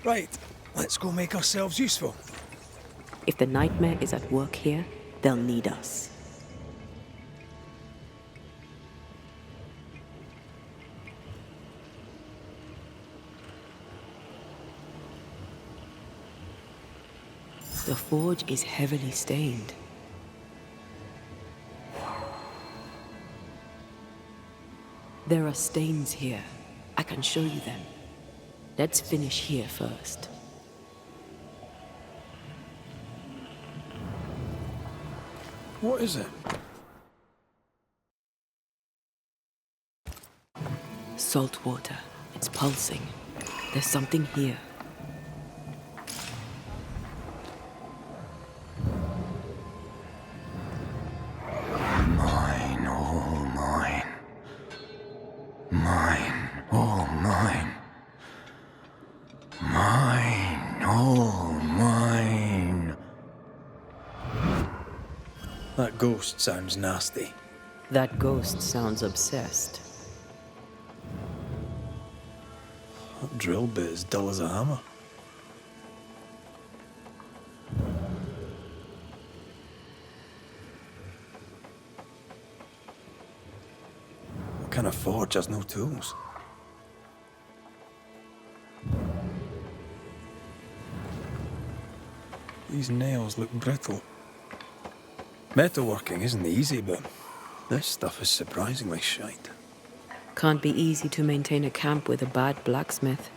Right, let's go make ourselves useful. If the nightmare is at work here, they'll need us. The forge is heavily stained. There are stains here. I can show you them. Let's finish here first. What is it? Salt water. It's pulsing. There's something here. Mine, all mine. Mine, all mine. Mine, all mine. That ghost sounds nasty. That ghost sounds obsessed. That drill bit is dull as a hammer. What kind of forge has no tools? These nails look brittle. Metalworking isn't easy, but this stuff is surprisingly shite. Can't be easy to maintain a camp with a bad blacksmith.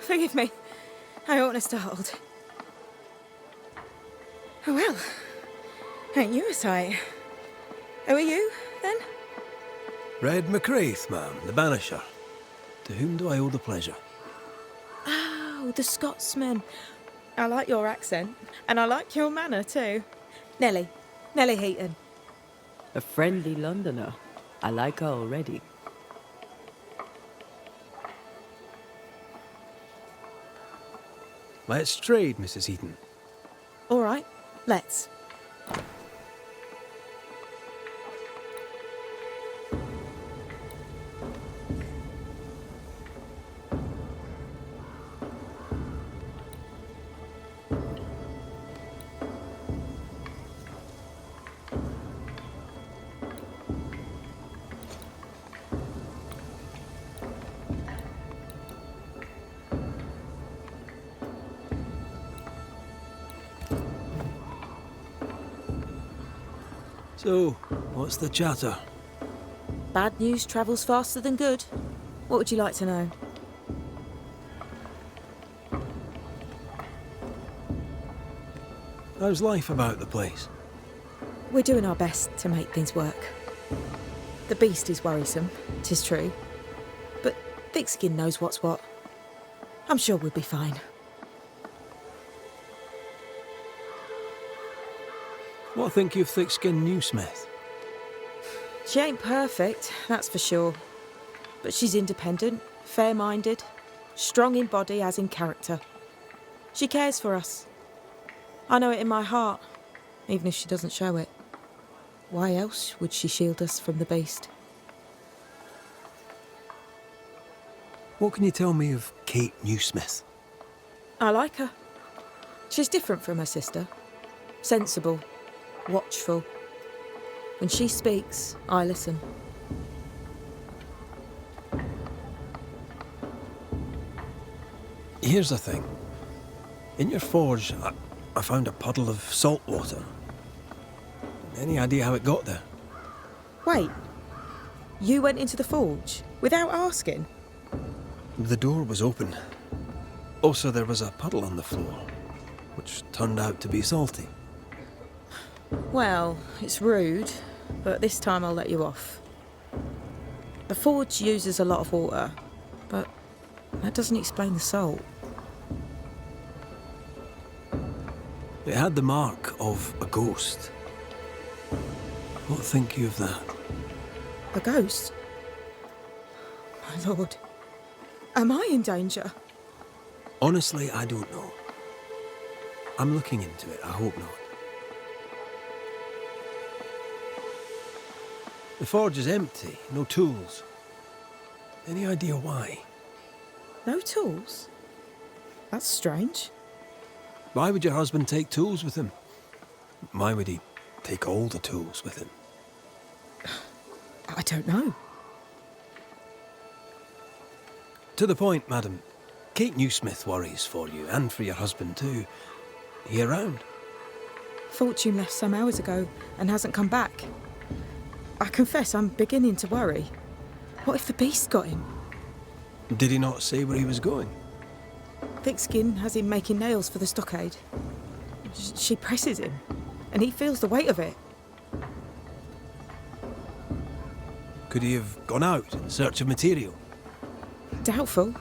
Forgive me. I oughtn't to startled. Oh well. Ain't you a sight? Who are you, then? Red McCraith, ma'am, the Banisher. To whom do I owe the pleasure? Oh, the Scotsman. I like your accent, and I like your manner too. Nellie Heaton. A friendly Londoner. I like her already. Let's trade, Mrs. Heaton. All right, let's. So, what's the chatter? Bad news travels faster than good. What would you like to know? How's life about the place? We're doing our best to make things work. The beast is worrisome, 'tis true. But Thickskin knows what's what. I'm sure we'll be fine. What think you of thick-skinned new Smith? She ain't perfect, that's for sure. But she's independent, fair-minded, strong in body as in character. She cares for us. I know it in my heart, even if she doesn't show it. Why else would she shield us from the beast? What can you tell me of Kate Newsmith? I like her. She's different from her sister. Sensible, watchful. When she speaks, I listen. Here's the thing. In your forge, I found a puddle of salt water. Any idea how it got there? Wait. You went into the forge without asking? The door was open. Also, there was a puddle on the floor, which turned out to be salty. Well, it's rude, but this time I'll let you off. The forge uses a lot of water, but that doesn't explain the salt. It had the mark of a ghost. What think you of that? A ghost? My lord. Am I in danger? Honestly, I don't know. I'm looking into it, I hope not. The forge is empty, no tools. Any idea why? No tools? That's strange. Why would your husband take tools with him? Why would he take all the tools with him? I don't know. To the point, madam. Kate Newsmith worries for you, and for your husband too. He around? Fortune left some hours ago and hasn't come back. I confess I'm beginning to worry. What if the beast got him? Did he not say where he was going? Thickskin has him making nails for the stockade. She presses him, and he feels the weight of it. Could he have gone out in search of material? Doubtful.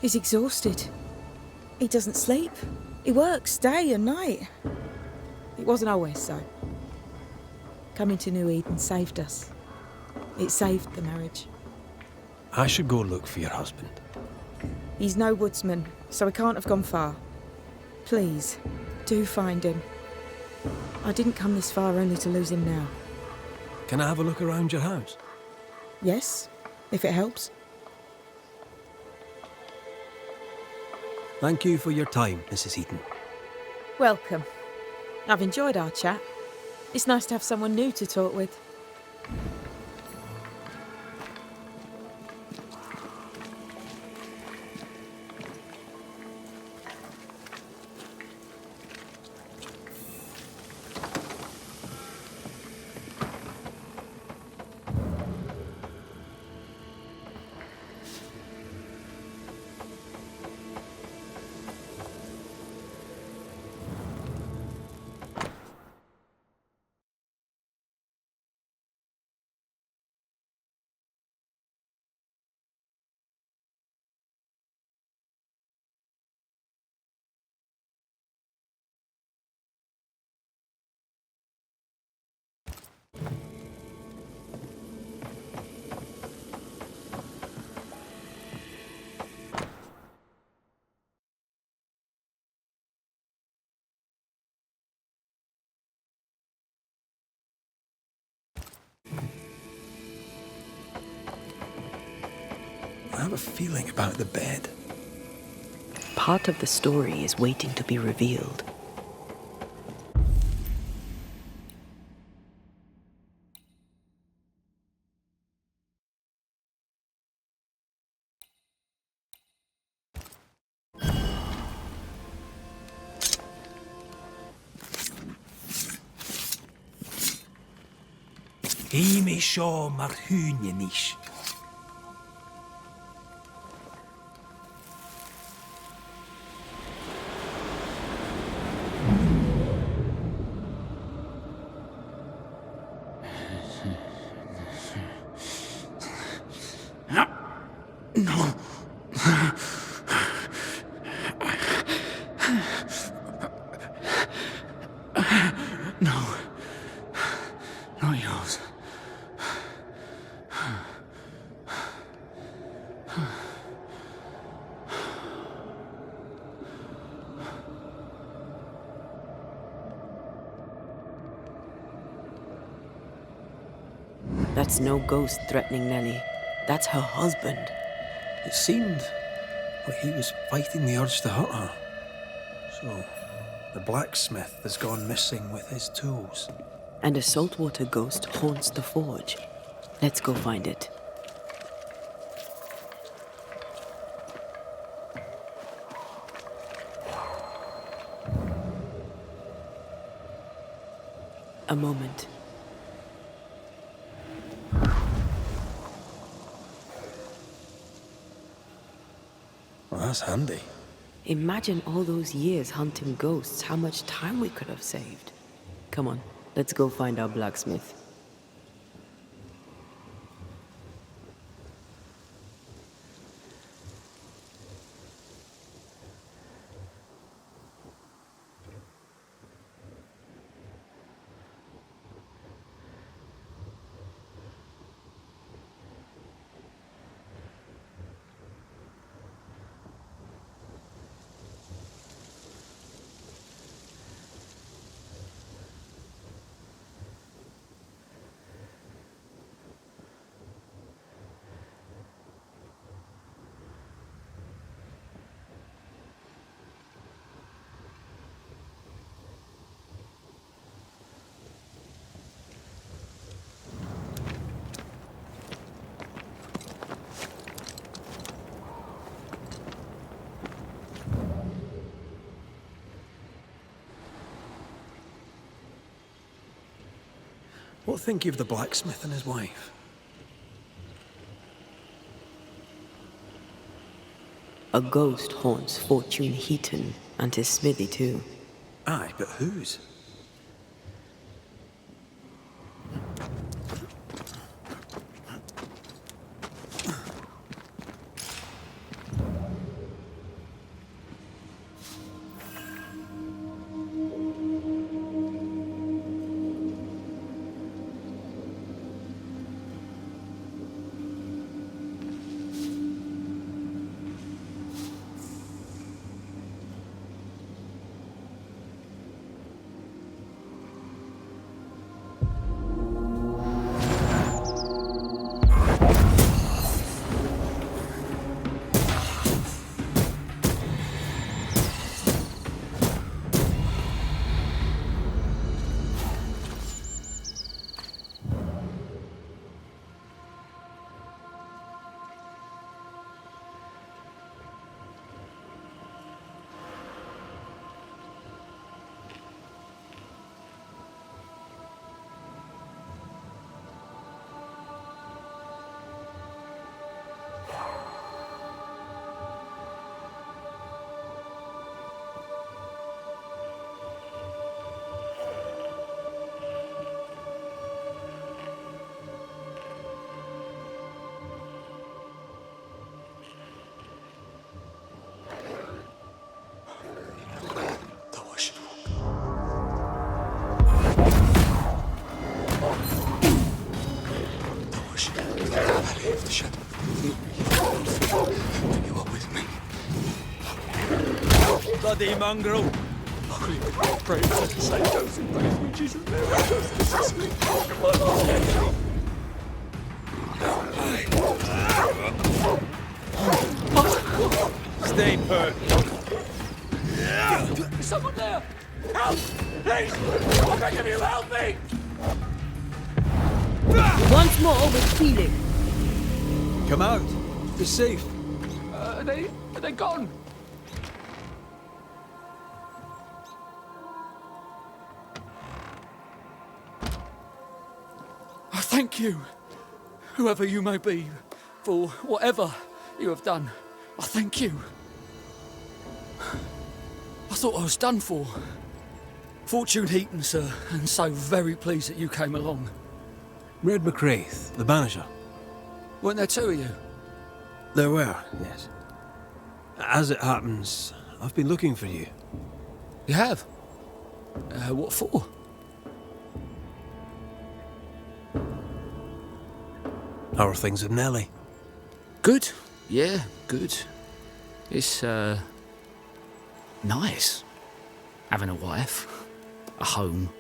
He's exhausted. He doesn't sleep. He works day and night. It wasn't always so. Coming to New Eden saved us. It saved the marriage. I should go look for your husband. He's no woodsman, so he can't have gone far. Please, do find him. I didn't come this far only to lose him now. Can I have a look around your house? Yes, if it helps. Thank you for your time, Mrs. Heaton. Welcome. I've enjoyed our chat. It's nice to have someone new to talk with. I have a feeling about the bed. Part of the story is waiting to be revealed. Imi sio mar hynje nish. Not yours. That's no ghost threatening Nellie. That's her husband. It seemed like he was fighting the urge to hurt her. So, the blacksmith has gone missing with his tools. And a saltwater ghost haunts the forge. Let's go find it. A moment. Well, that's handy. Imagine all those years hunting ghosts, how much time we could have saved. Come on, let's go find our blacksmith. What think you of the blacksmith and his wife? A ghost haunts Fortune Heaton and his smithy too. Aye, but whose? You are with me. Bloody mongrel! Pray for St. Joseph, praise me, Jesus, Stay put. Is someone there? Help! Please! I'm begging you, help me! Once more with feeling. Come out. You're safe. Are they gone? I thank you, whoever you may be, for whatever you have done. I thank you. I thought I was done for. Fortune Heaton, sir, and so very pleased that you came along. Red McCraith, the Banisher. Weren't there two of you? There were, yes. As it happens, I've been looking for you. You have? What for? How are things with Nellie? Good. Yeah, good. It's, nice. Having a wife. A home.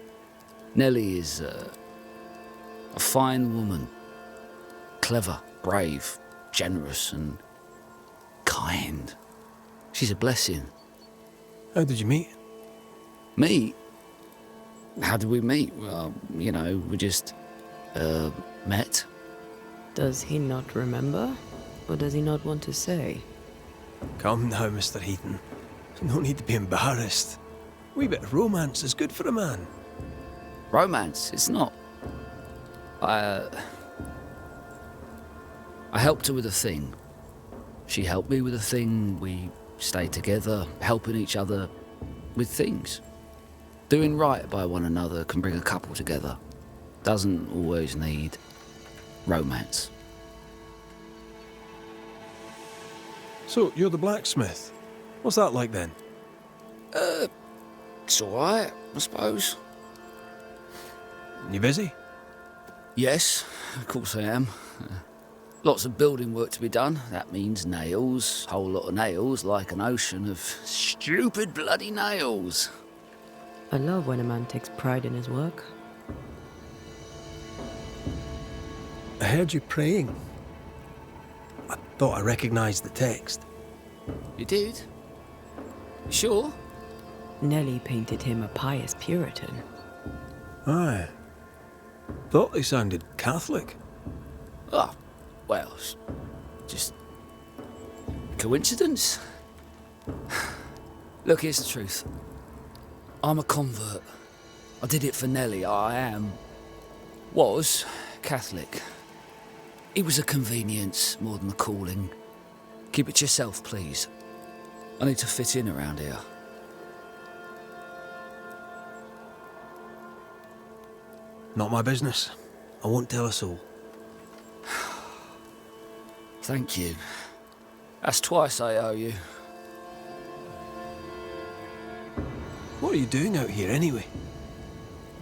Nellie is, a fine woman. Clever, brave, generous and kind. She's a blessing. How did you meet? Meet? How did we meet? Well, you know, we just, met. Does he not remember? Or does he not want to say? Come now, Mr. Heaton. No need to be embarrassed. A wee bit of romance is good for a man. Romance, it's not. I helped her with a thing. She helped me with a thing, we stayed together, helping each other with things. Doing right by one another can bring a couple together. Doesn't always need romance. So, you're the blacksmith. What's that like then? It's alright, I suppose. You busy? Yes, of course I am. Lots of building work to be done. That means nails. Whole lot of nails, like an ocean of stupid bloody nails. I love when a man takes pride in his work. I heard you praying. I thought I recognised the text. You did? Sure? Nellie painted him a pious Puritan. Aye. Thought they sounded Catholic. Oh, well, it's just coincidence. Look, here's the truth. I'm a convert. I did it for Nellie. Was Catholic. It was a convenience more than a calling. Keep it to yourself, please. I need to fit in around here. Not my business. I won't tell a soul. Thank you. That's twice I owe you. What are you doing out here anyway?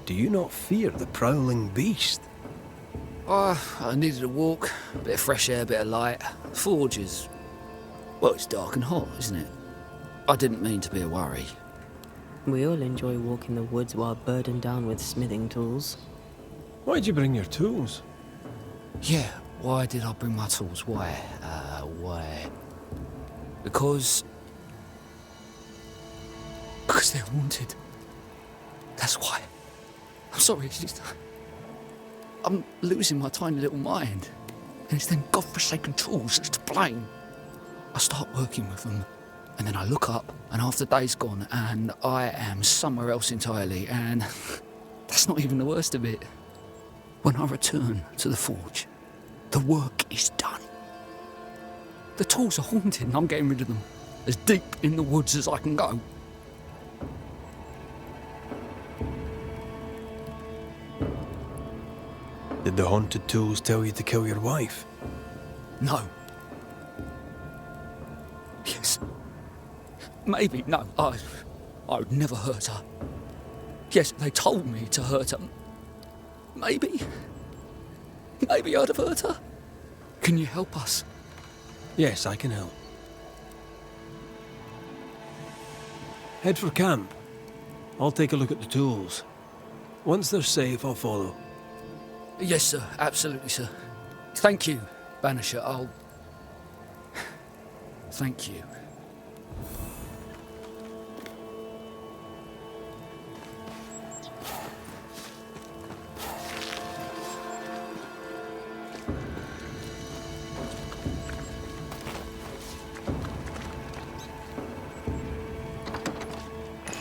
Do you not fear the prowling beast? I needed a walk, a bit of fresh air, a bit of light. Forge is... well, it's dark and hot, isn't it? I didn't mean to be a worry. We all enjoy walking the woods while burdened down with smithing tools. Why'd you bring your tools? Yeah, why did I bring my tools? Why? Because they're haunted. That's why. I'm sorry, it's just... I'm losing my tiny little mind. And it's them godforsaken tools that's to blame. I start working with them, and then I look up, and half the day's gone, and I am somewhere else entirely, and that's not even the worst of it. When I return to the forge, the work is done. The tools are haunted, and I'm getting rid of them. As deep in the woods as I can go. Did the haunted tools tell you to kill your wife? No. Yes. Maybe. No. I would never hurt her. Yes, they told me to hurt her. Maybe I'd have hurt her. Can you help us? Yes, I can help. Head for camp. I'll take a look at the tools. Once they're safe, I'll follow. Yes, sir. Absolutely, sir. Thank you, Banisher. Thank you.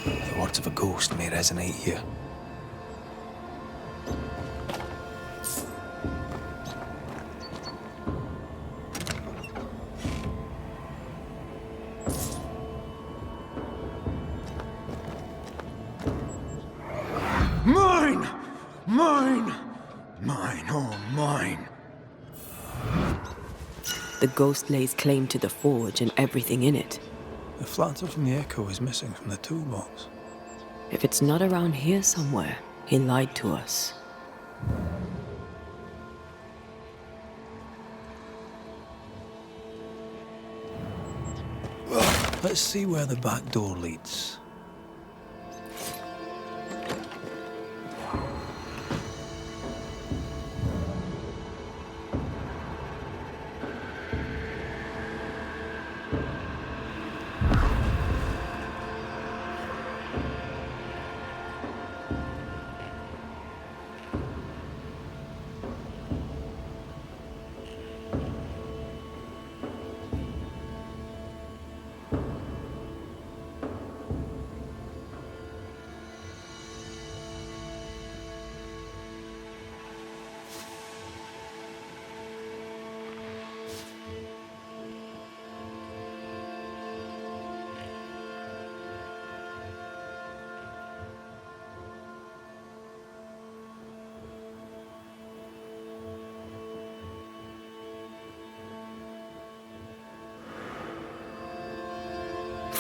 The words of a ghost may resonate here. Mine! Mine! Mine, oh mine. The ghost lays claim to the forge and everything in it. The flatter from the echo is missing from the toolbox. If it's not around here somewhere, he lied to us. Let's see where the back door leads.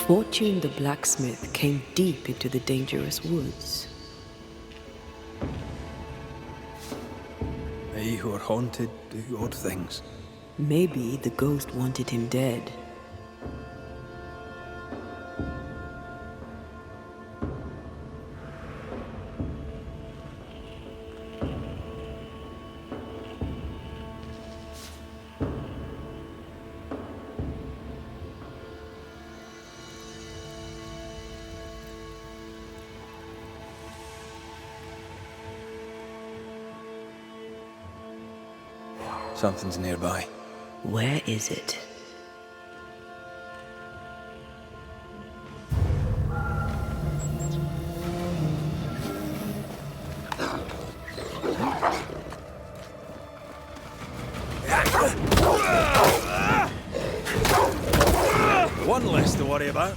Fortune the blacksmith came deep into the dangerous woods. They who are haunted do odd things. Maybe the ghost wanted him dead. Something's nearby. Where is it? One less to worry about.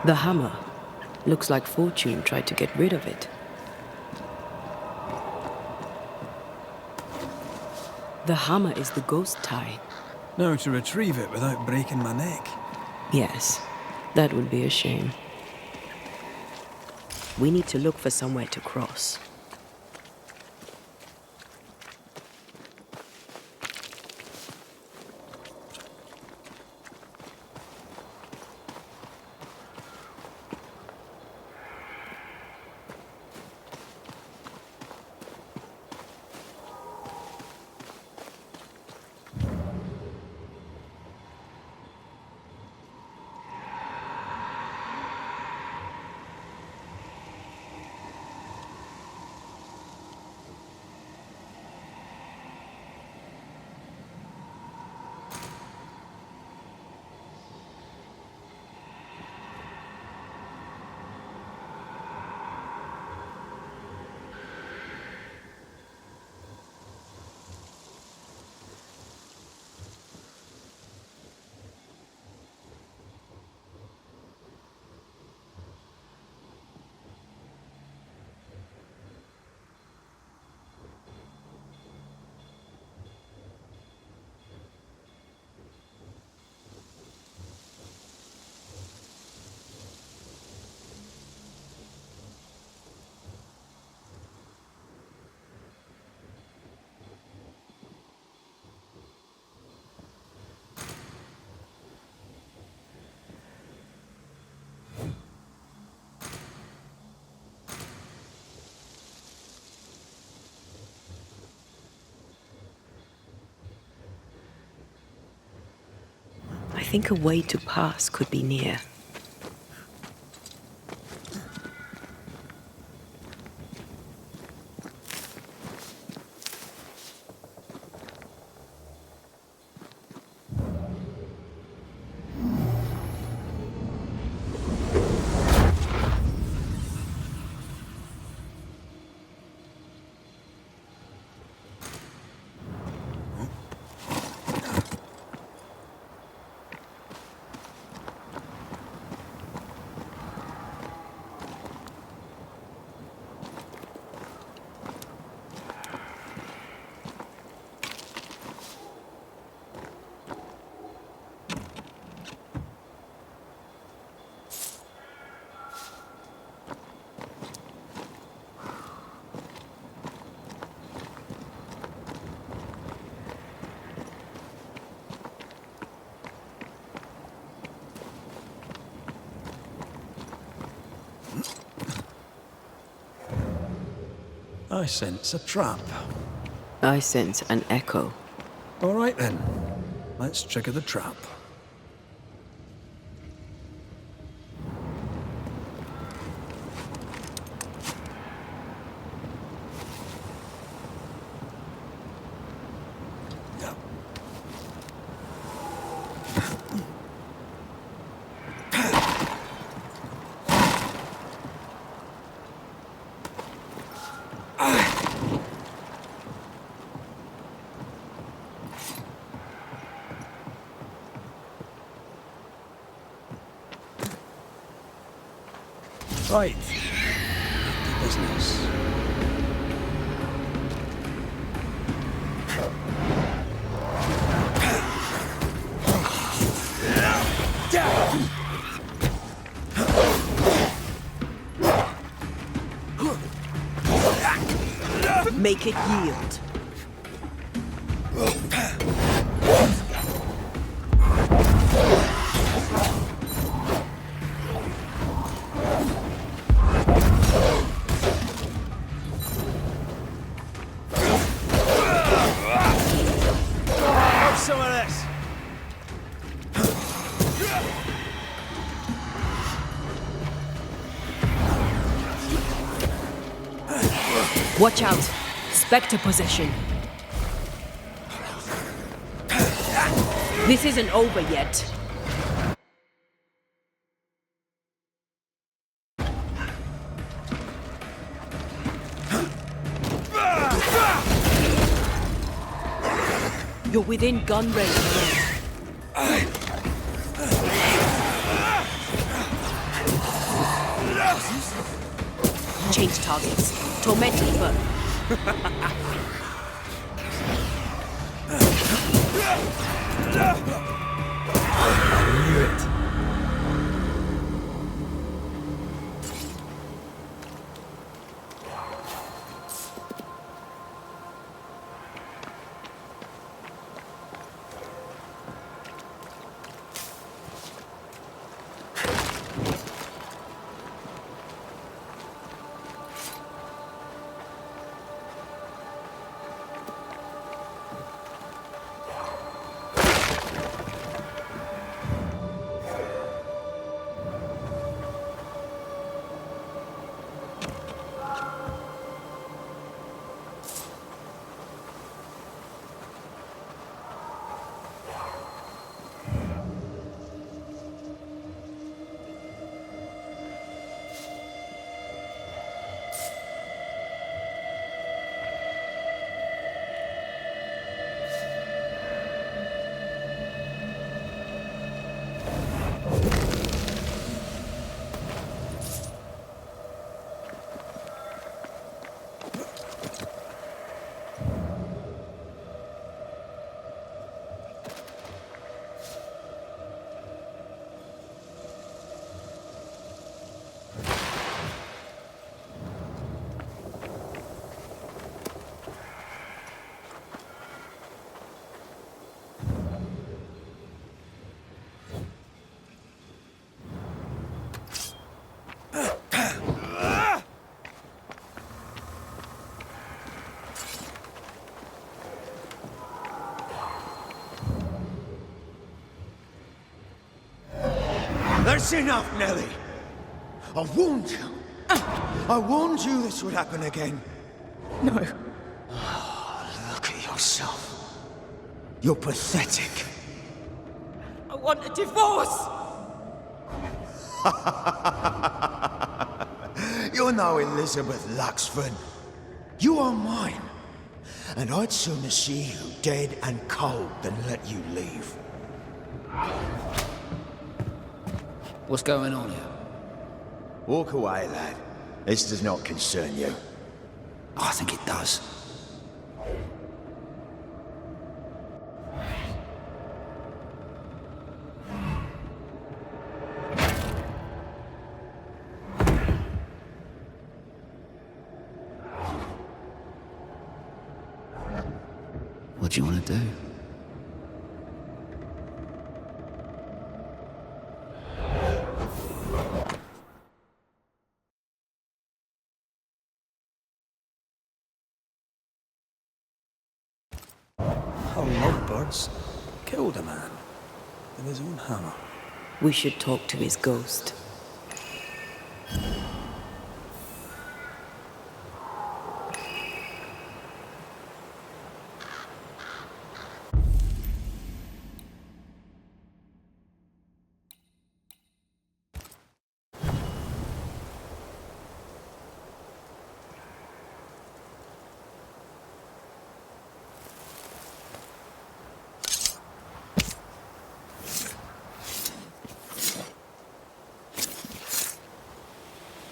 The hammer. Looks like Fortune tried to get rid of it. The hammer is the ghost tie. Now to retrieve it without breaking my neck. Yes, that would be a shame. We need to look for somewhere to cross. I think a way to pass could be near. I sense a trap. I sense an echo. All right then. Let's trigger the trap. Yep. Right. Back to business. Make it yield. Have some of this. Watch out. Spectre possession. This isn't over yet. You're within gun range. Change targets. Torment Reaper. I knew it. That's enough, Nellie. I warned you. I warned you this would happen again. No. Look at yourself. You're pathetic. I want a divorce! You're no Elizabeth Luxford. You are mine. And I'd sooner see you dead and cold than let you leave. What's going on here? Walk away, lad. This does not concern you. I think it does. What do you want to do? her lovebirds killed a man with his own hammer. We should talk to his ghost.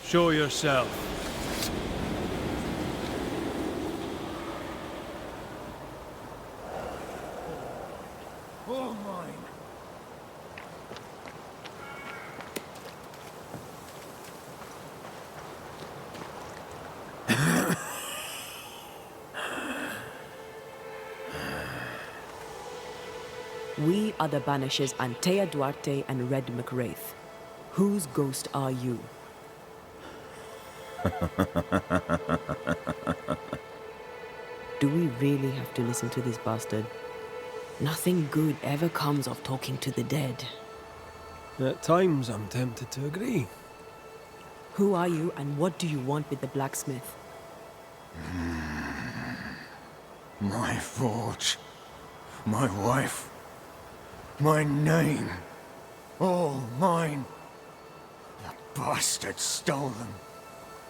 Show yourself. All mine. We are the Banishers Antea Duarte and Red McWraith. Whose ghost are you? Do we really have to listen to this bastard? Nothing good ever comes of talking to the dead. At times, I'm tempted to agree. Who are you and what do you want with the blacksmith? My forge. My wife. My name. All mine. The bastard stole them.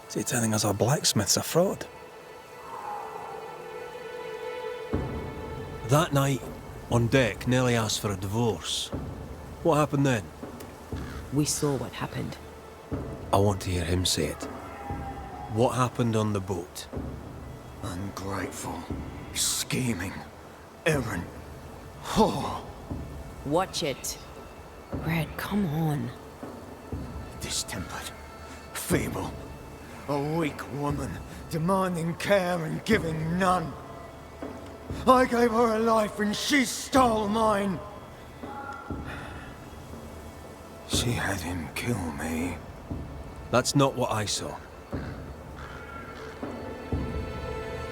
Is he telling us our blacksmith's a fraud? That night, on deck, Nellie asked for a divorce. What happened then? We saw what happened. I want to hear him say it. What happened on the boat? Ungrateful. Scheming. Errant. Whore. Watch it. Red, come on. Distempered. Feeble. A weak woman, demanding care and giving none. I gave her a life and she stole mine. She had him kill me. That's not what I saw.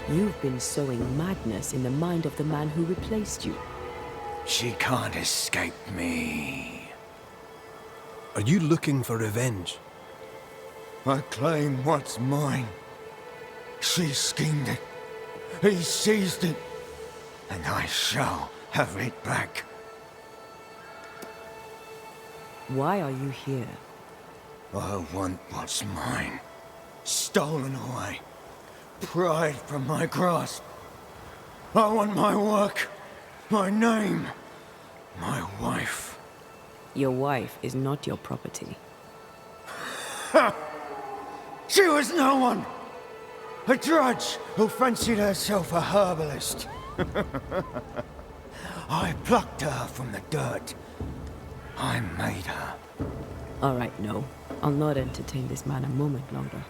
You've been sowing madness in the mind of the man who replaced you. She can't escape me. Are you looking for revenge? I claim what's mine. She schemed it. He seized it. And I shall have it back. Why are you here? I want what's mine. Stolen away. Pried from my grasp. I want my work. My name. My wife. Your wife is not your property. She was no one! A drudge who fancied herself a herbalist. I plucked her from the dirt. I made her. All right, no. I'll not entertain this man a moment longer.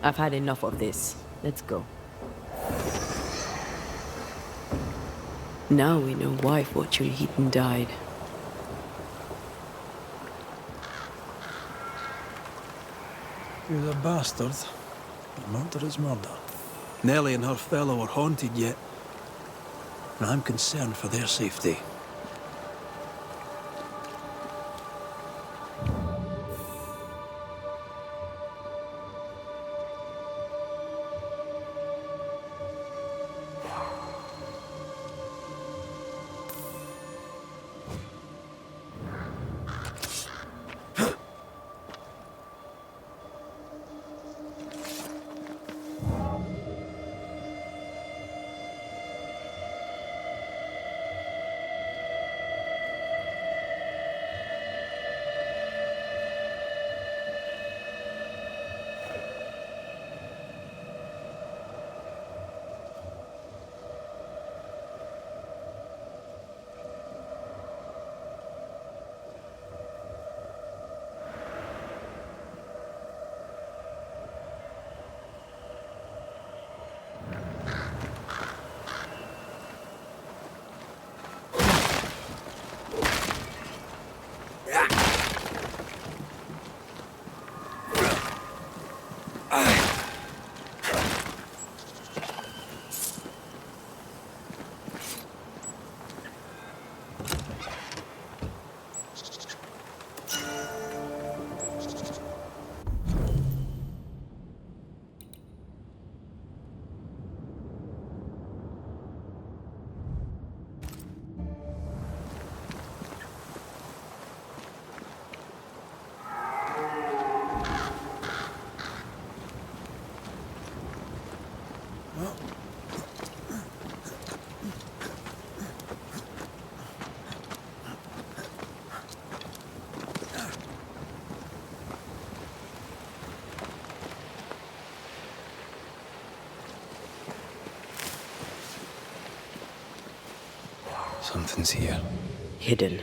I've had enough of this. Let's go. Now we know why Fortune Heaton died. He was a bastard. But murder is murder. Nellie and her fellow are haunted yet. And I'm concerned for their safety. Something's here. Hidden.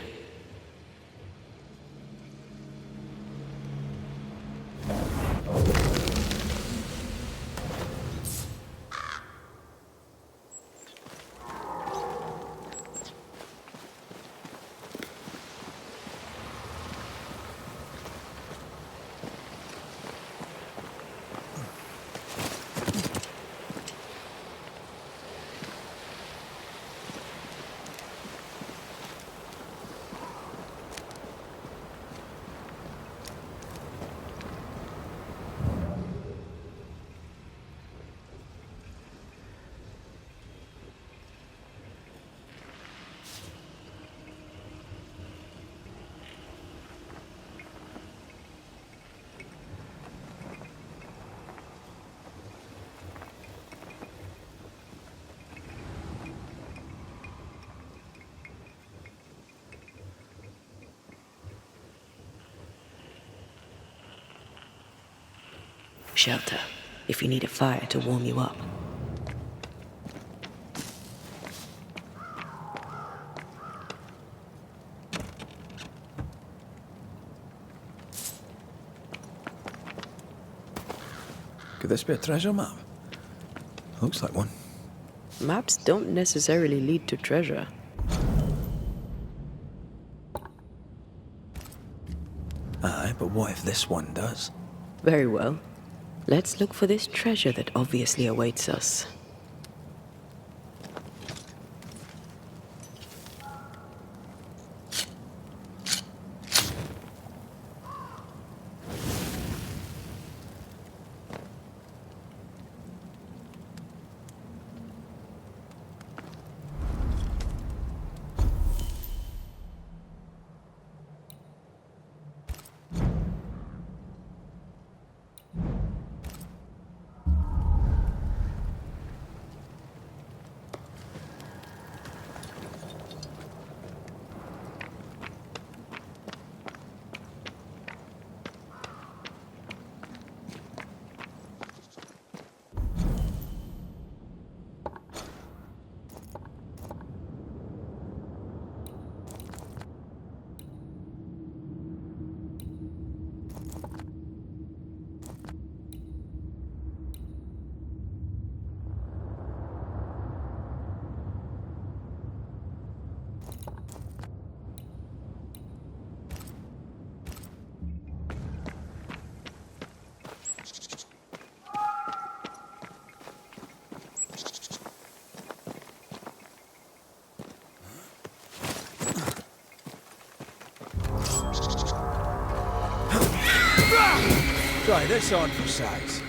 Shelter, if you need a fire to warm you up. Could this be a treasure map? Looks like one. Maps don't necessarily lead to treasure. Aye, but what if this one does? Very well. Let's look for this treasure that obviously awaits us. Try this on for size.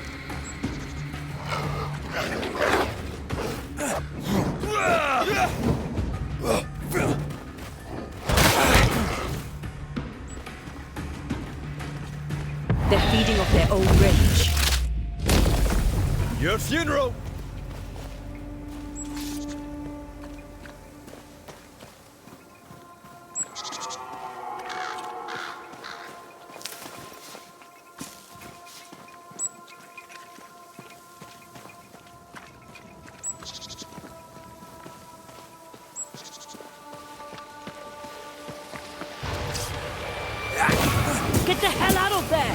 They're feeding off their own rage. Your funeral! Get the hell out of there!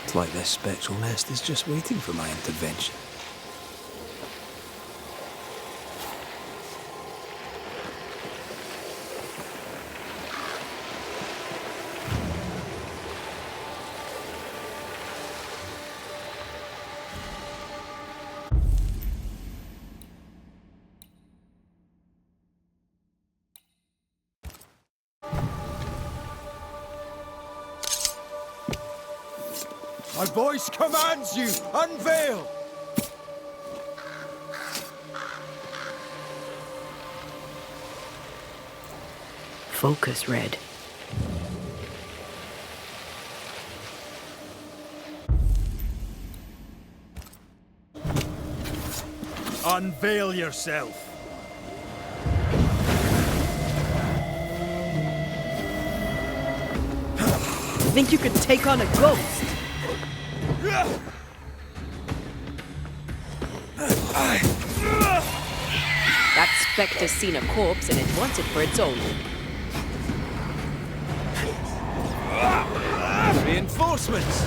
It's like this spectral nest is just waiting for my intervention. My voice commands you! Unveil! Focus, Red. Unveil yourself! think you could take on a ghost? That spectre's seen a corpse and it wants it for its own. Reinforcements!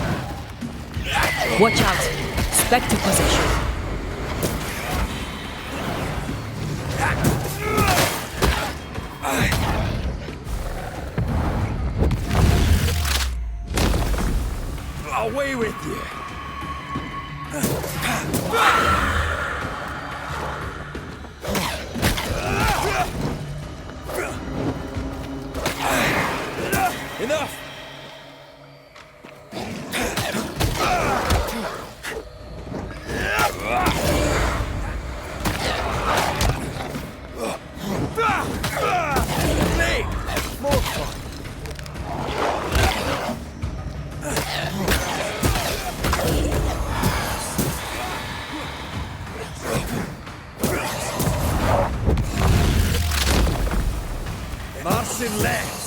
Watch out! Spectre possession. Away with you! Enough! More fun! Marching left!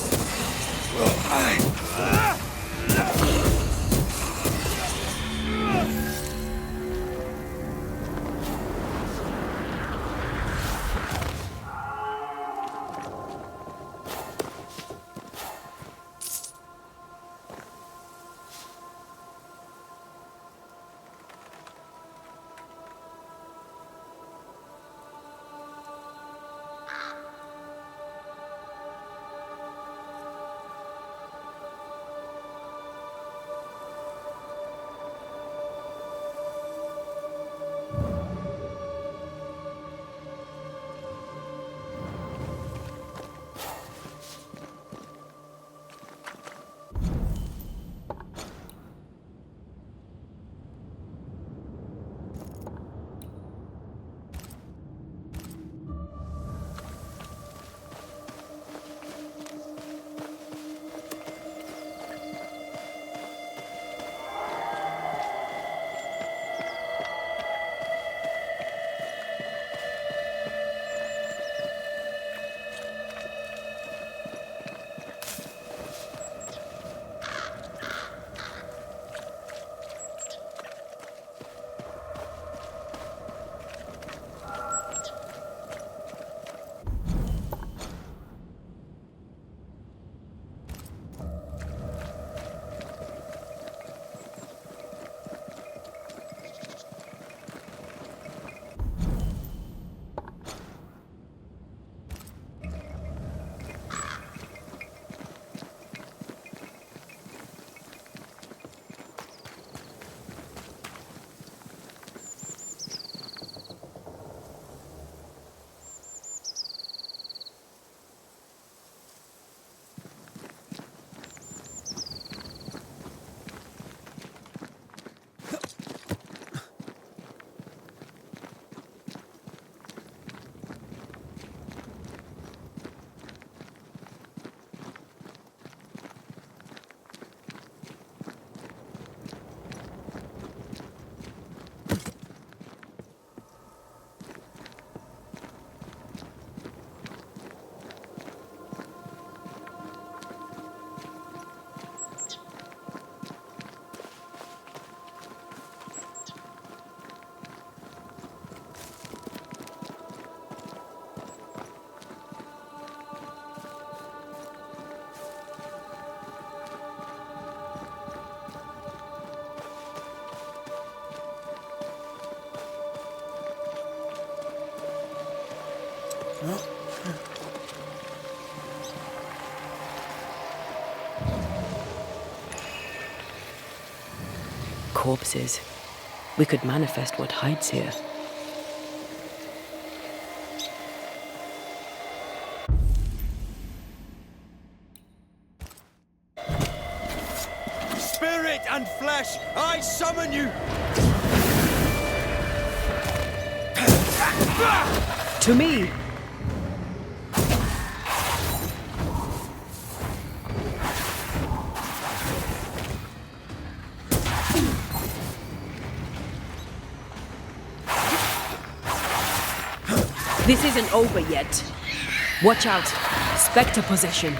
Corpses. We could manifest what hides here. Spirit and flesh, I summon you! To me! This isn't over yet. Watch out. Spectre possession.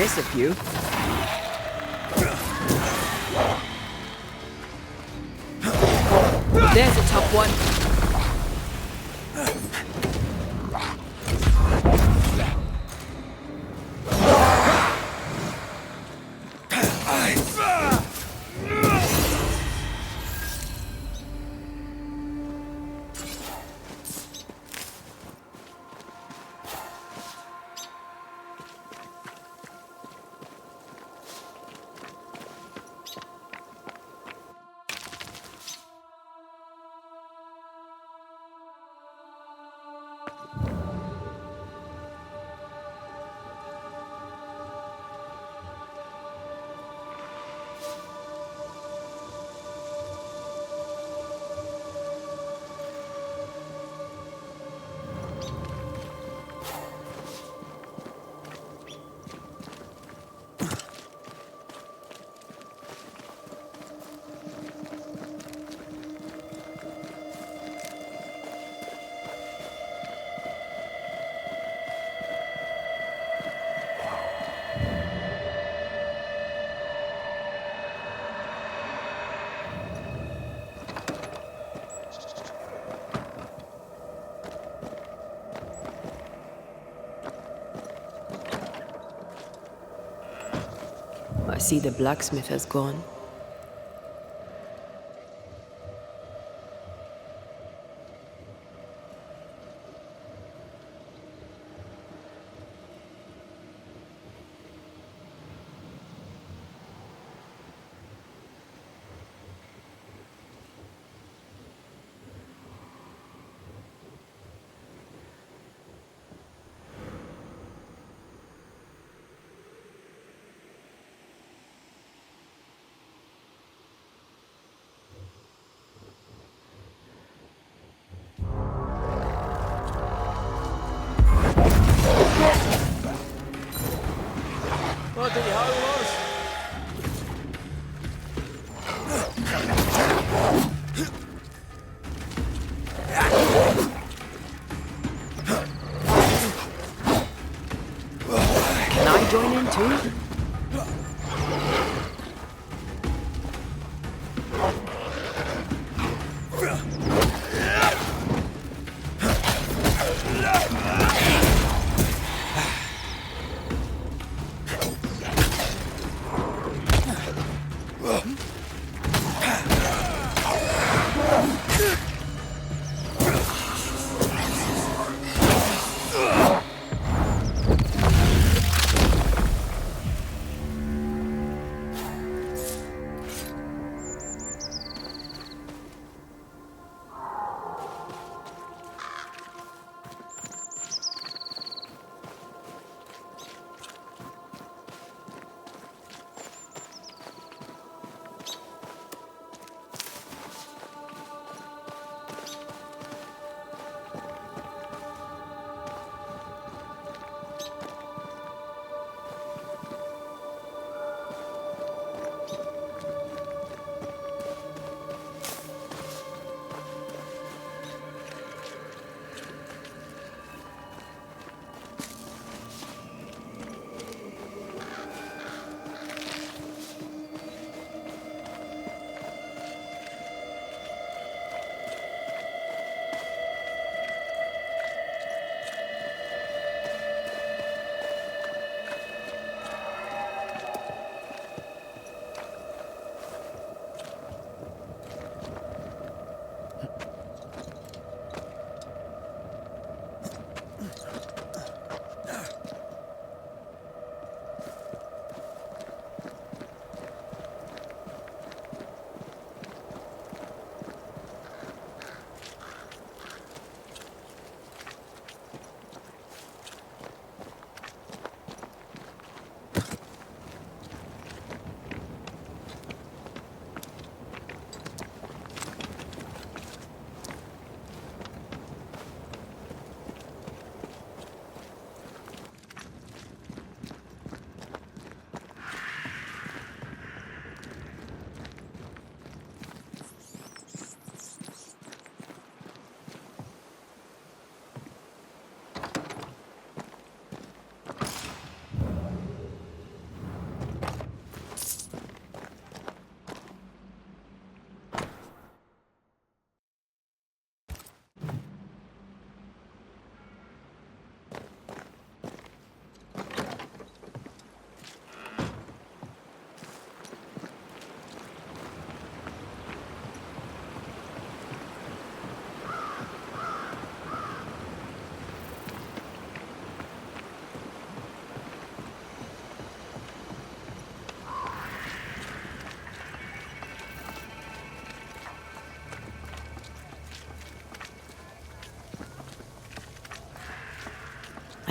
miss a few. There's a tough one. I see the blacksmith has gone. Bloody howlers! Can I join in too?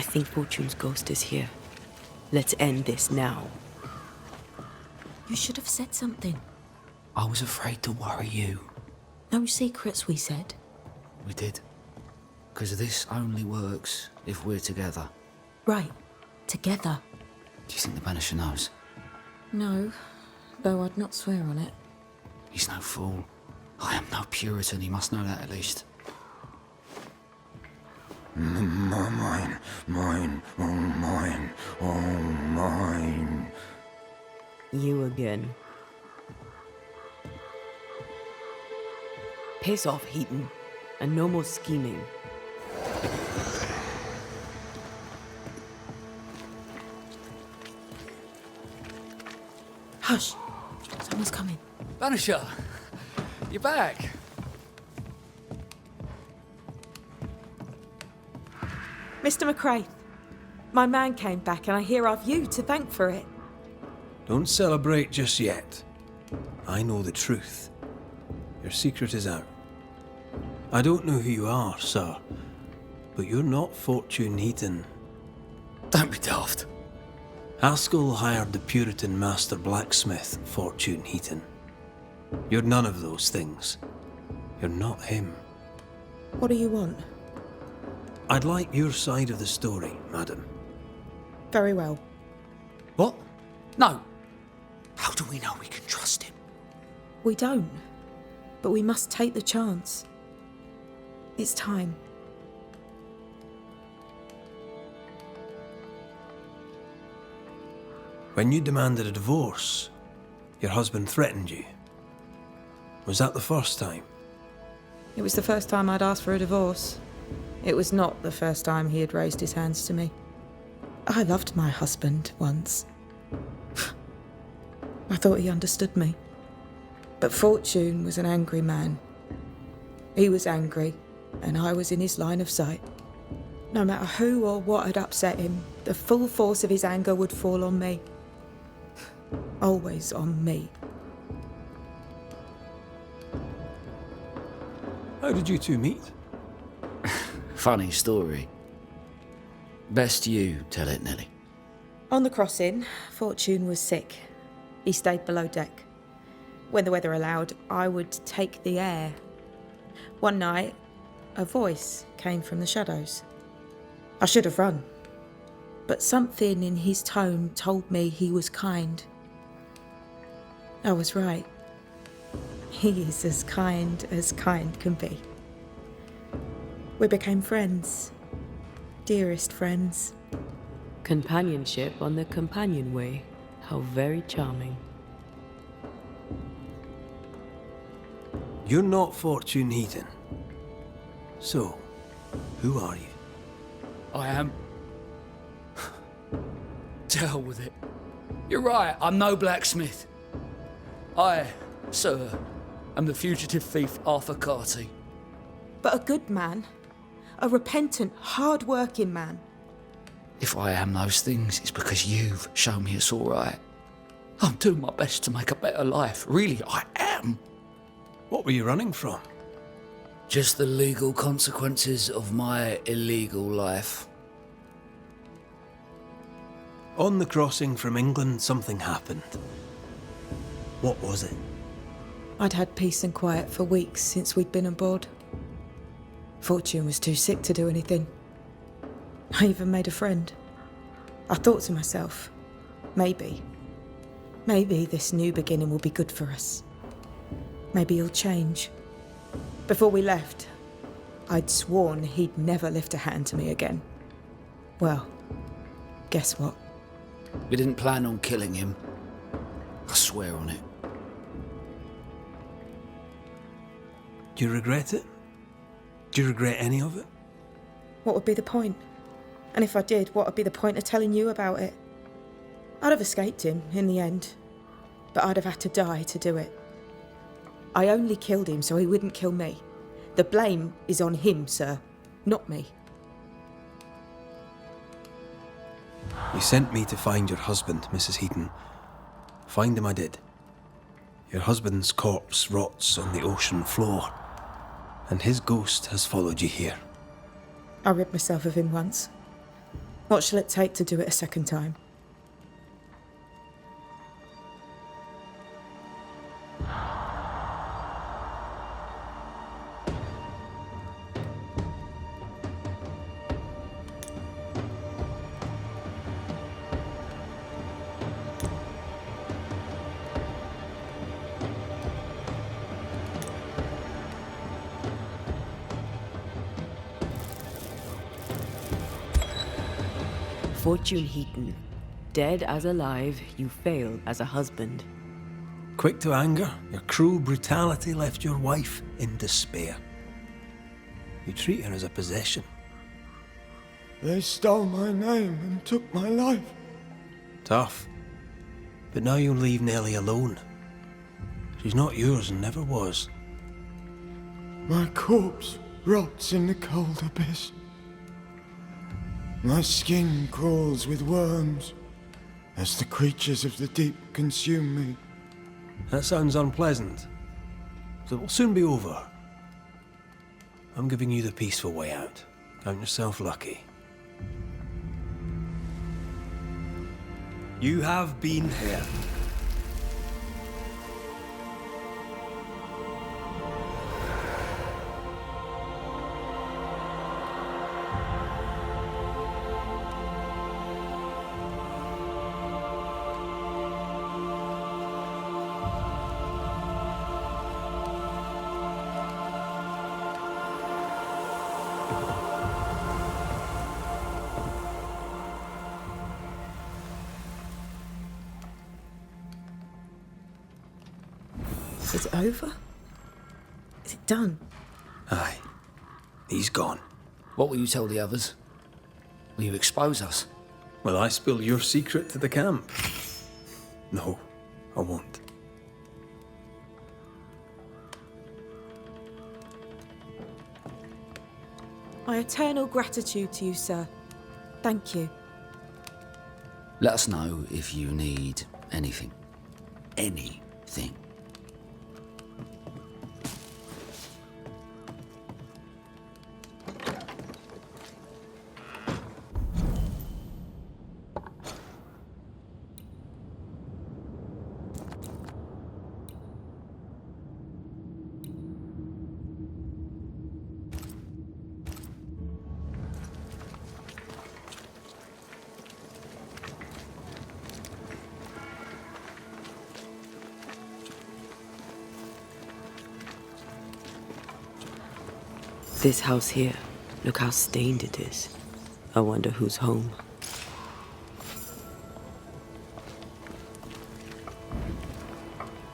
I think Fortune's ghost is here. Let's end this now. You should have said something. I was afraid to worry you. No secrets, we said. We did. Because this only works if we're together. Right. Together. Do you think the Banisher knows? No, though I'd not swear on it. He's no fool. I am no Puritan, he must know that at least. Mine, oh mine. You again. Piss off, Heaton, and no more scheming. Hush! Someone's coming. Banisher! You're back! Mr. McCrae, my man came back and I hear I've you to thank for it. Don't celebrate just yet. I know the truth. Your secret is out. I don't know who you are, sir, but you're not Fortune Heaton. Don't be daft. Haskell hired the Puritan master blacksmith, Fortune Heaton. You're none of those things. You're not him. What do you want? I'd like your side of the story, madam. Very well. What? No. How do we know we can trust him? We don't. But we must take the chance. It's time. When you demanded a divorce, your husband threatened you. Was that the first time? It was the first time I'd asked for a divorce. It was not the first time he had raised his hands to me. I loved my husband once. I thought he understood me. But Fortune was an angry man. He was angry, and I was in his line of sight. No matter who or what had upset him, the full force of his anger would fall on me. Always on me. How did you two meet? Funny story. Best you tell it, Nelly. On the crossing, Fortune was sick. He stayed below deck. When the weather allowed, I would take the air. One night, a voice came from the shadows. I should have run, but something in his tone told me he was kind. I was right. He is as kind can be. We became friends. Dearest friends. Companionship on the companion way. How very charming. You're not Fortune Heaton. So, who are you? I am. To hell with it. You're right, I'm no blacksmith. I, sir, am the fugitive thief Arthur Parte. But a good man. A repentant, hard-working man. If I am those things, it's because you've shown me it's all right. I'm doing my best to make a better life. Really, I am. What were you running from? Just the legal consequences of my illegal life. On the crossing from England, something happened. What was it? I'd had peace and quiet for weeks since we'd been aboard. Fortune was too sick to do anything. I even made a friend. I thought to myself, maybe this new beginning will be good for us. Maybe he'll change. Before we left, I'd sworn he'd never lift a hand to me again. Well, guess what? We didn't plan on killing him. I swear on it. Do you regret it? Do you regret any of it? What would be the point? And if I did, what would be the point of telling you about it? I'd have escaped him in the end, but I'd have had to die to do it. I only killed him so he wouldn't kill me. The blame is on him, sir, not me. You sent me to find your husband, Mrs. Heaton. Find him I did. Your husband's corpse rots on the ocean floor, and his ghost has followed you here. I rid myself of him once. What shall it take to do it a second time? Fortune Heaton, dead as alive, you fail as a husband. Quick to anger, your cruel brutality left your wife in despair. You treat her as a possession. They stole my name and took my life. Tough. But now you'll leave Nellie alone. She's not yours and never was. My corpse rots in the cold abyss. My skin crawls with worms as the creatures of the deep consume me. That sounds unpleasant. So it will soon be over. I'm giving you the peaceful way out. Count yourself lucky. You have been here. Is it over? Is it done? Aye. He's gone. What will you tell the others? Will you expose us? Will I spill your secret to the camp? No, I won't. My eternal gratitude to you, sir. Thank you. Let us know if you need anything. Anything. This house here, look how stained it is. I wonder who's home.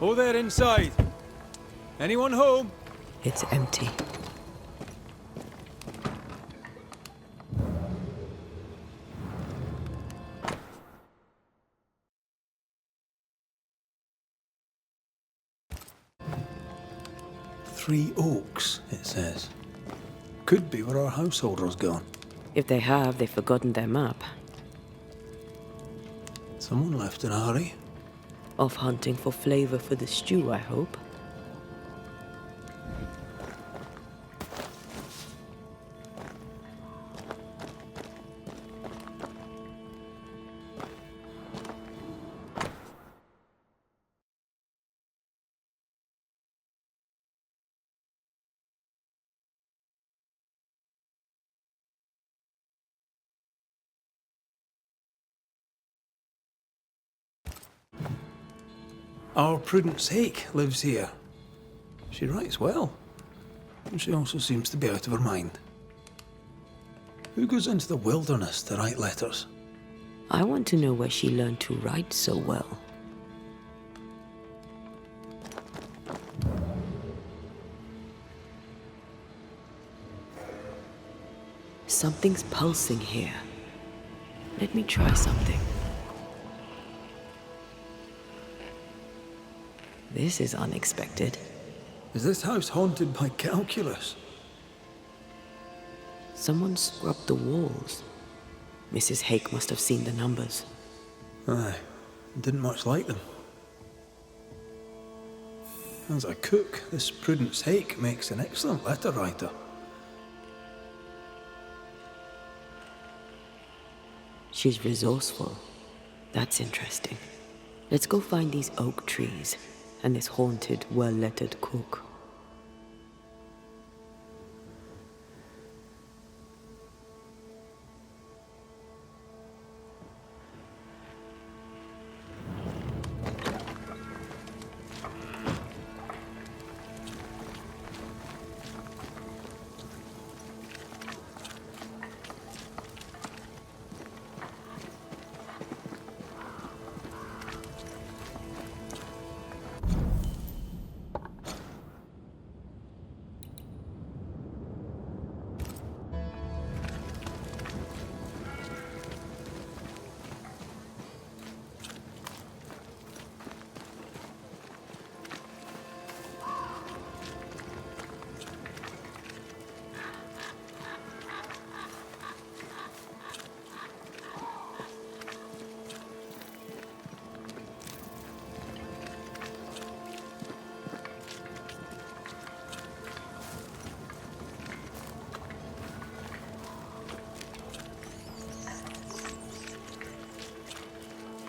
Oh, there inside. Anyone home? It's empty. Three Oaks, it says. Could be where our householder's gone. If they have, they've forgotten their map. Someone left in a hurry. Off hunting for flavor for the stew, I hope. Our Prudence Hake lives here. She writes well, and she also seems to be out of her mind. Who goes into the wilderness to write letters? I want to know where she learned to write so well. Something's pulsing here. Let me try something. This is unexpected. Is this house haunted by calculus? Someone scrubbed the walls. Mrs. Hake must have seen the numbers. Aye, didn't much like them. As a cook, this Prudence Hake makes an excellent letter writer. She's resourceful. That's interesting. Let's go find these oak trees and this haunted, well-lettered cook.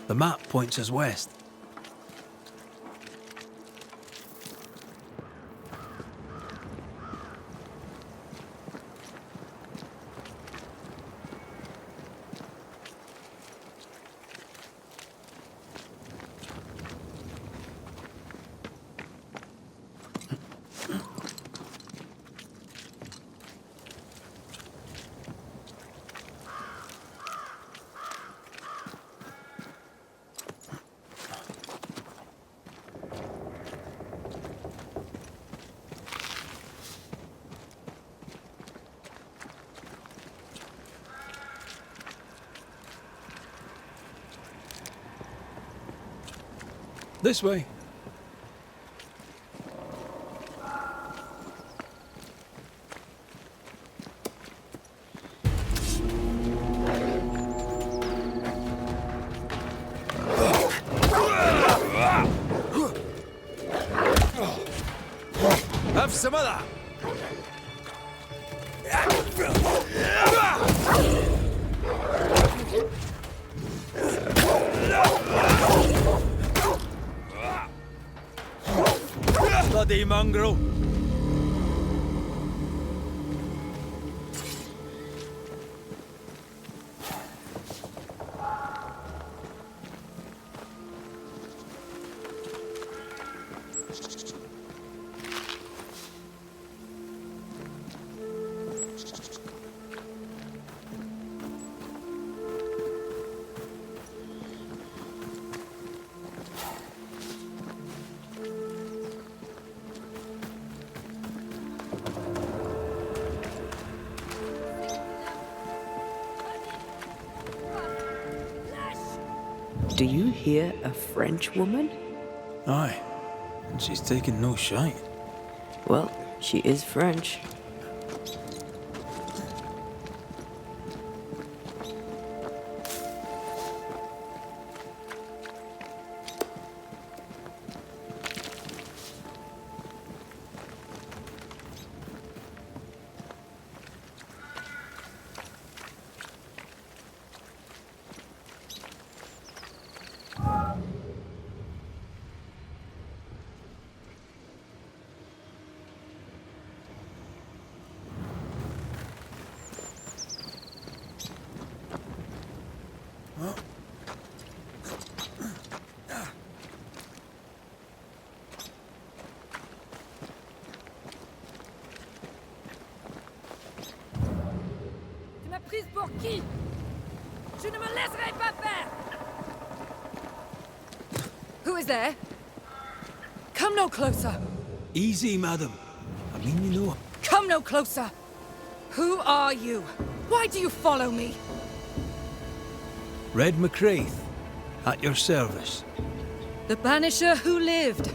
The map points us west. This way. Have some of that. Bloody mongrel. Do you hear a French woman? Aye, and she's taking no shite. Well, she is French. Tu m'as prise pour qui? Je ne me laisserai pas faire! Who is there? Come no closer! Easy, madam. I mean, you know. Come no closer! Who are you? Why do you follow me? Red McCraith, at your service. The Banisher who lived.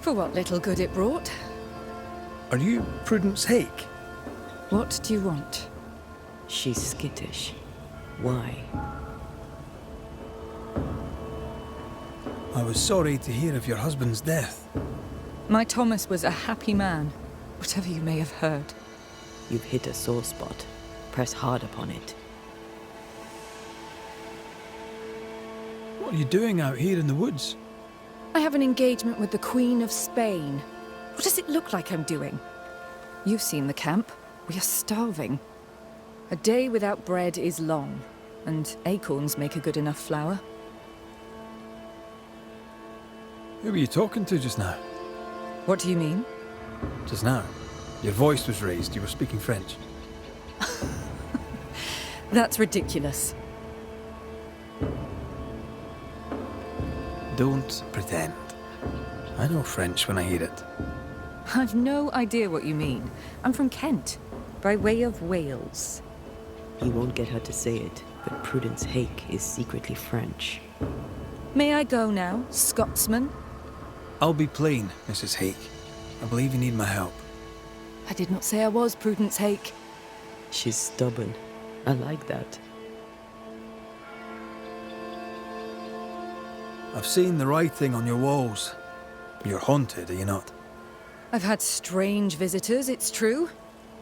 For what little good it brought. Are you Prudence Hake? What do you want? She's skittish. Why? I was sorry to hear of your husband's death. My Thomas was a happy man, whatever you may have heard. You've hit a sore spot. Press hard upon it. What are you doing out here in the woods? I have an engagement with the Queen of Spain. What does it look like I'm doing? You've seen the camp. We are starving. A day without bread is long, and acorns make a good enough flour. Who were you talking to just now? What do you mean? Just now. Your voice was raised. You were speaking French. That's ridiculous. Don't pretend. I know French when I hear it. I've no idea what you mean. I'm from Kent, by way of Wales. He won't get her to say it, but Prudence Hake is secretly French. May I go now, Scotsman? I'll be plain, Mrs. Hake. I believe you need my help. I did not say I was Prudence Hake. She's stubborn. I like that. I've seen the writing on your walls. You're haunted, are you not? I've had strange visitors, it's true.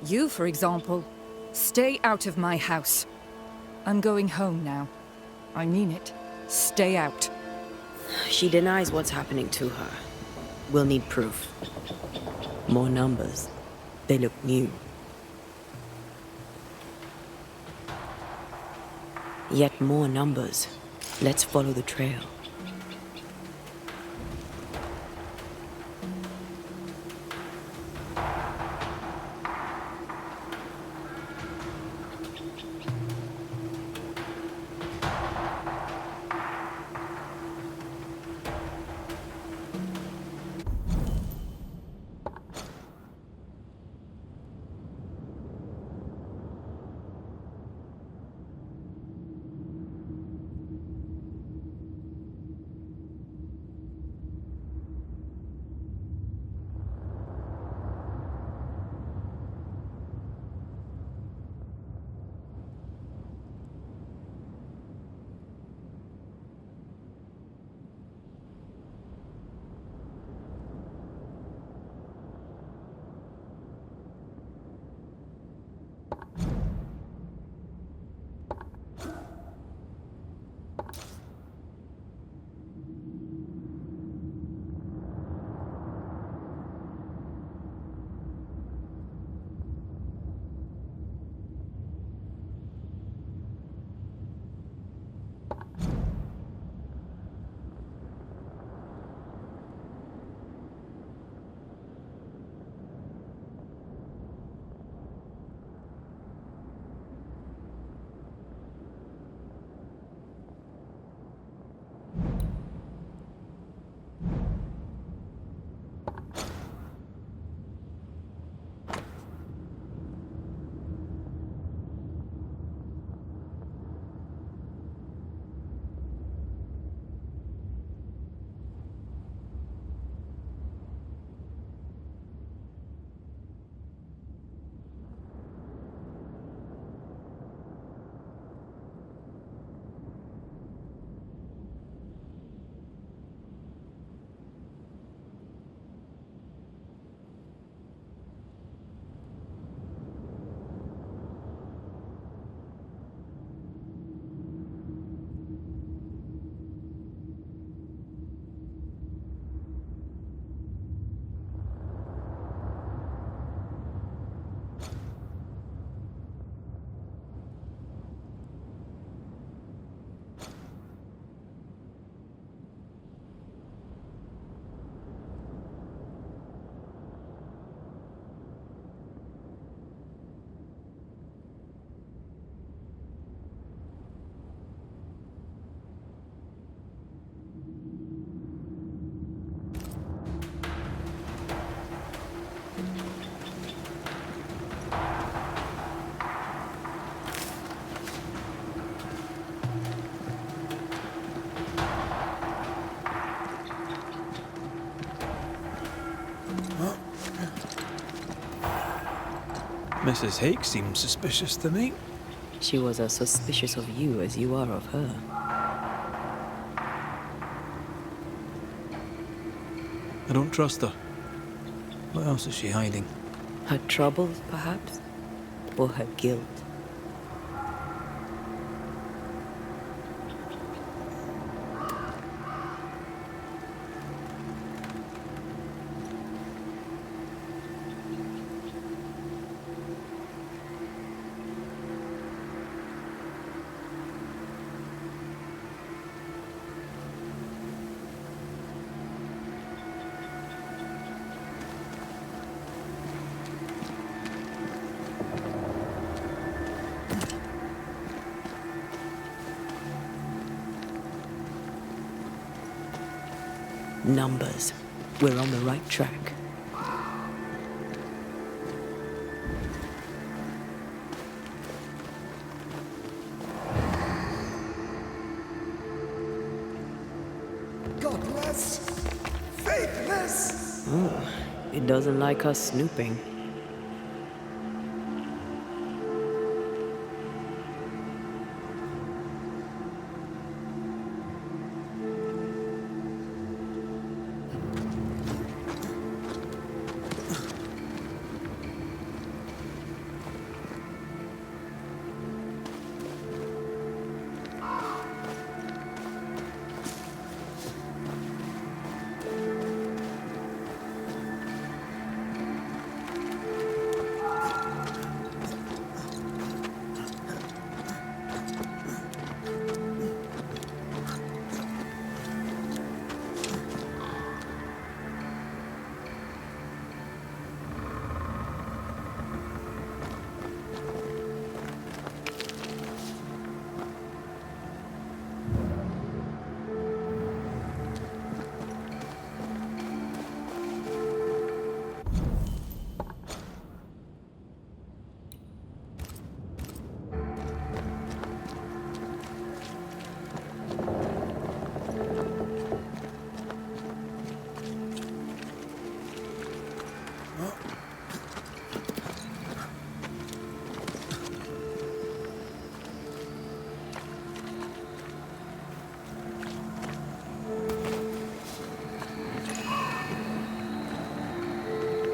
You, for example. Stay out of my house. I'm going home now. I mean it. Stay out. She denies what's happening to her. We'll need proof. More numbers. They look new. Yet more numbers. Let's follow the trail. Mrs. Hake seems suspicious to me. She was as suspicious of you as you are of her. I don't trust her. What else is she hiding? Her troubles, perhaps? Or her guilt? Numbers. We're on the right track. Godless! Faithless! It doesn't like us snooping.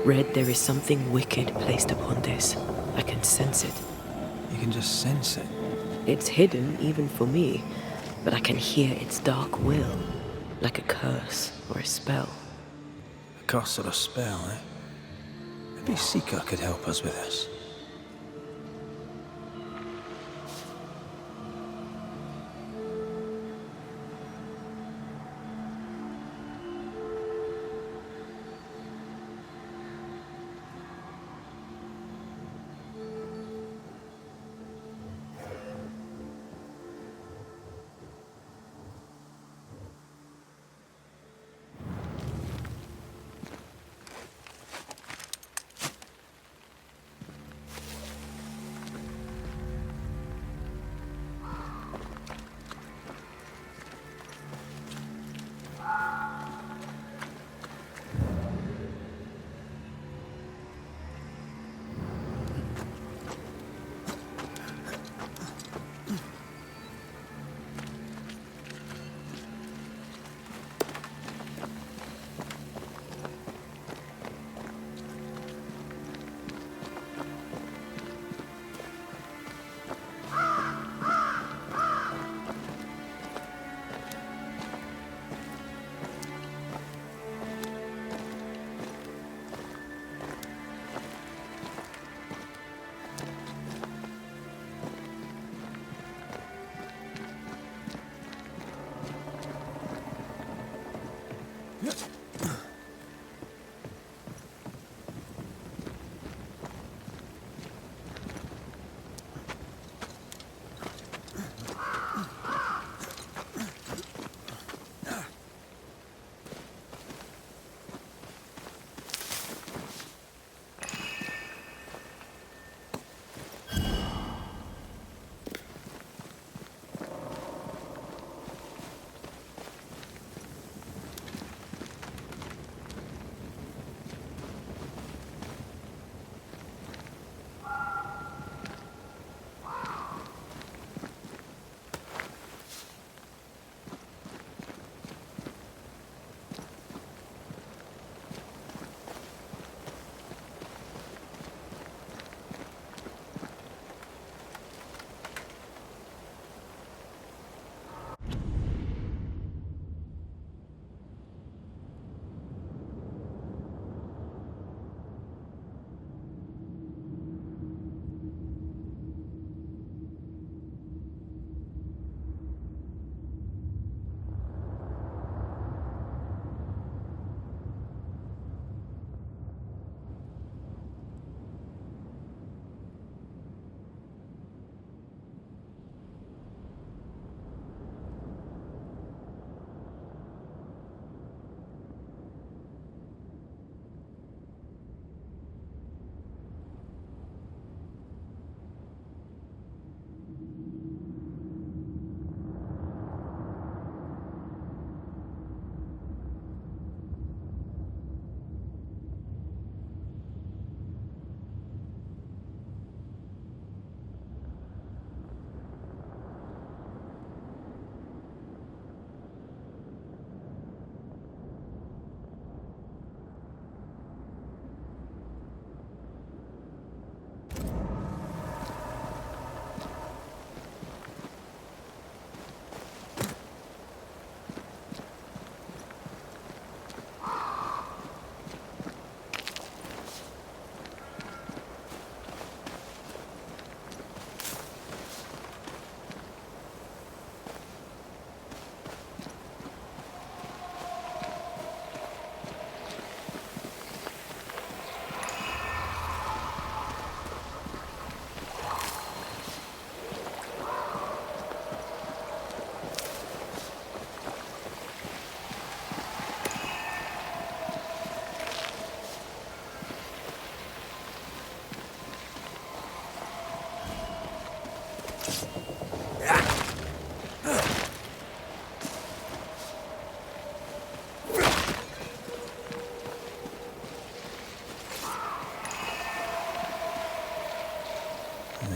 Red, there is something wicked placed upon this. I can sense it. You can just sense it. It's hidden, even for me, but I can hear its dark will, like a curse or a spell. A curse or a spell, eh? Maybe Seeker could help us with this.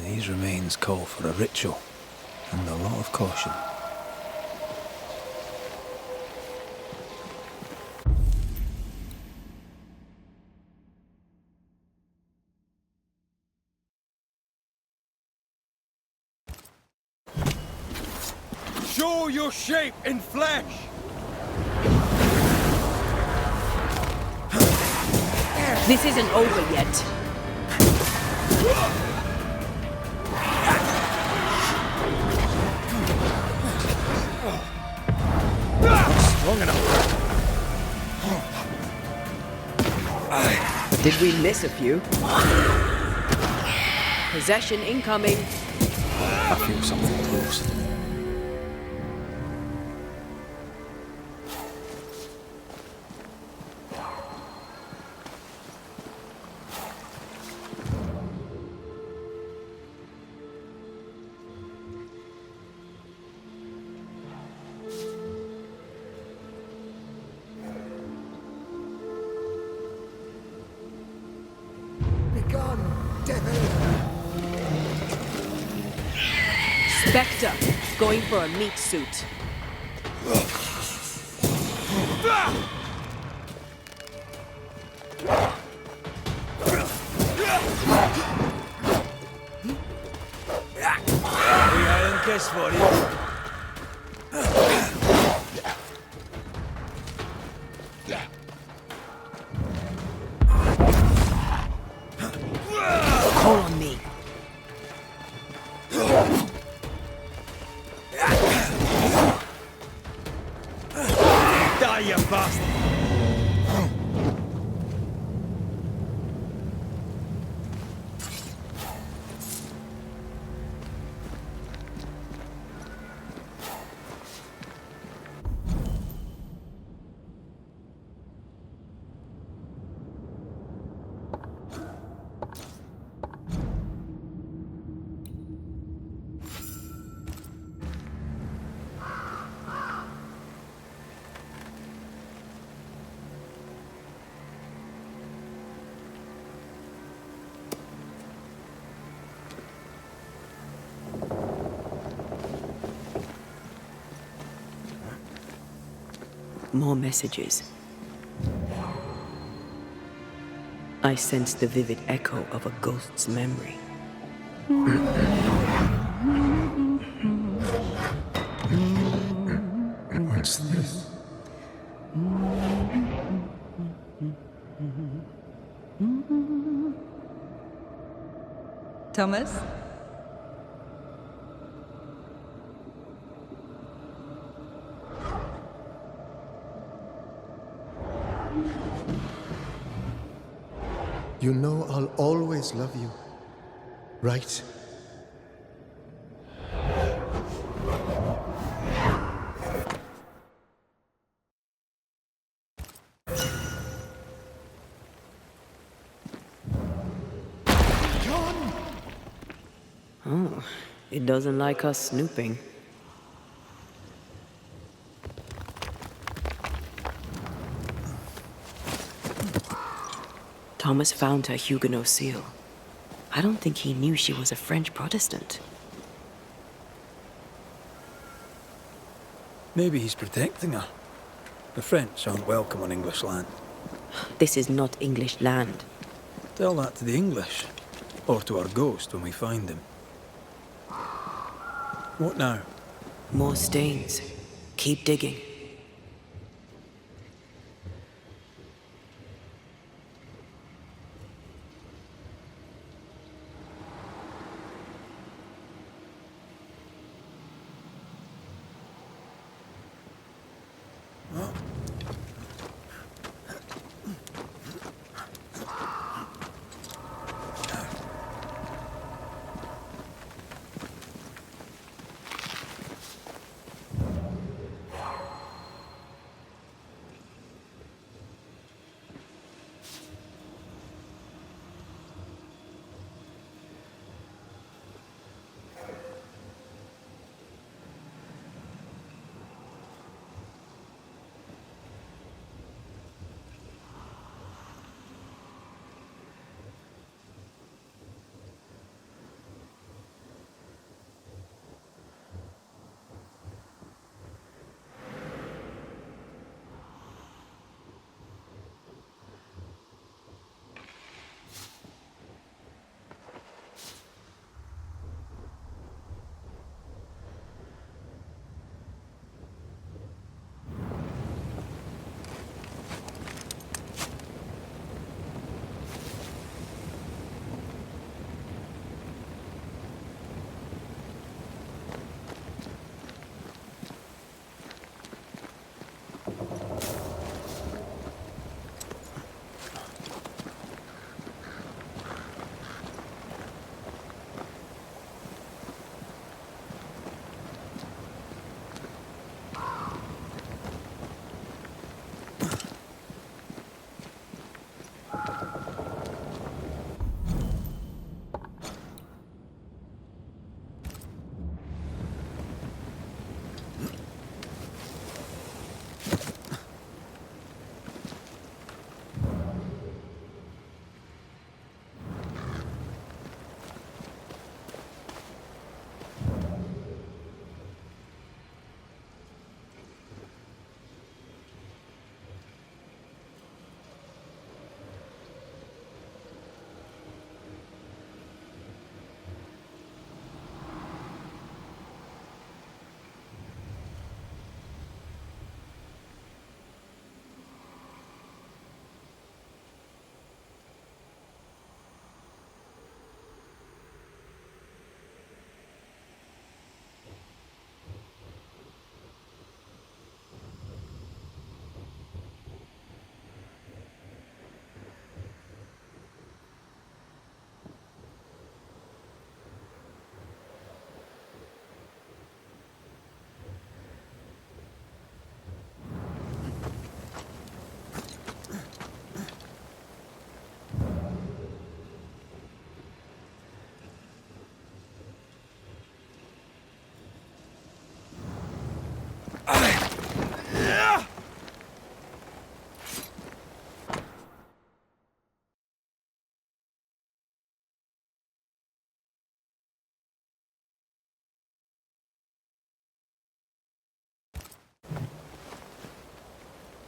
These remains call for a ritual and a lot of caution. Show your shape in flesh! This isn't over yet. Strong enough. Did we miss a few? Possession incoming. I feel something close. Spectre, going for a meat suit. Iron kiss for you. Call on me. Die, you bastard! More messages. I sense the vivid echo of a ghost's memory. What's this? Thomas? You know I'll always love you, right? Oh, it doesn't like us snooping. Thomas found her Huguenot seal. I don't think he knew she was a French Protestant. Maybe he's protecting her. The French aren't welcome on English land. This is not English land. Tell that to the English. Or to our ghost when we find him. What now? More stains. Keep digging.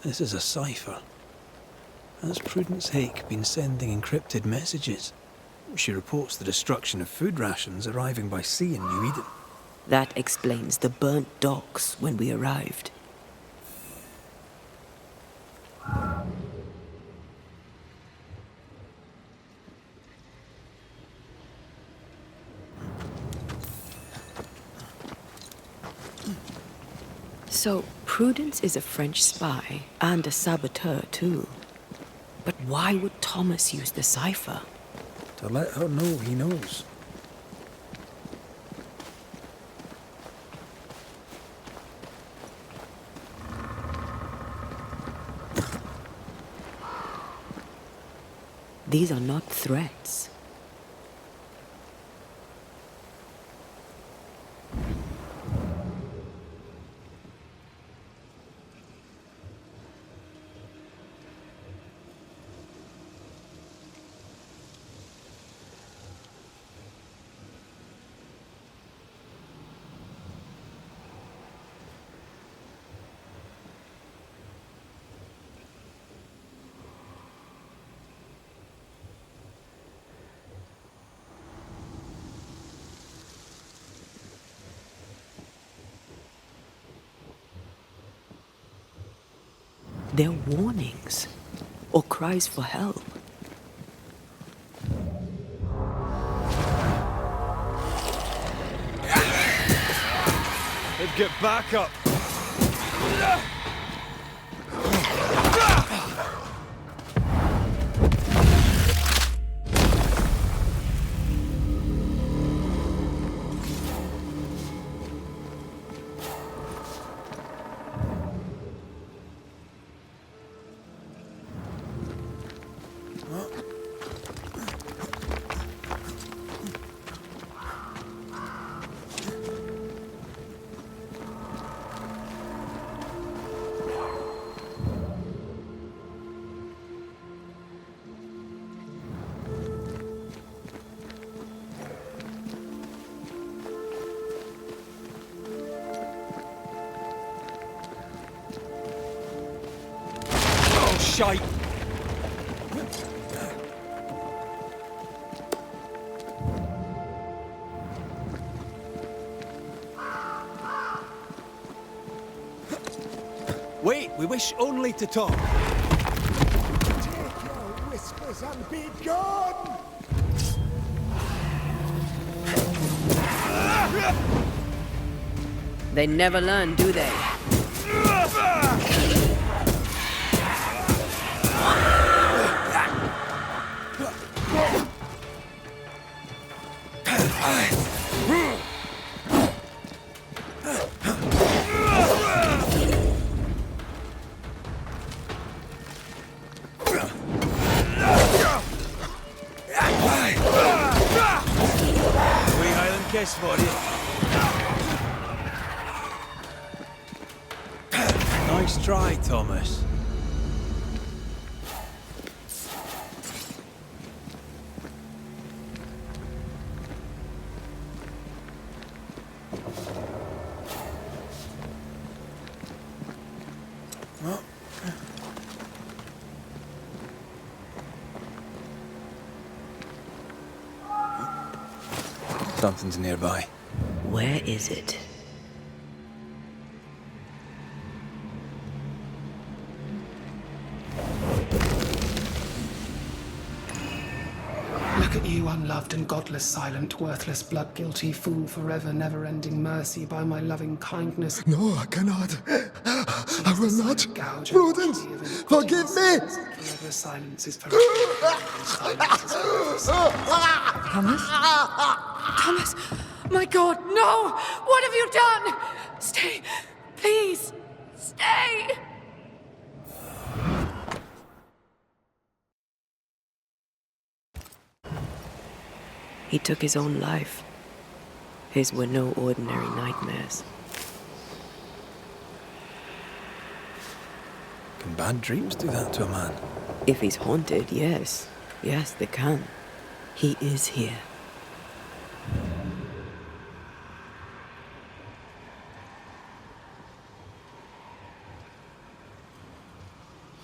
This is a cipher. Has Prudence Hake been sending encrypted messages? She reports the destruction of food rations arriving by sea in New Eden. That explains the burnt docks when we arrived. So, Prudence is a French spy and a saboteur too. But why would Thomas use the cipher? To let her know he knows. These are not threats. They're warnings or cries for help. Let's get back up. Shite! Wait, we wish only to talk. Take your whispers and be gone! They never learn, do they? Kiss for you. Nice try, Thomas. Something's nearby. Where is it? Look at you, unloved and godless, silent, worthless, blood-guilty fool, forever, never-ending mercy by my loving kindness. No, I cannot. I will not. Prudence, forgive me! Forever silence is forever. Silence is forever. Thomas? Thomas! My God, no! What have you done? Stay! Please! Stay! He took his own life. His were no ordinary nightmares. Can bad dreams do that to a man? If he's haunted, yes. Yes, they can. He is here.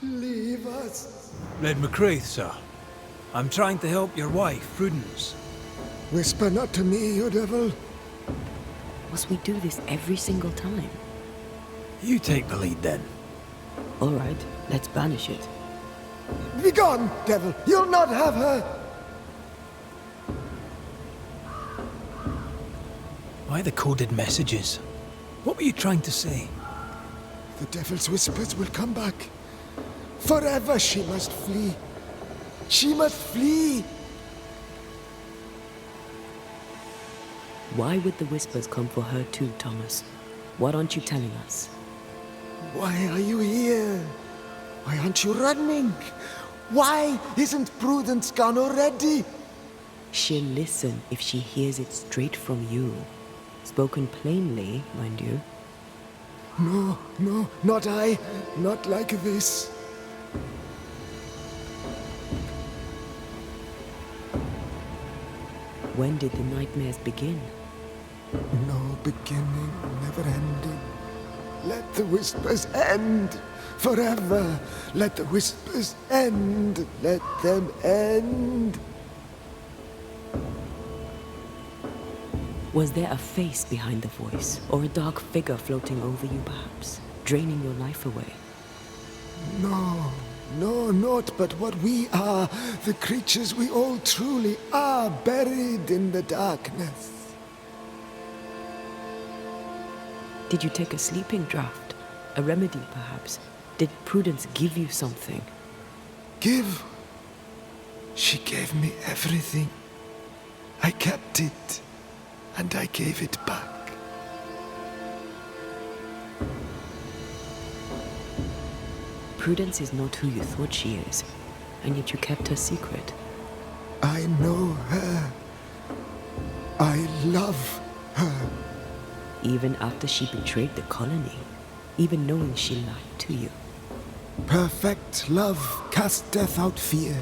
Leave us. Led McCraith, sir. I'm trying to help your wife, Prudence. Whisper not to me, you devil. Must we do this every single time? You take the lead then. All right, let's banish it. Begone, devil. You'll not have her. Why the coded messages? What were you trying to say? The devil's whispers will come back. Forever she must flee. She must flee. Why would the whispers come for her too, Thomas? What aren't you telling us? Why are you here? Why aren't you running? Why isn't Prudence gone already? She'll listen if she hears it straight from you. Spoken plainly, mind you. No, no, not I. Not like this. When did the nightmares begin? No beginning, never ending. Let the whispers end. Forever. Let the whispers end. Let them end. Was there a face behind the voice, or a dark figure floating over you perhaps, draining your life away? No, no, not but what we are, the creatures we all truly are, buried in the darkness. Did you take a sleeping draught? A remedy, perhaps? Did Prudence give you something? Give? She gave me everything. I kept it, and I gave it back. Prudence is not who you thought she is, and yet you kept her secret. I know her. I love her. Even after she betrayed the colony, even knowing she lied to you. Perfect love casteth out fear,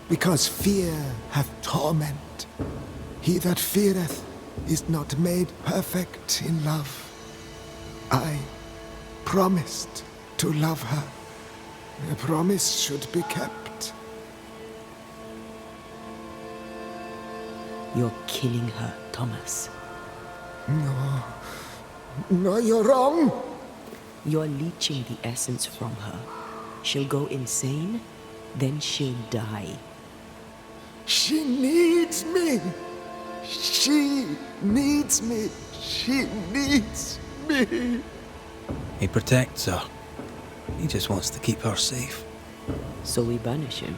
because fear hath torment. He that feareth is not made perfect in love. I promised to love her. A promise should be kept. You're killing her, Thomas. No. No, you're wrong. You're leeching the essence from her. She'll go insane, then she'll die. She needs me. She needs me. She needs me. He protects her. He just wants to keep her safe. So we banish him.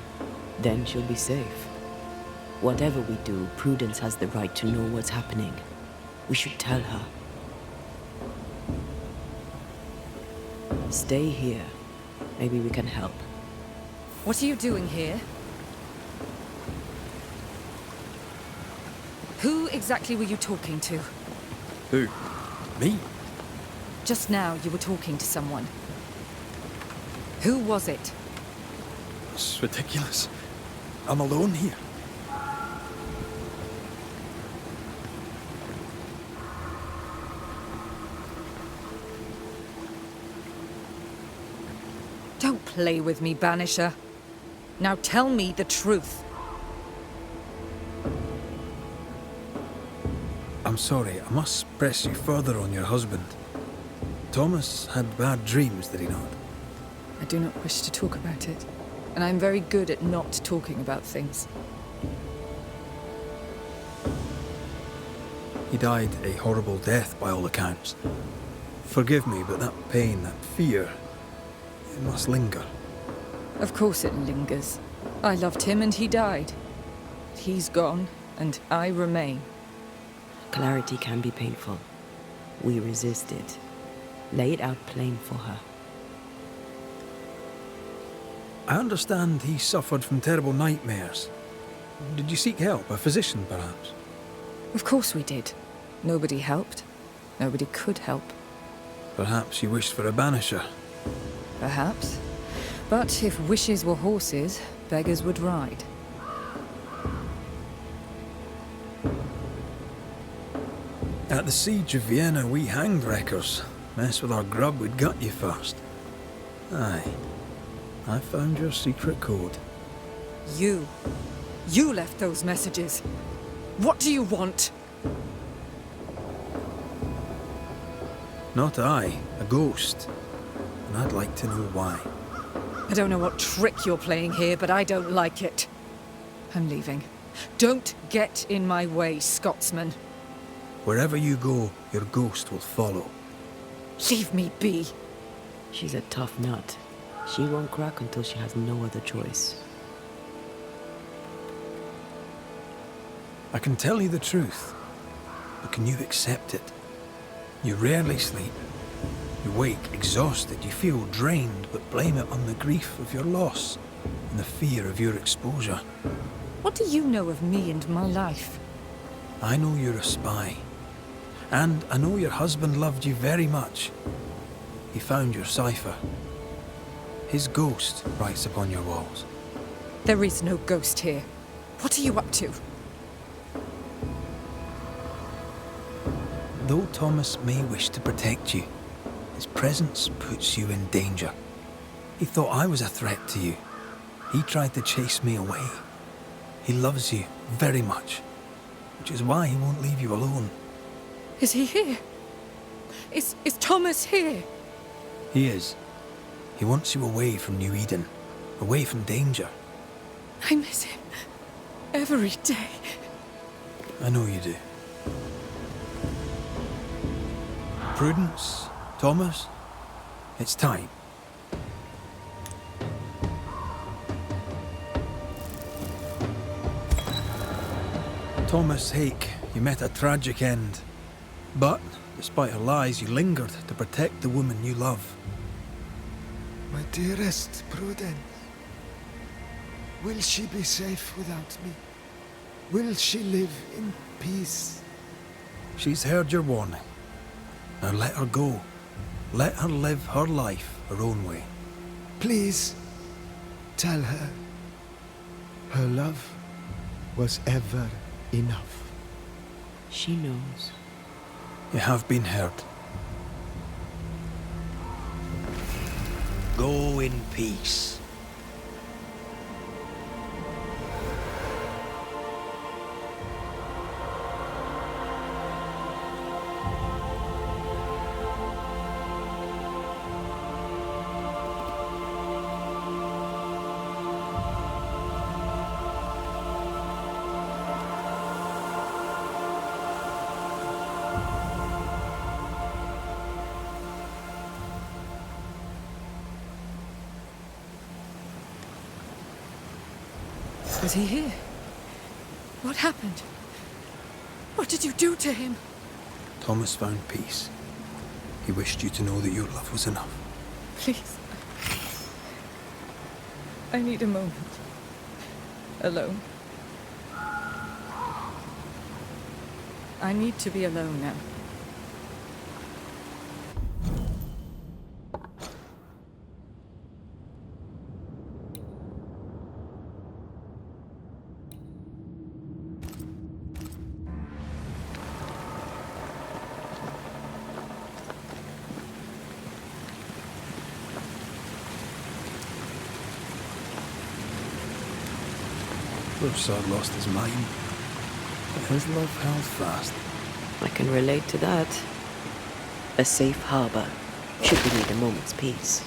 Then she'll be safe. Whatever we do, Prudence has the right to know what's happening. We should tell her. Stay here. Maybe we can help. What are you doing here? Who exactly were you talking to? Who? Me? Just now you were talking to someone. Who was it? It's ridiculous. I'm alone here. Don't play with me, Banisher. Now tell me the truth. I'm sorry, I must press you further on your husband. Thomas had bad dreams, did he not? I do not wish to talk about it, and I'm very good at not talking about things. He died a horrible death by all accounts. Forgive me, but that pain, that fear, it must linger. Of course it lingers. I loved him and he died. He's gone, and I remain. Clarity can be painful. We resist it. Lay it out plain for her. I understand he suffered from terrible nightmares. Did you seek help? A physician, perhaps? Of course we did. Nobody helped. Nobody could help. Perhaps you wished for a banisher. Perhaps. But if wishes were horses, beggars would ride. At the siege of Vienna, we hanged wreckers. Mess with our grub, we'd gut you first. Aye. I found your secret code. You. You left those messages. What do you want? Not I, a ghost. And I'd like to know why. I don't know what trick you're playing here, but I don't like it. I'm leaving. Don't get in my way, Scotsman. Wherever you go, your ghost will follow. Leave me be. She's a tough nut. She won't crack until she has no other choice. I can tell you the truth, but can you accept it? You rarely sleep. You wake exhausted, you feel drained, but blame it on the grief of your loss and the fear of your exposure. What do you know of me and my life? I know you're a spy. And I know your husband loved you very much. He found your cipher. His ghost writes upon your walls. There is no ghost here. What are you up to? Though Thomas may wish to protect you, his presence puts you in danger. He thought I was a threat to you. He tried to chase me away. He loves you very much, which is why he won't leave you alone. Is he here? Is Thomas here? He is. He wants you away from New Eden, away from danger. I miss him every day. I know you do. Prudence, Thomas, it's time. Thomas Hake, you met a tragic end. But, despite her lies, you lingered to protect the woman you love. My dearest Prudence, will she be safe without me? Will she live in peace? She's heard your warning. Now let her go. Let her live her life her own way. Please, tell her. Her love was ever enough. She knows. You have been heard. Go in peace. Was he here? What happened? What did you do to him? Thomas found peace. He wished you to know that your love was enough. Please. I need a moment. Alone. I need to be alone now. Poor sod lost his mind, but his love held fast. I can relate to that. A safe harbor, should we need a moment's peace.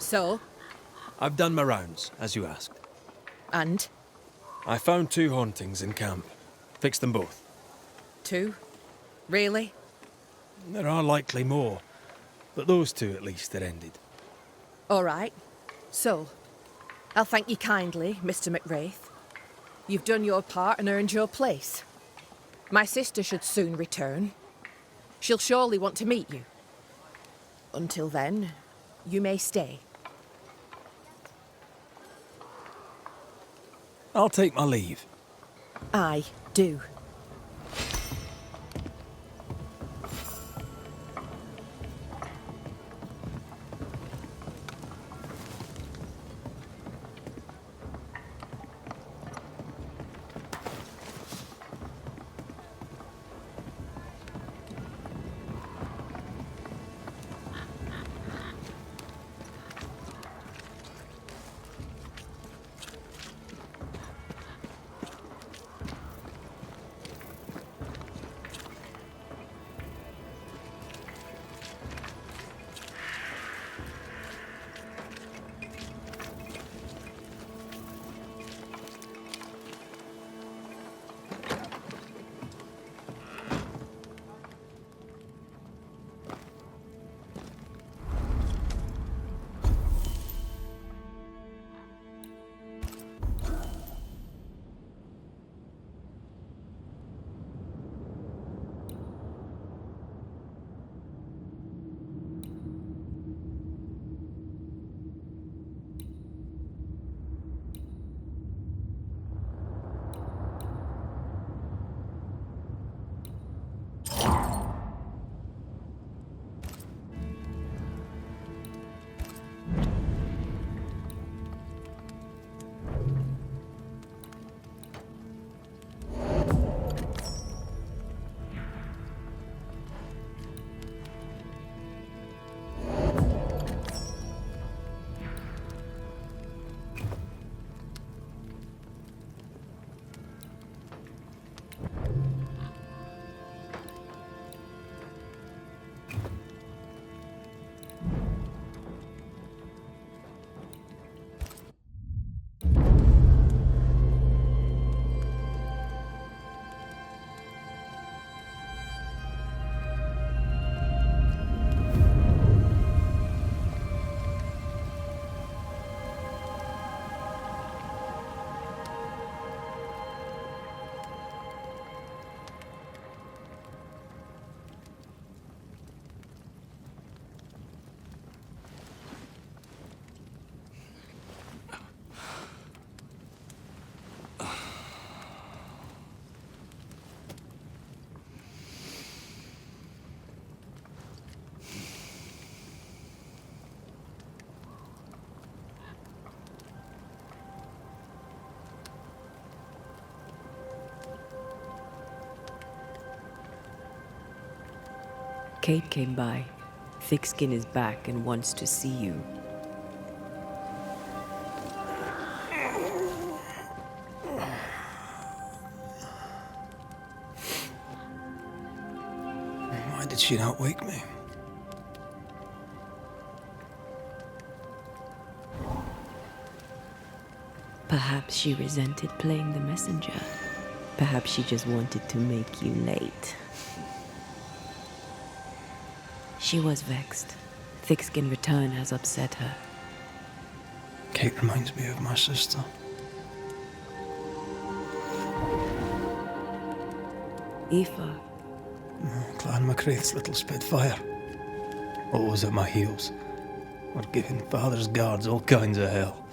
So? I've done my rounds, as you asked. And? I found 2 hauntings in camp. Fixed them both. 2? Really? There are likely more, but those 2 at least are ended. All right. So, I'll thank you kindly, Mr. McWraith. You've done your part and earned your place. My sister should soon return. She'll surely want to meet you. Until then, you may stay. I'll take my leave. Aye, do. Kate came by. Thickskin is back and wants to see you. Why did she not wake me? Perhaps she resented playing the messenger. Perhaps she just wanted to make you late. She was vexed. Thickskin return has upset her. Kate reminds me of my sister. Aoife. Clan McCraith's little Spitfire. Always at my heels. Or giving father's guards all kinds of hell.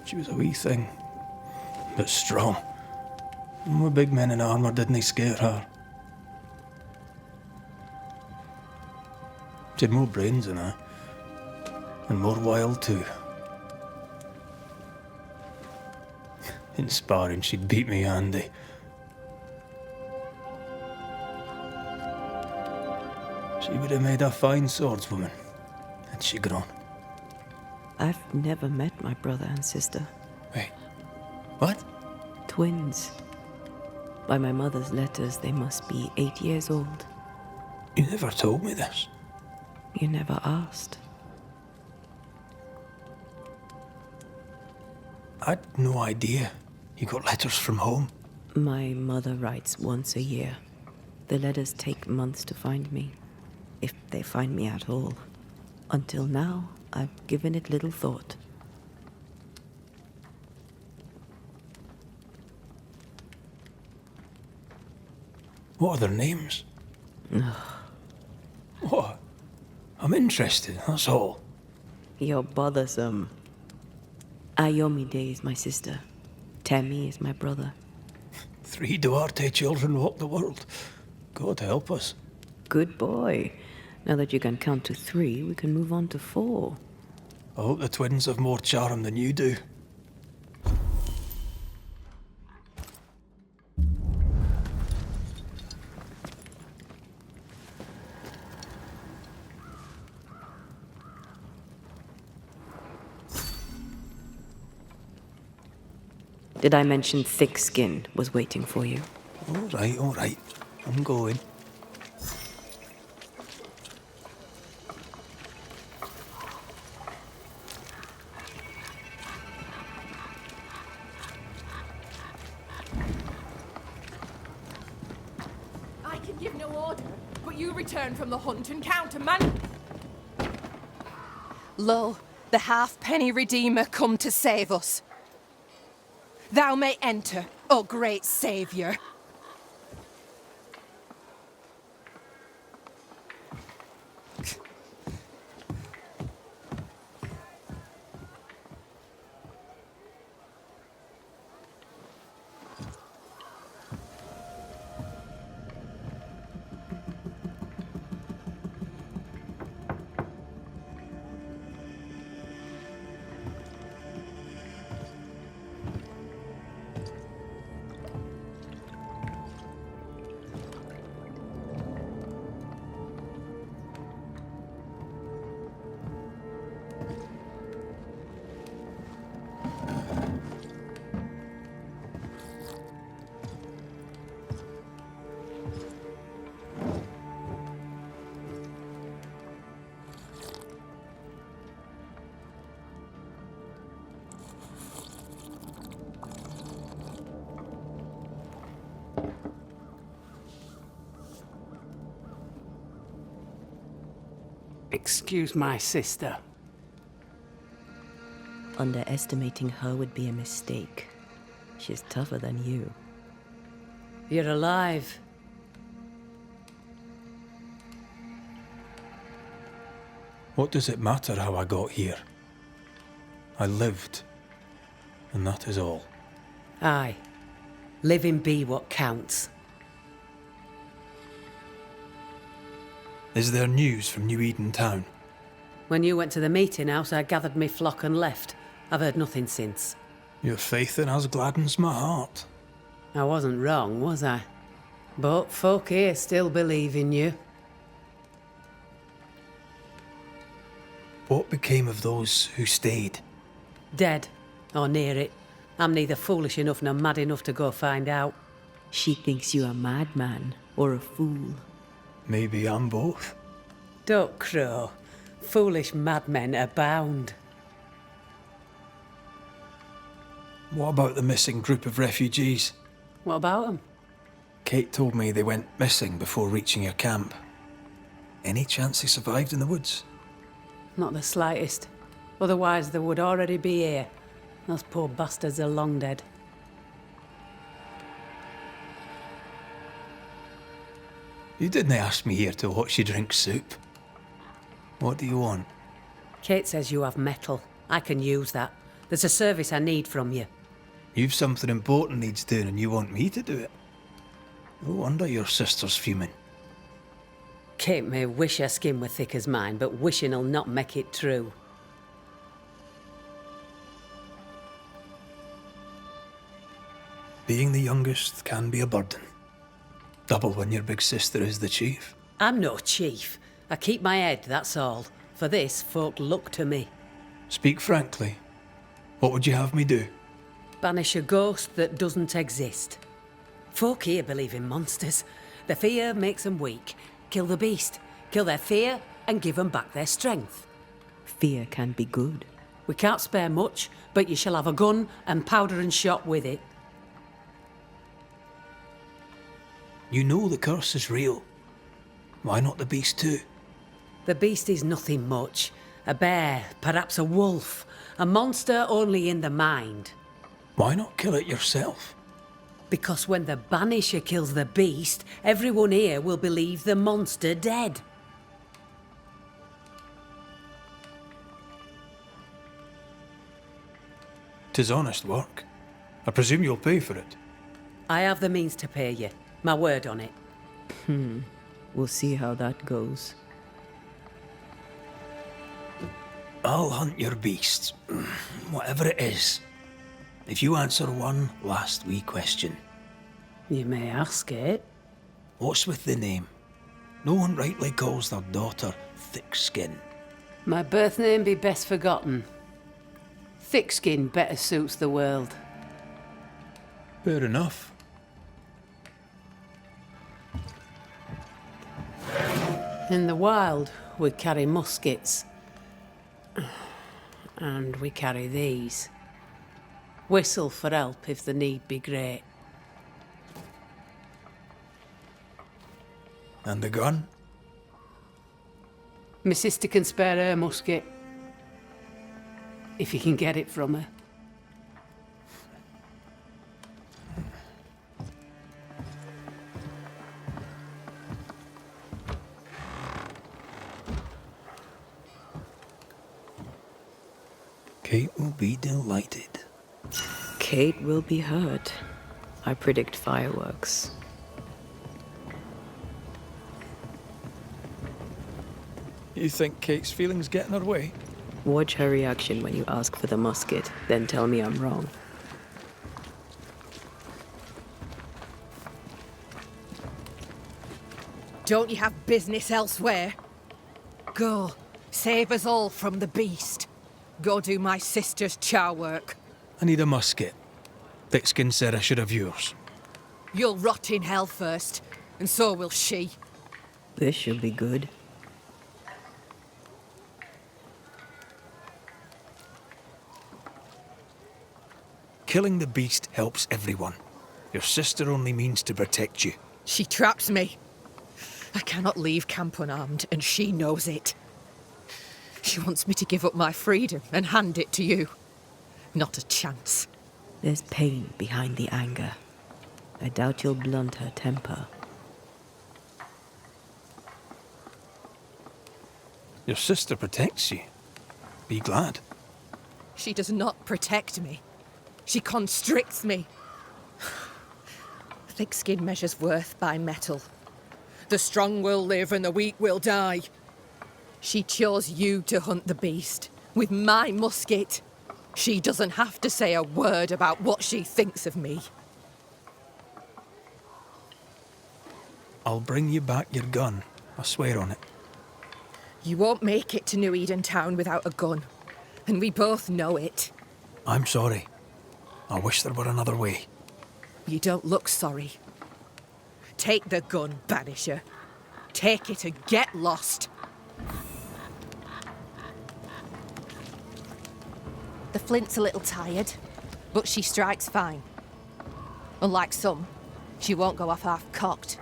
She was a wee thing, but strong. And the big men in armour didn't scare her. She had more brains than I, and more wild too. In sparring, she'd beat me handy. She would have made a fine swordswoman, had she grown. I've never met my brother and sister. Wait, what? Twins. By my mother's letters, they must be 8 years old. You never told me this. You never asked. I'd no idea. You got letters from home? My mother writes once a year. The letters take months to find me, if they find me at all. Until now, I've given it little thought. What are their names? What? I'm interested, that's all. You're bothersome. Ayomide is my sister. Temi is my brother. 3 Duarte children walk the world. God help us. Good boy. Now that you can count to 3, we can move on to 4. I hope the twins have more charm than you do. Did I mention thick skin was waiting for you? All right. I'm going. I can give no order, but you return from the hunt and countermand. Lo, the halfpenny redeemer come to save us. Thou may enter, O great saviour. Excuse my sister. Underestimating her would be a mistake. She's tougher than you. You're alive. What does it matter how I got here? I lived, and that is all. Aye. Living be what counts. Is there news from New Eden town? When you went to the meeting house, I gathered me flock and left. I've heard nothing since. Your faith in us gladdens my heart. I wasn't wrong, was I? But folk here still believe in you. What became of those who stayed? Dead, or near it. I'm neither foolish enough nor mad enough to go find out. She thinks you a madman or a fool. Maybe I'm both. Don't crow. Foolish madmen abound. What about the missing group of refugees? What about them? Kate told me they went missing before reaching your camp. Any chance they survived in the woods? Not the slightest. Otherwise they would already be here. Those poor bastards are long dead. You didn't ask me here to watch you drink soup. What do you want? Kate says you have metal. I can use that. There's a service I need from you. You've something important needs doing and you want me to do it. No wonder your sister's fuming. Kate may wish her skin were thick as mine, but wishing'll not make it true. Being the youngest can be a burden. Double when your big sister is the chief. I'm no chief. I keep my head, that's all. For this, folk look to me. Speak frankly. What would you have me do? Banish a ghost that doesn't exist. Folk here believe in monsters. The fear makes them weak. Kill the beast. Kill their fear, and give 'em back their strength. Fear can be good. We can't spare much, but you shall have a gun and powder and shot with it. You know the curse is real. Why not the beast too? The beast is nothing much. A bear, perhaps a wolf. A monster only in the mind. Why not kill it yourself? Because when the Banisher kills the beast, everyone here will believe the monster dead. 'Tis honest work. I presume you'll pay for it. I have the means to pay you. My word on it. We'll see how that goes. I'll hunt your beast, whatever it is, if you answer one last wee question. You may ask it. What's with the name? No one rightly calls their daughter Thick-Skin. My birth name be best forgotten. Thick skin better suits the world. Fair enough. In the wild, we carry muskets. And we carry these. Whistle for help if the need be great. And the gun? My sister can spare her musket. If you can get it from her. Kate will be delighted. Kate will be hurt. I predict fireworks. You think Kate's feelings get in her way? Watch her reaction when you ask for the musket, then tell me I'm wrong. Don't you have business elsewhere? Go, save us all from the beast. Go do my sister's char work. I need a musket. Thick-Skin said I should have yours. You'll rot in hell first, and so will she. This should be good. Killing the beast helps everyone. Your sister only means to protect you. She traps me. I cannot leave camp unarmed, and she knows it. She wants me to give up my freedom and hand it to you. Not a chance. There's pain behind the anger. I doubt you'll blunt her temper. Your sister protects you. Be glad. She does not protect me. She constricts me. Thick skin measures worth by metal. The strong will live and the weak will die. She chose you to hunt the beast with my musket. She doesn't have to say a word about what she thinks of me. I'll bring you back your gun. I swear on it. You won't make it to New Eden Town without a gun, and we both know it. I'm sorry. I wish there were another way. You don't look sorry. Take the gun, Banisher. Take it and get lost. The flint's a little tired, but she strikes fine. Unlike some, she won't go off half-cocked.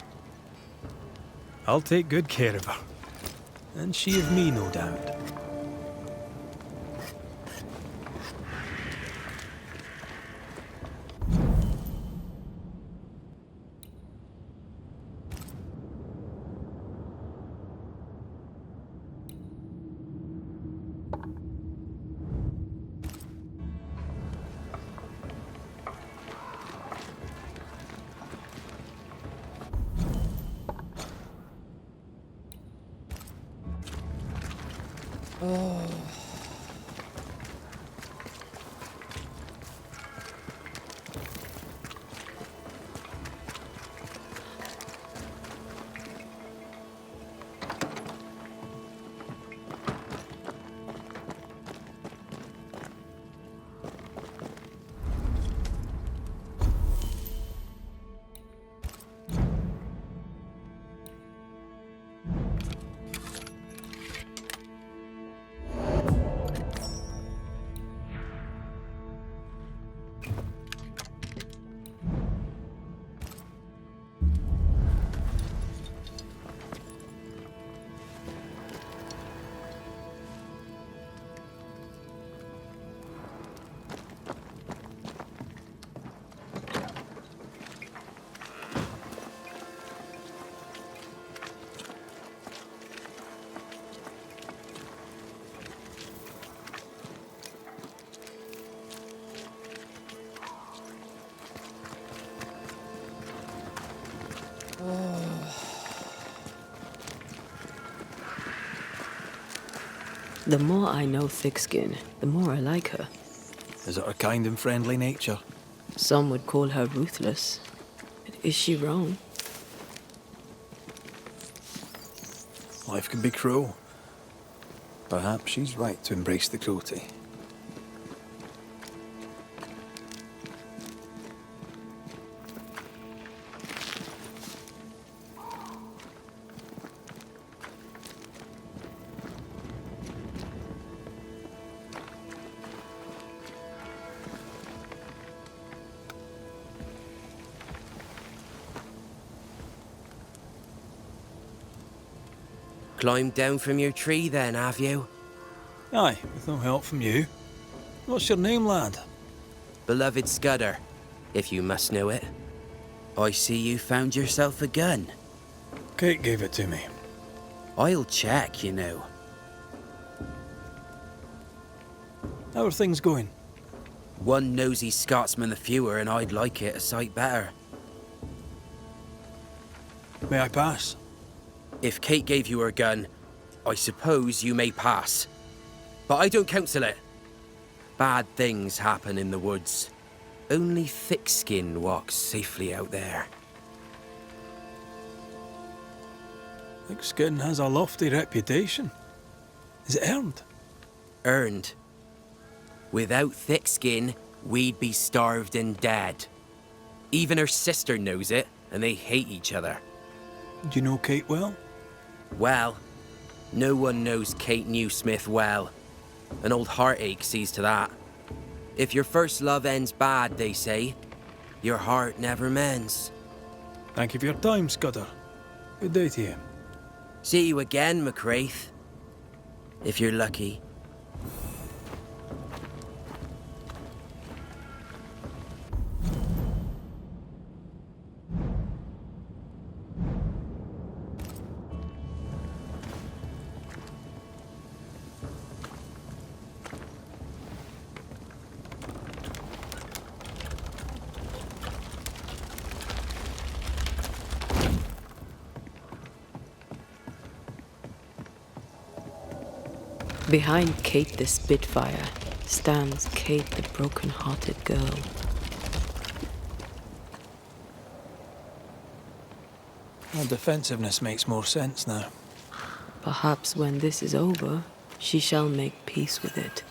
I'll take good care of her. And she of me, no doubt. The more I know Thickskin, the more I like her. Is it her kind and friendly nature? Some would call her ruthless. But is she wrong? Life can be cruel. Perhaps she's right to embrace the cruelty. Climbed down from your tree then, have you? Aye, with no help from you. What's your name, lad? Beloved Scudder, if you must know it. I see you found yourself a gun. Kate gave it to me. I'll check, you know. How are things going? One nosy Scotsman the fewer, and I'd like it a sight better. May I pass? If Kate gave you her gun, I suppose you may pass. But I don't counsel it. Bad things happen in the woods. Only Thickskin walks safely out there. Thickskin has a lofty reputation. Is it earned? Earned. Without Thickskin, we'd be starved and dead. Even her sister knows it, and they hate each other. Do you know Kate well? Well, no one knows Kate Newsmith well. An old heartache sees to that. If your first love ends bad, they say, your heart never mends. Thank you for your time, Scudder. Good day to you. See you again, McWraith. If you're lucky. Behind Kate the Spitfire stands Kate the broken-hearted girl. Her defensiveness makes more sense now. Perhaps when this is over, she shall make peace with it.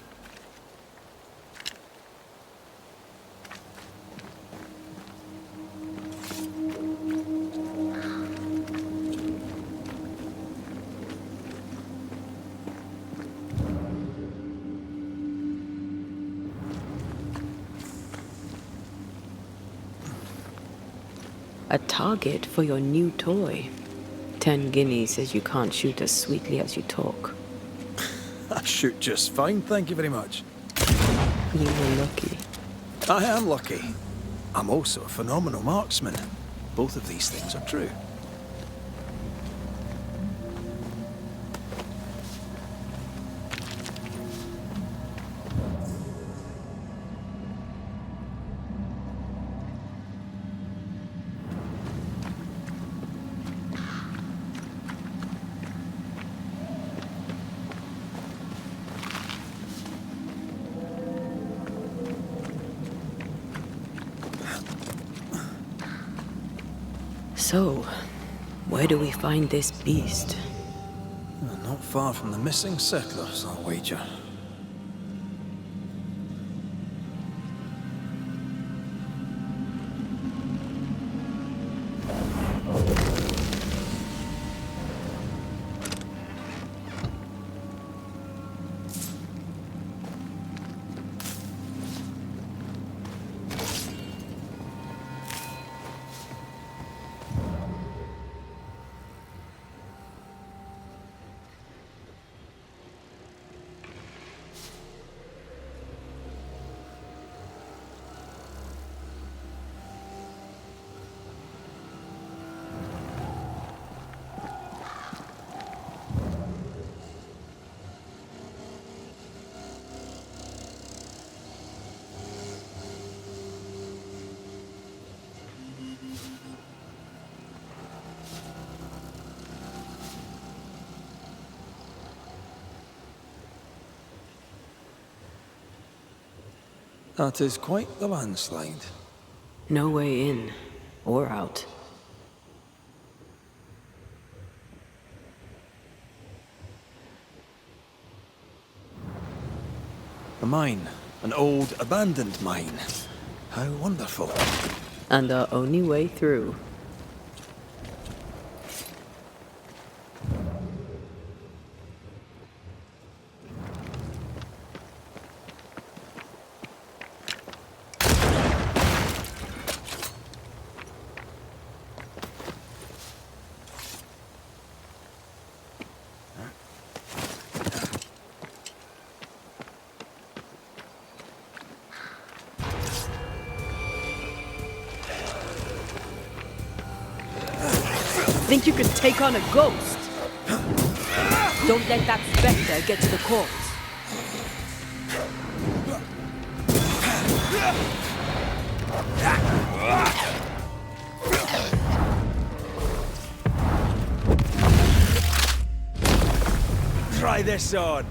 A target for your new toy. 10 guineas says you can't shoot as sweetly as you talk. I shoot just fine, thank you very much. You were lucky. I am lucky. I'm also a phenomenal marksman. Both of these things are true. So, where do we find this beast? Not far from the missing settlers, I'll wager. That is quite the landslide. No way in or out. A mine. An old, abandoned mine. How wonderful. And our only way through. Think you could take on a ghost? Don't let that spectre get to the corpse. Try this on.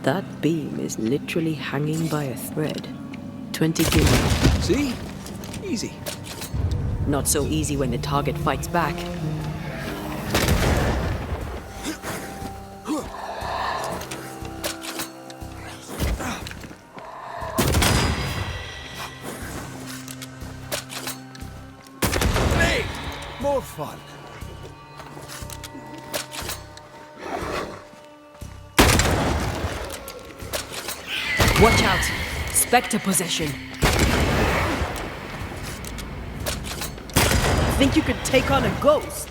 That beam is literally hanging by a thread. 20 guineas. See? Easy. Not so easy when the target fights back. Hey! More fun. Watch out! Spectre possession. Think you could take on a ghost?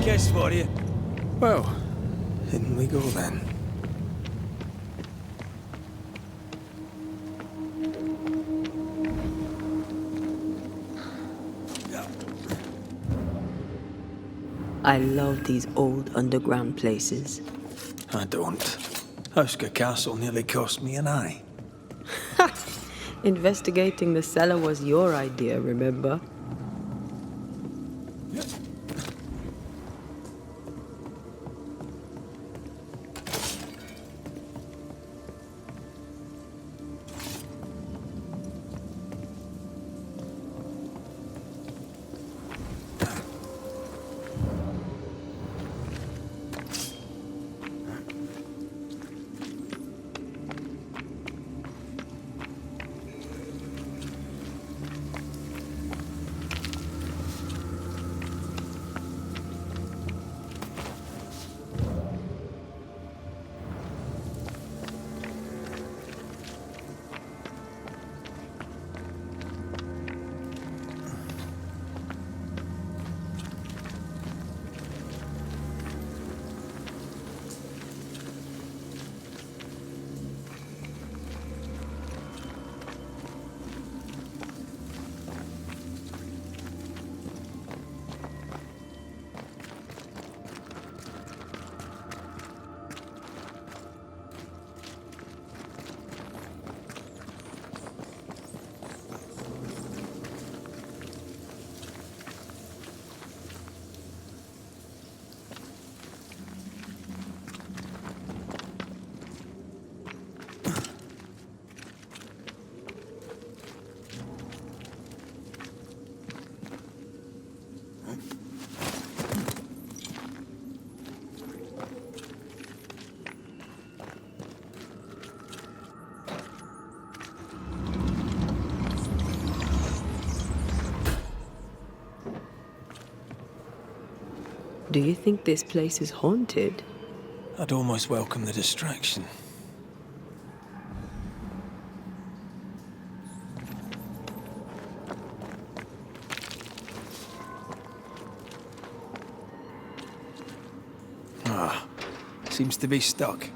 Kiss for you. Well, in we go then. I love these old underground places. I don't. Hauska Castle nearly cost me an eye. Investigating the cellar was your idea, remember? Do you think this place is haunted? I'd almost welcome the distraction. Ah, seems to be stuck.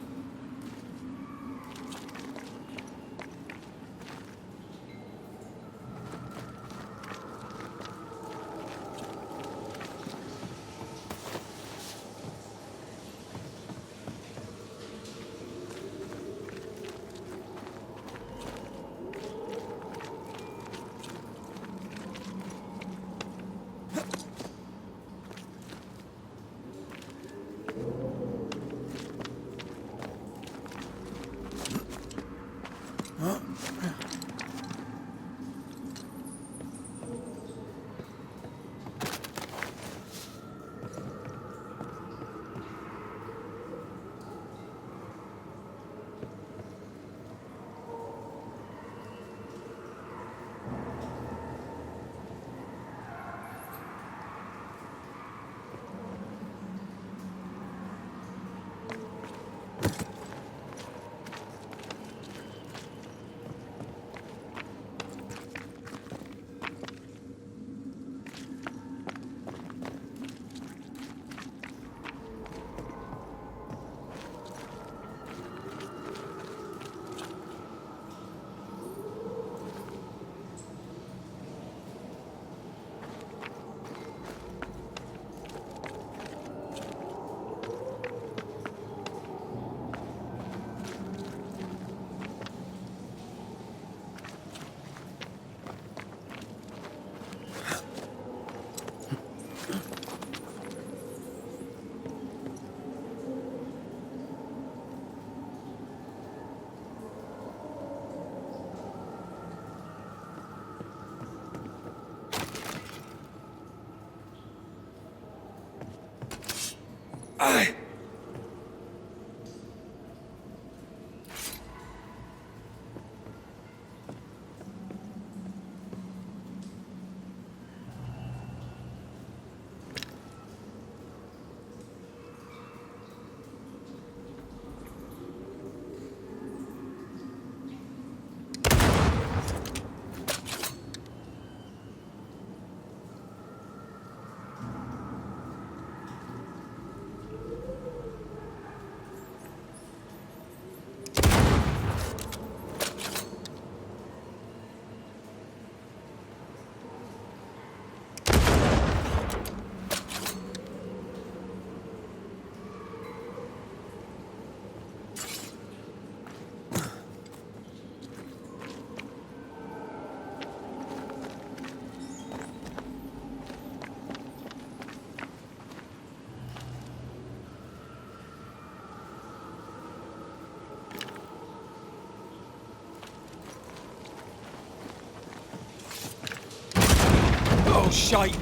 Oh, shite!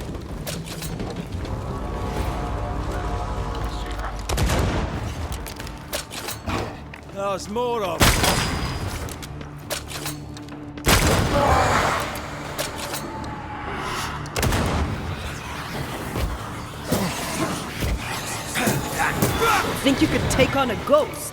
There's more of them. Think you could take on a ghost?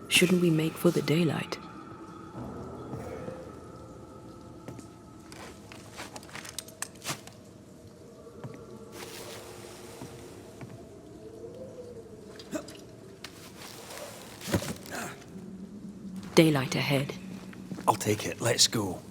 Shouldn't we make for the daylight? Daylight ahead. I'll take it. Let's go.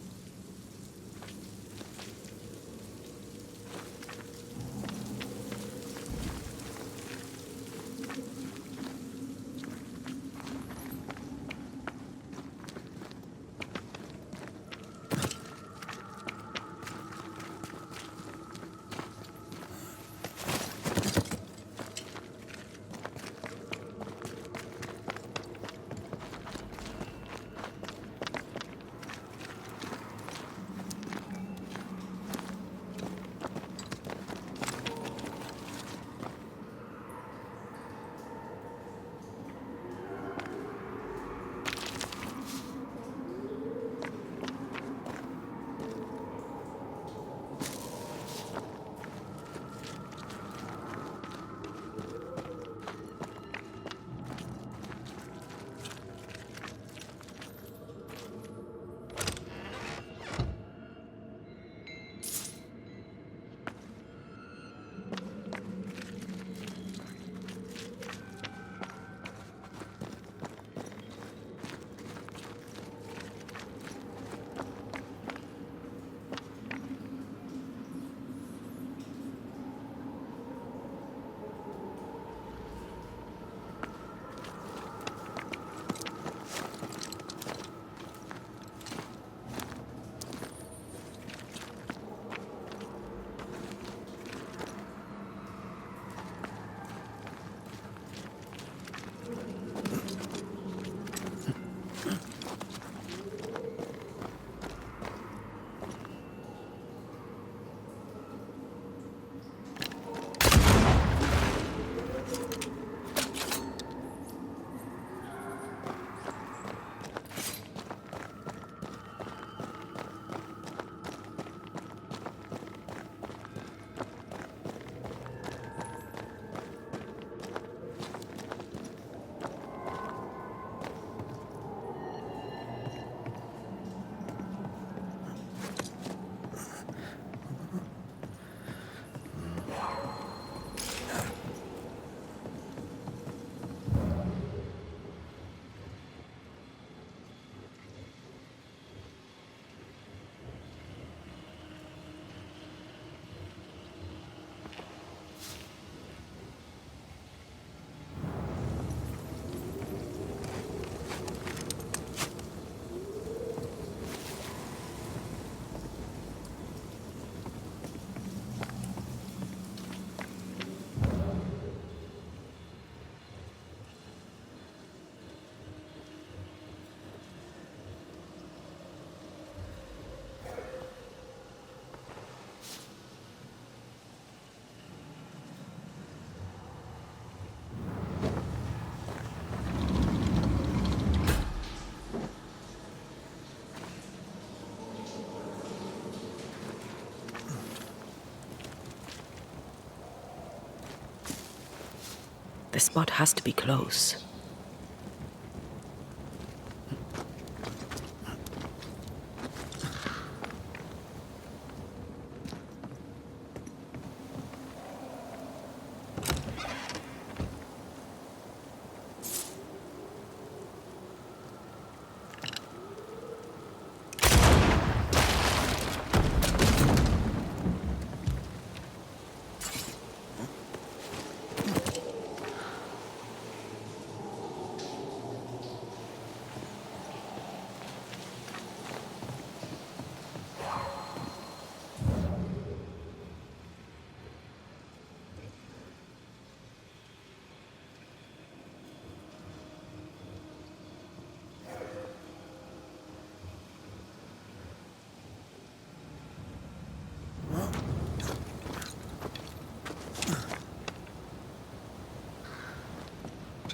The spot has to be close.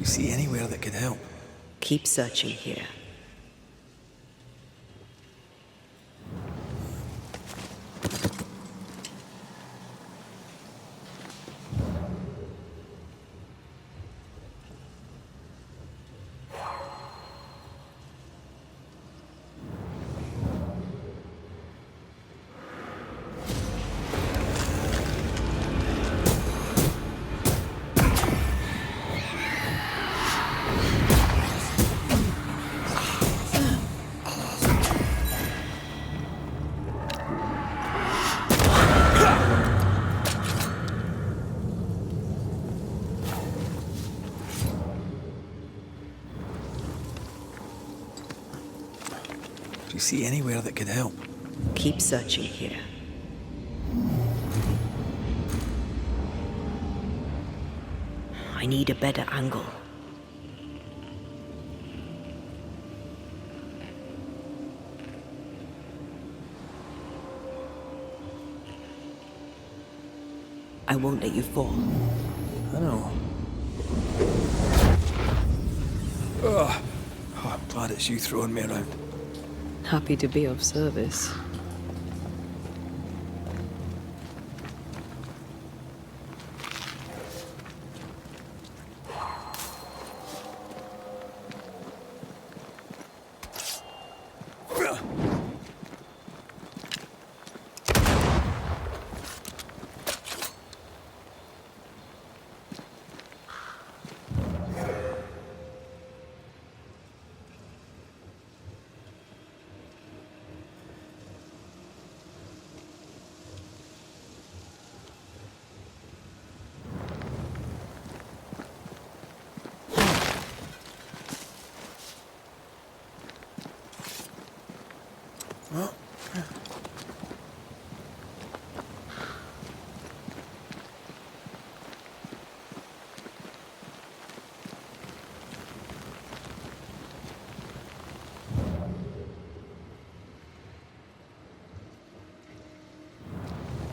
Do you see anywhere that could help? Keep searching here. You see anywhere that could help? Keep searching here. I need a better angle. I won't let you fall. I know. Oh, I'm glad it's you throwing me around. Happy to be of service.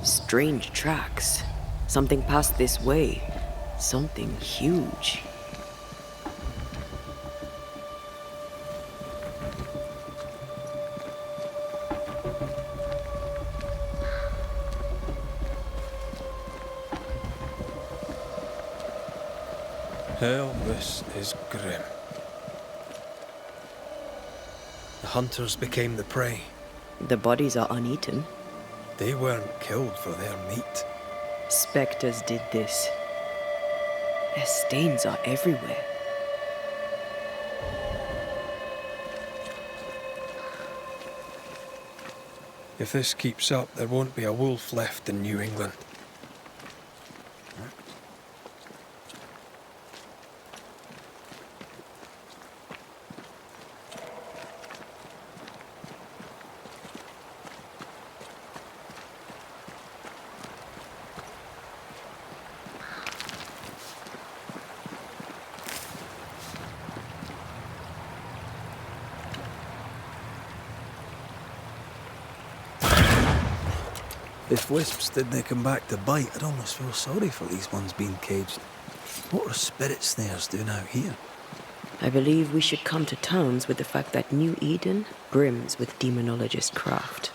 Strange tracks. Something passed this way. Something huge. Hell, this is grim. The hunters became the prey. The bodies are uneaten. They weren't killed for their meat. Spectres did this. Their stains are everywhere. If this keeps up, there won't be a wolf left in New England. If wisps didn't come back to bite, I'd almost feel sorry for these ones being caged. What are spirit snares doing out here? I believe we should come to terms with the fact that New Eden brims with demonologist craft.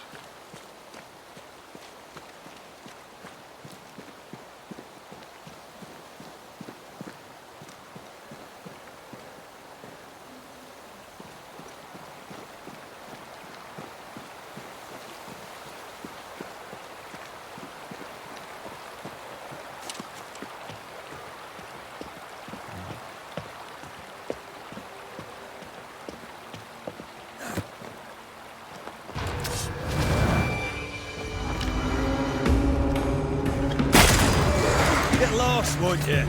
Get lost, won't you?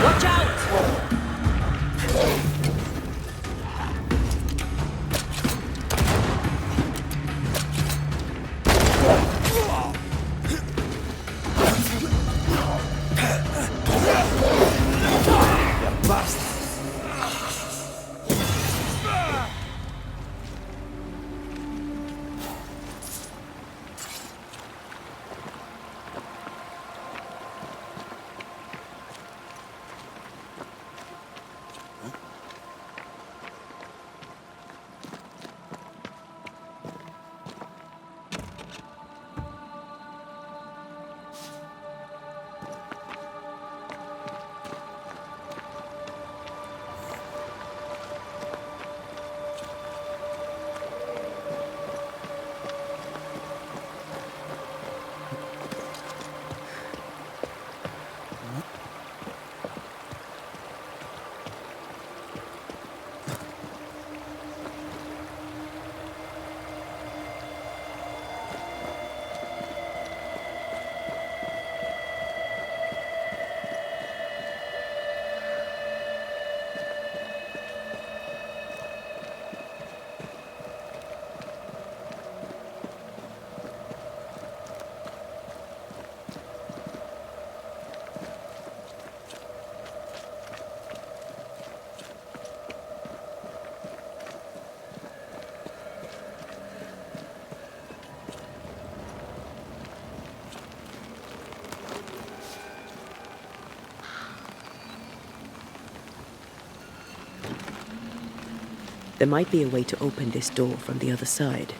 Watch out! There might be a way to open this door from the other side.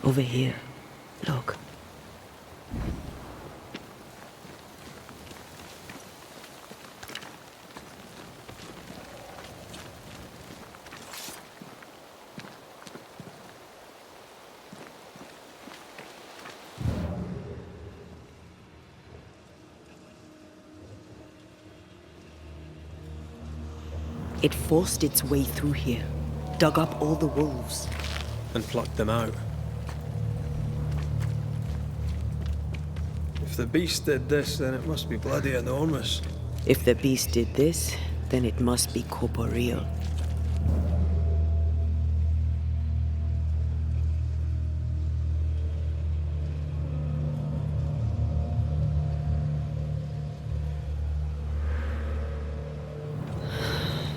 Over here. Look. It forced its way through here, dug up all the wolves. And plucked them out. If the beast did this, then it must be bloody enormous. If the beast did this, then it must be corporeal.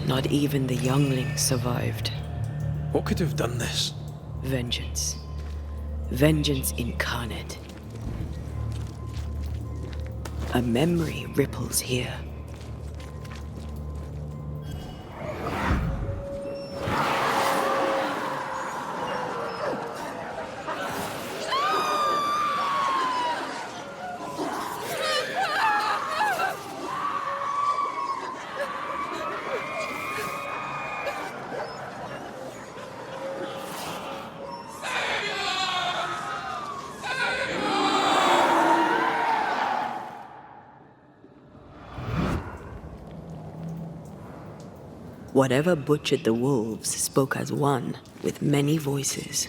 Not even the younglings survived. What could have done this? Vengeance. Vengeance incarnate. A memory ripples here. Whatever butchered the wolves spoke as one, with many voices.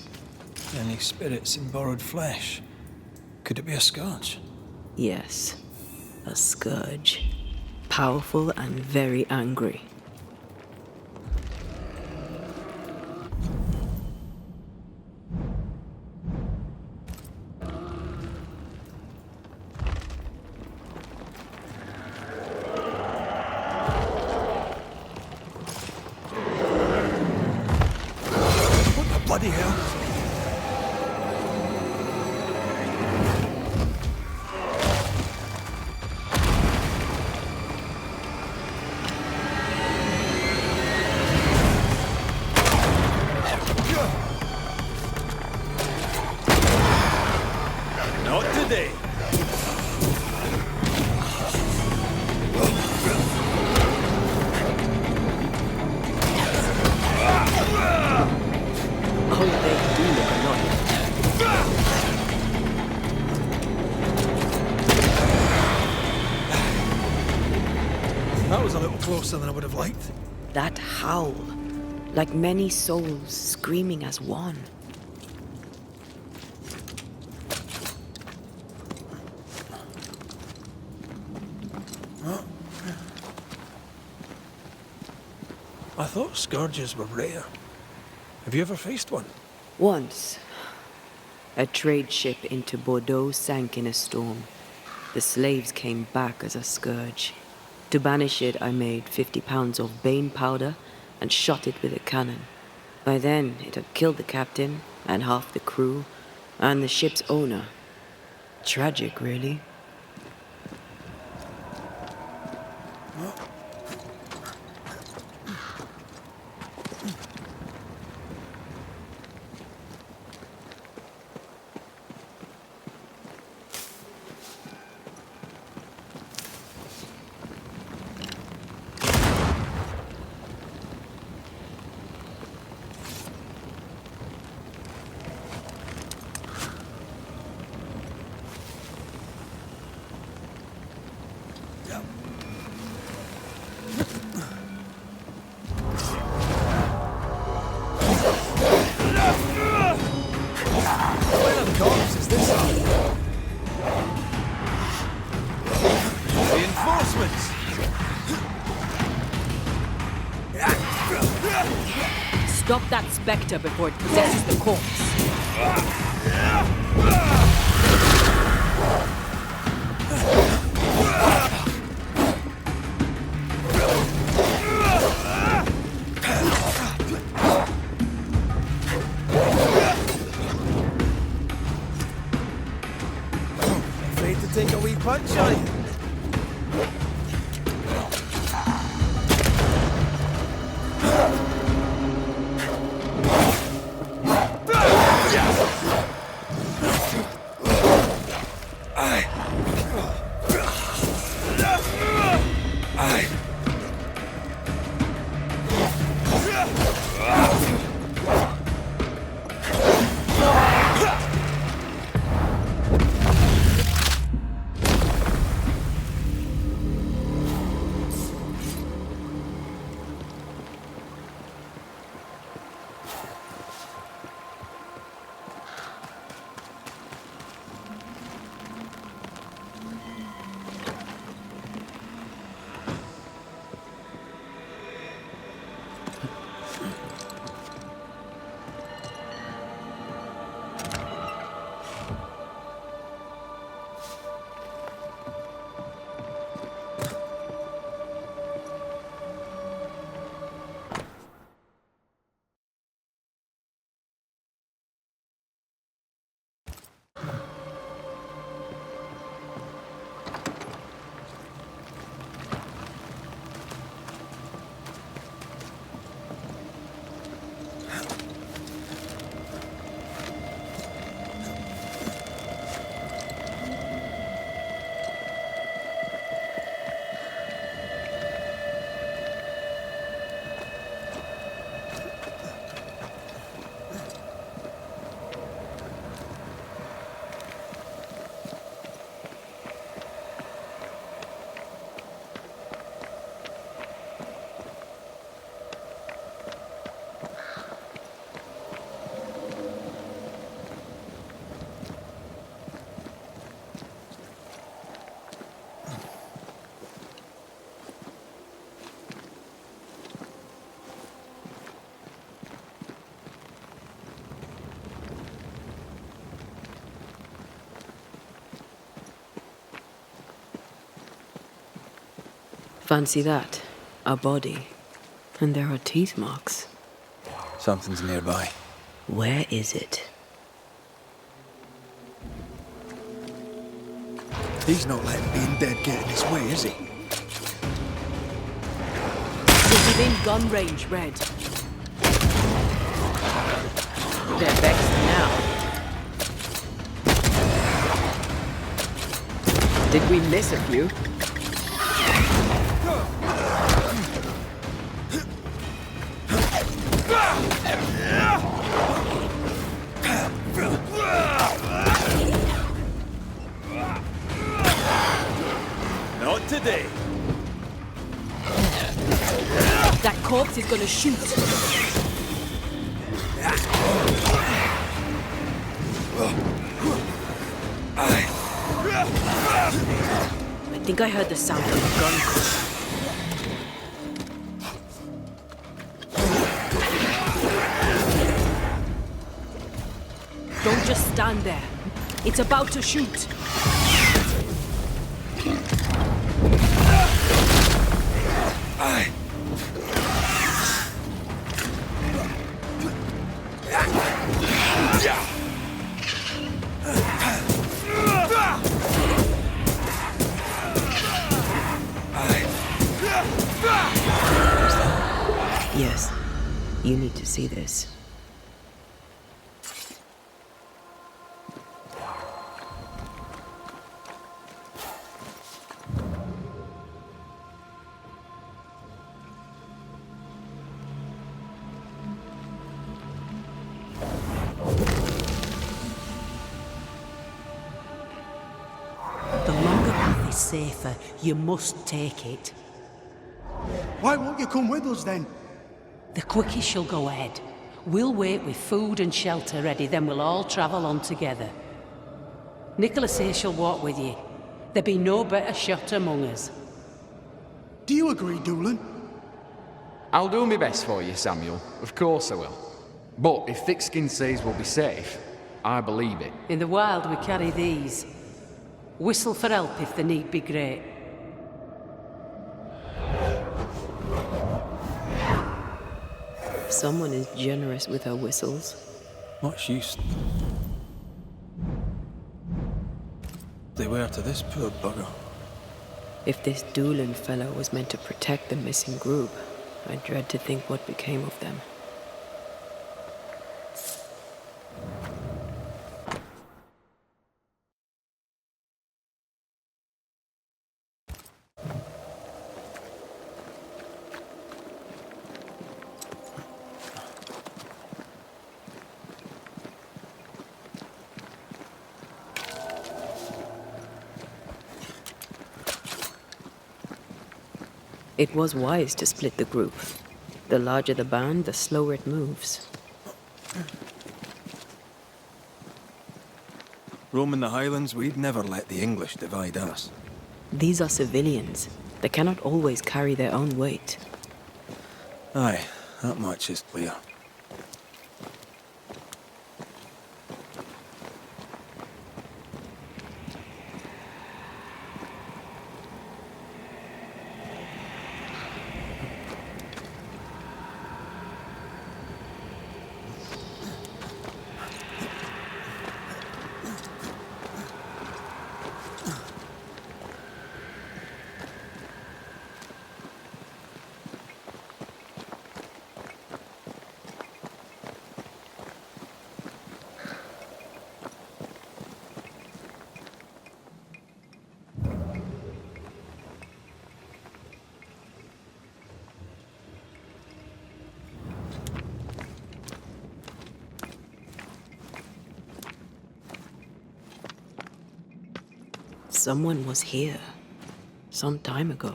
Any spirits in borrowed flesh? Could it be a scourge? Yes, a scourge. Powerful and very angry. What the bloody hell? Not today. Oh, they do look annoying. That was a little closer than I would have liked. That howl, like many souls screaming as one. I thought scourges were rare. Have you ever faced one? Once, a trade ship into Bordeaux sank in a storm. The slaves came back as a scourge. To banish it, I made 50 pounds of bane powder and shot it with a cannon. By then, it had killed the captain and half the crew and the ship's owner. Tragic, really. Reinforcements! Stop that spectre before it possesses the corpse. Afraid to take a wee punch, are you? Fancy that. A body. And there are teeth marks. Something's nearby. Where is it? He's not letting being dead get in his way, is he? We're within gun range, Red. They're vexed now. Did we miss a few? Not today. That corpse is gonna shoot. I think I heard the sound of a gun. Don't just stand there. It's about to shoot. Yes, you need to see this. The longer path is safer. You must take it. Why won't you come with us then? The quickest you'll go ahead. We'll wait with food and shelter ready, then we'll all travel on together. Nicholas here shall walk with you. There be no better shot among us. Do you agree, Doolan? I'll do my best for you, Samuel. Of course I will. But if Thickskin says we'll be safe, I believe it. In the wild we carry these. Whistle for help if the need be great. Someone is generous with her whistles. Much use they were to this poor bugger. If this Doolan fellow was meant to protect the missing group, I dread to think what became of them. It was wise to split the group. The larger the band, the slower it moves. Roaming the Highlands, we'd never let the English divide us. These are civilians. They cannot always carry their own weight. Aye, that much is clear. Someone was here. Some time ago.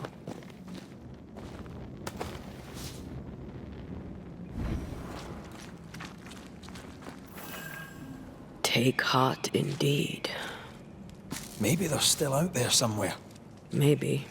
Take heart indeed. Maybe they're still out there somewhere. Maybe.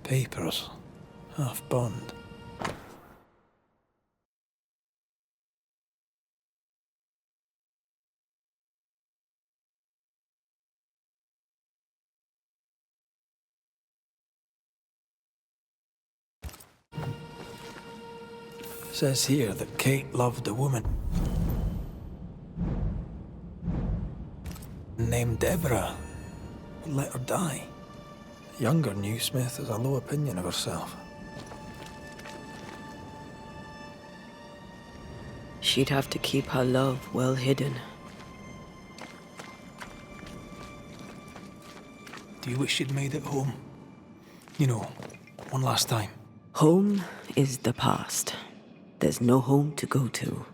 Papers. Half bond. Says here that Kate loved a woman named Deborah. Would let her die. The younger Newsmith has a low opinion of herself. She'd have to keep her love well hidden. Do you wish you'd made it home? You know, one last time. Home is the past. There's no home to go to.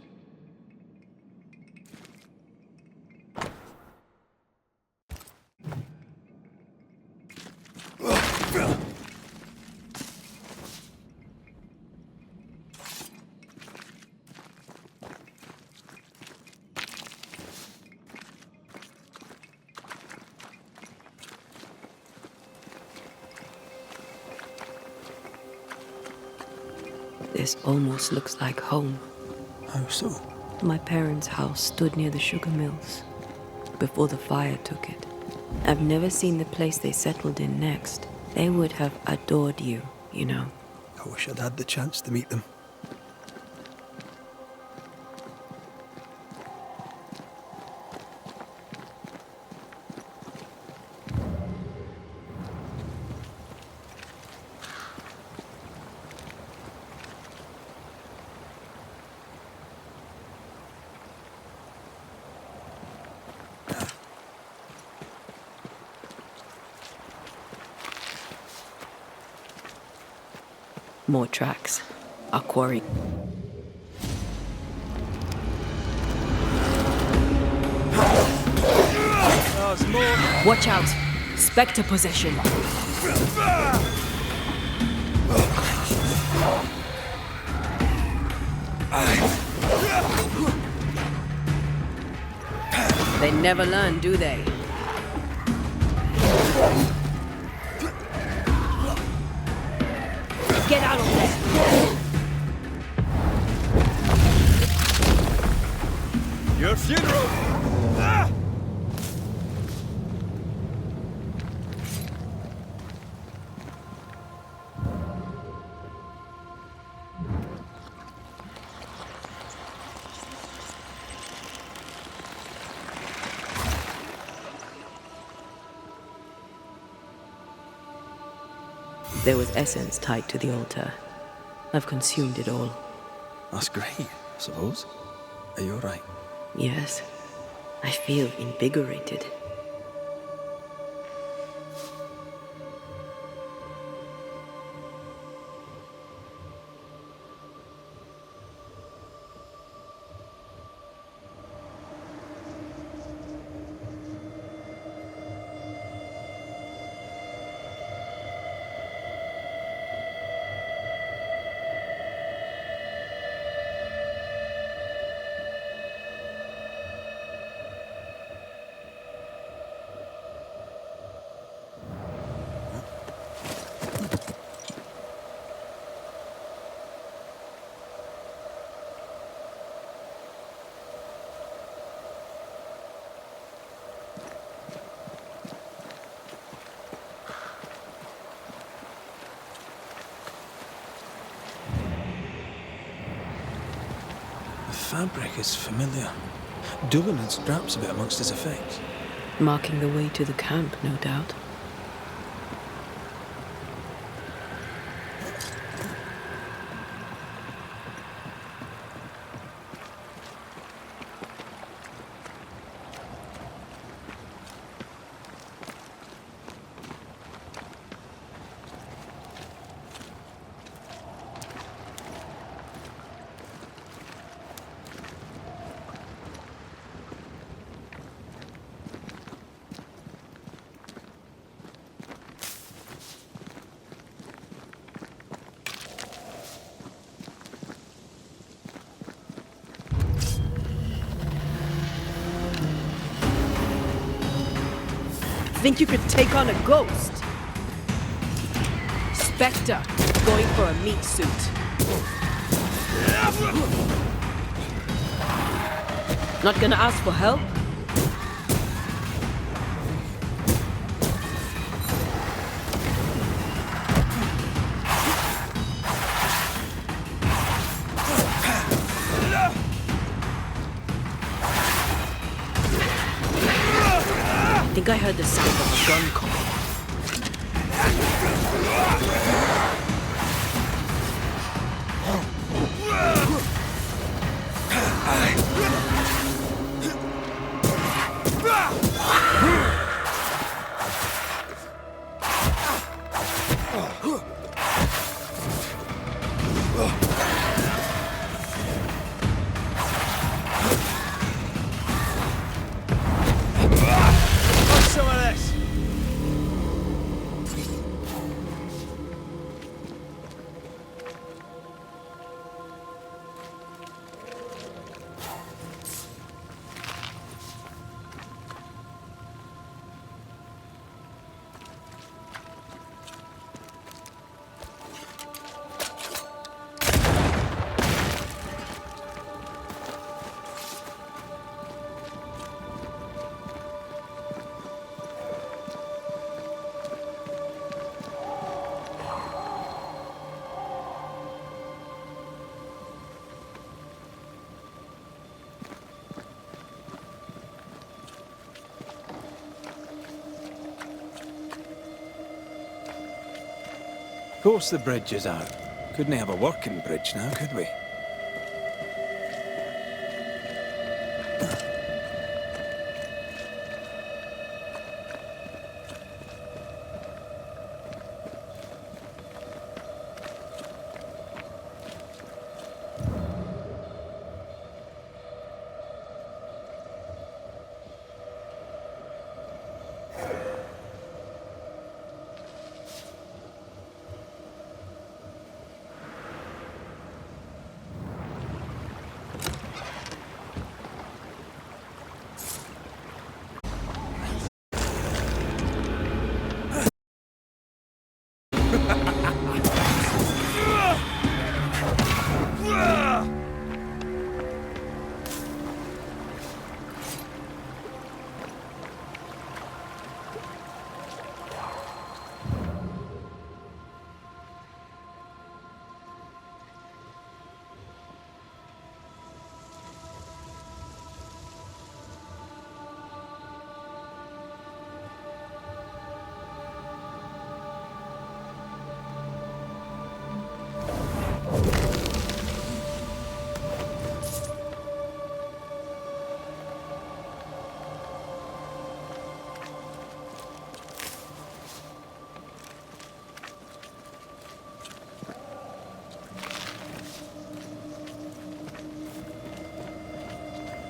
This almost looks like home. How so? My parents' house stood near the sugar mills before the fire took it. I've never seen the place they settled in next. They would have adored you, you know. I wish I'd had the chance to meet them. More tracks. A quarry. Watch out! Spectre possession. They never learn, do they? Get out of there! Your funeral! Ah! There was essence tied to the altar. I've consumed it all. That's great, I suppose. Are you alright? Yes. I feel invigorated. The fabric is familiar. Doolan had scraps of it amongst his effects. Marking the way to the camp, no doubt. Think you could take on a ghost? Spectre, going for a meat suit. Not gonna ask for help? I think I heard the sound of a gun coming. Of course the bridge is out. Couldn't have a working bridge now, could we?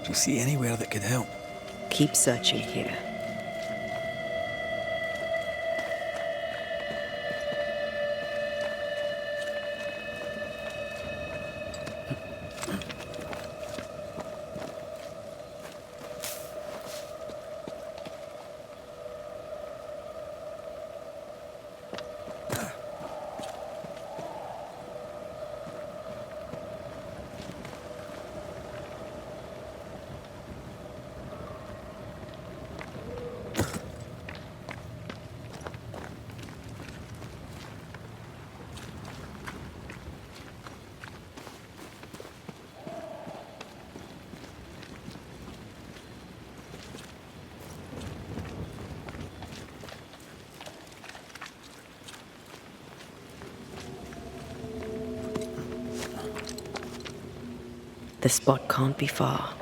Do you see anywhere that could help? Keep searching here. The spot can't be far.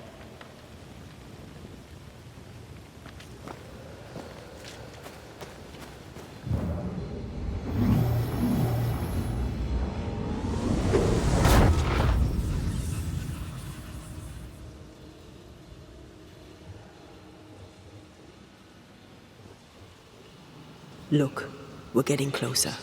Look, we're getting closer.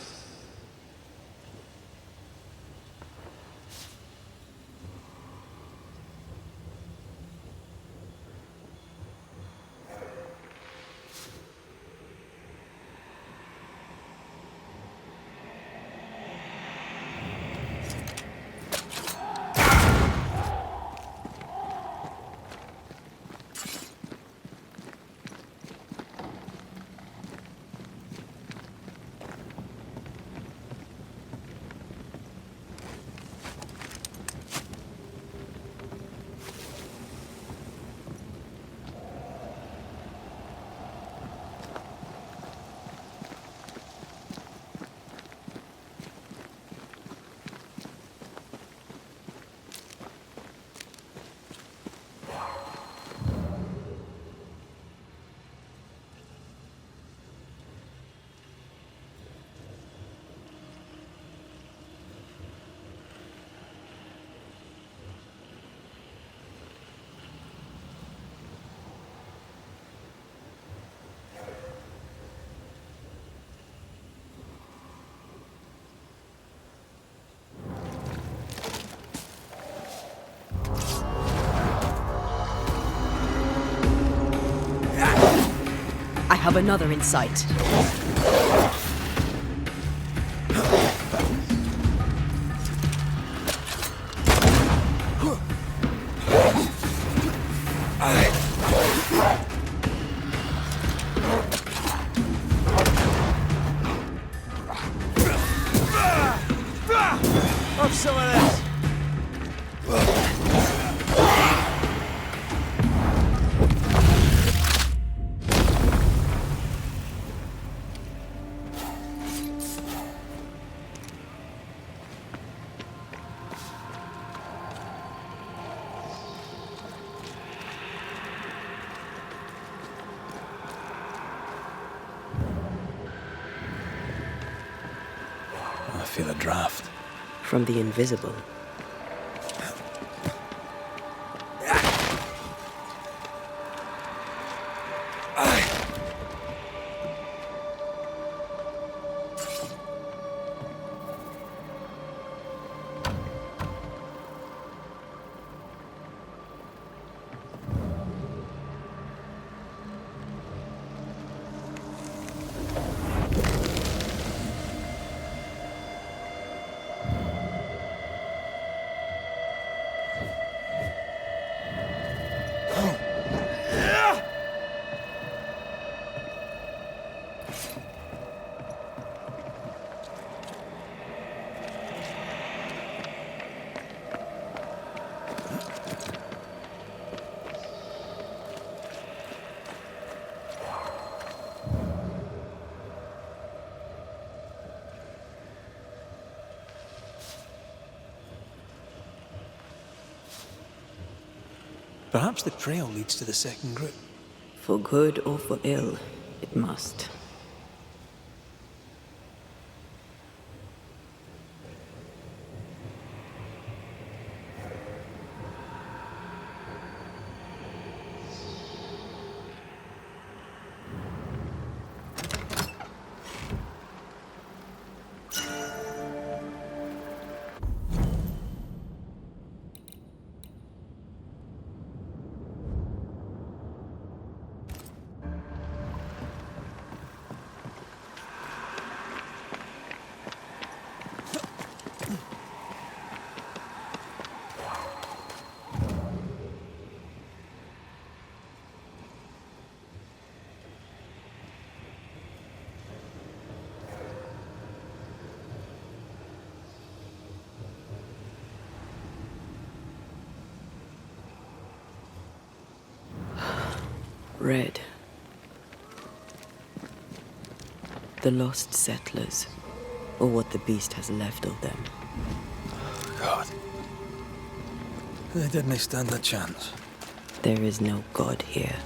have another in sight. Have some of this! I feel a draft. From the invisible. Perhaps the trail leads to the second group. For good or for ill, it must. Red. The lost settlers, or what the beast has left of them. God. They didn't stand a chance. There is no God here.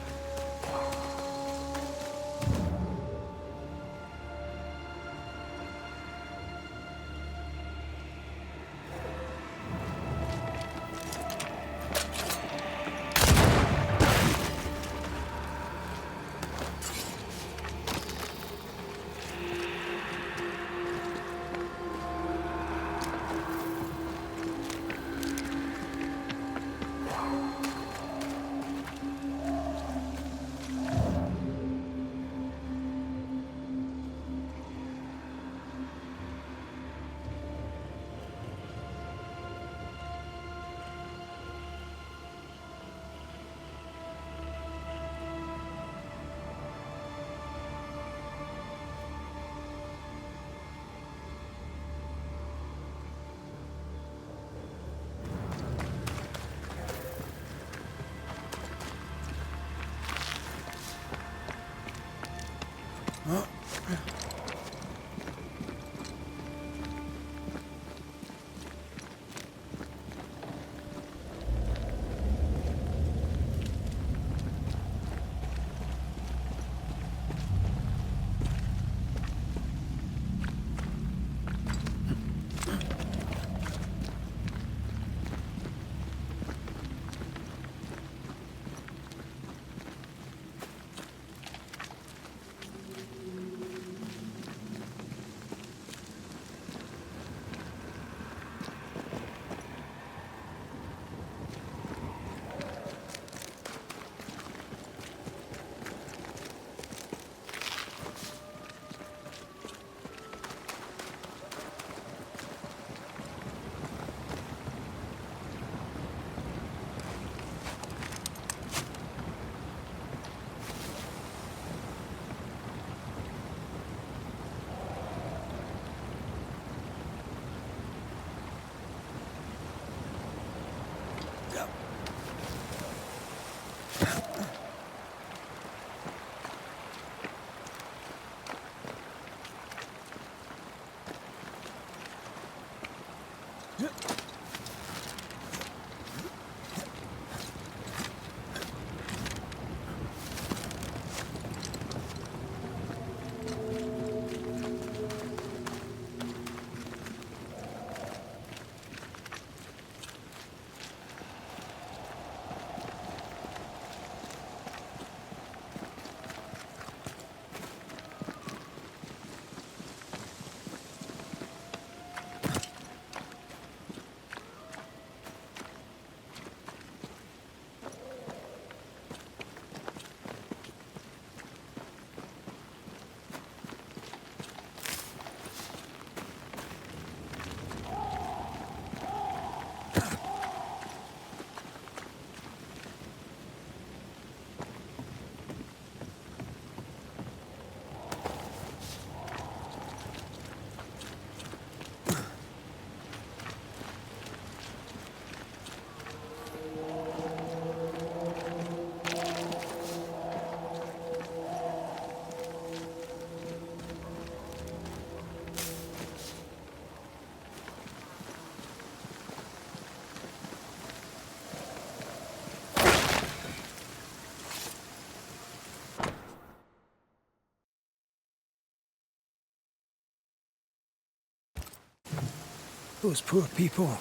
Those poor people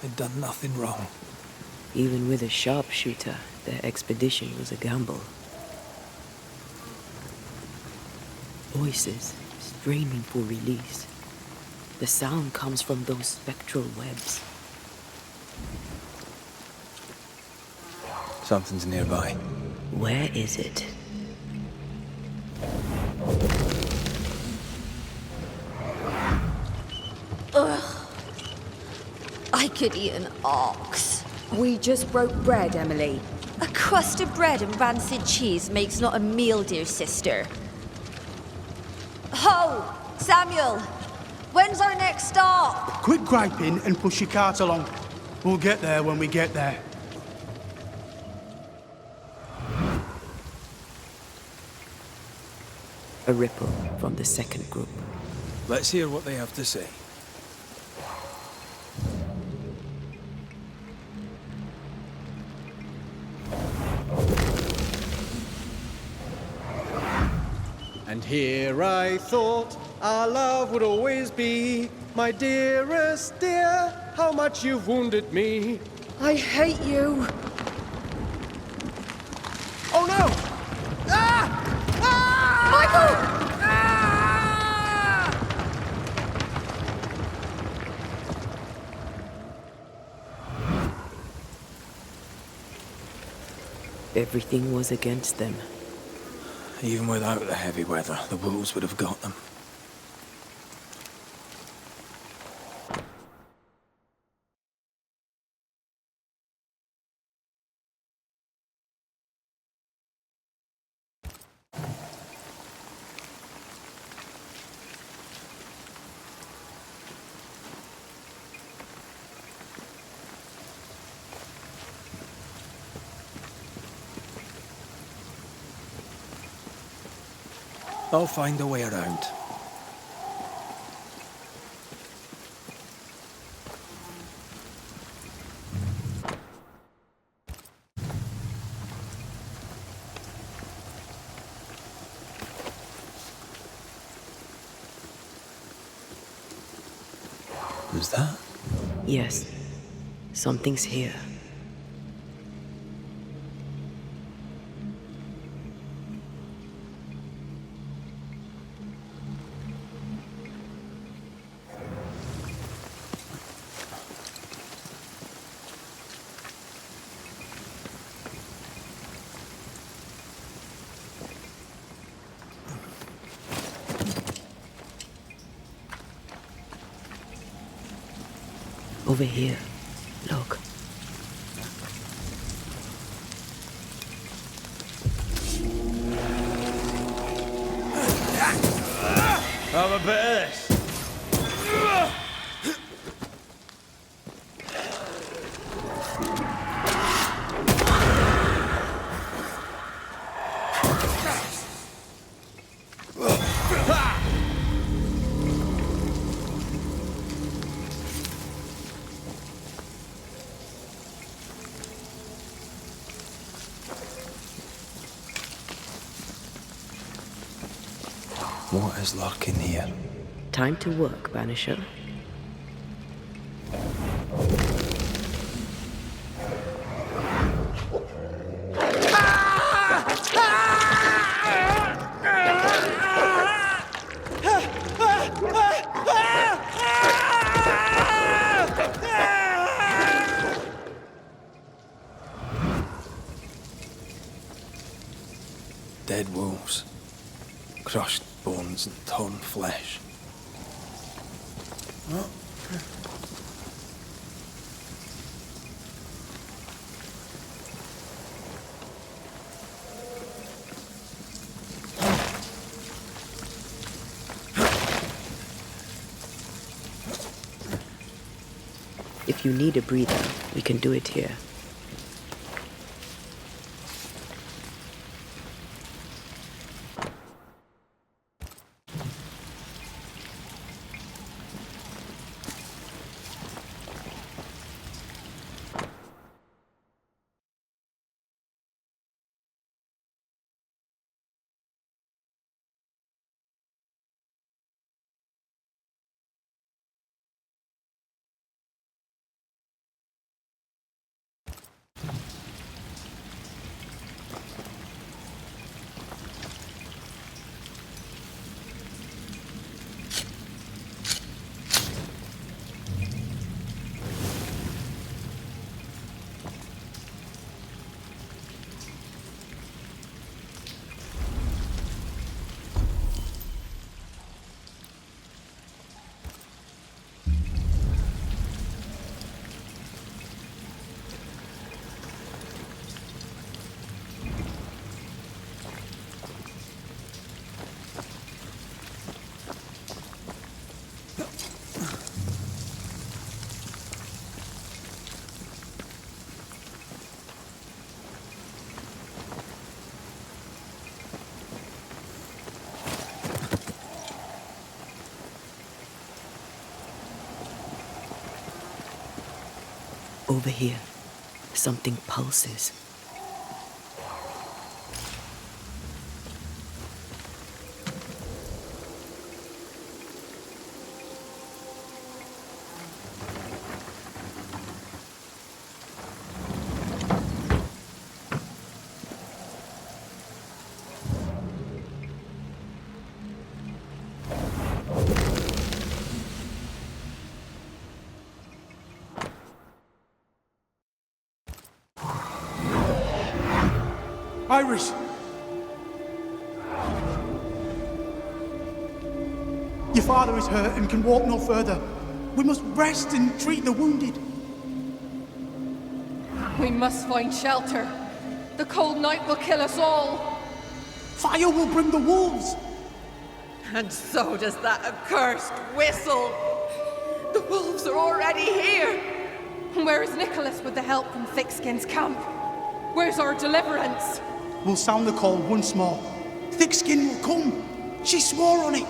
had done nothing wrong. Even with a sharpshooter, their expedition was a gamble. Voices straining for release. The sound comes from those spectral webs. Something's nearby. Where is it? Ugh. I could eat an ox. We just broke bread, Emily. A crust of bread and rancid cheese makes not a meal, dear sister. Ho! Samuel! When's our next stop? Quit griping and push your cart along. We'll get there when we get there. A ripple from the second group. Let's hear what they have to say. And here I thought our love would always be. My dearest dear, how much you've wounded me. I hate you. Oh no! Ah! Ah! Michael! Everything was against them. Even without the heavy weather, the wolves would have got them. I'll find a way around. Is that? Yes. Something's here. Over here. Look. Have a bit of this. What is lurking here? Time to work, Banisher. Dead wolves. Crushed bones and torn flesh. If you need a breather, we can do it here. Over here, something pulses. Iris! Your father is hurt and can walk no further. We must rest and treat the wounded. We must find shelter. The cold night will kill us all. Fire will bring the wolves. And so does that accursed whistle. The wolves are already here. Where is Nicholas with the help from Thickskin's camp? Where's our deliverance? We'll sound the call once more. Thickskin will come. She swore on it.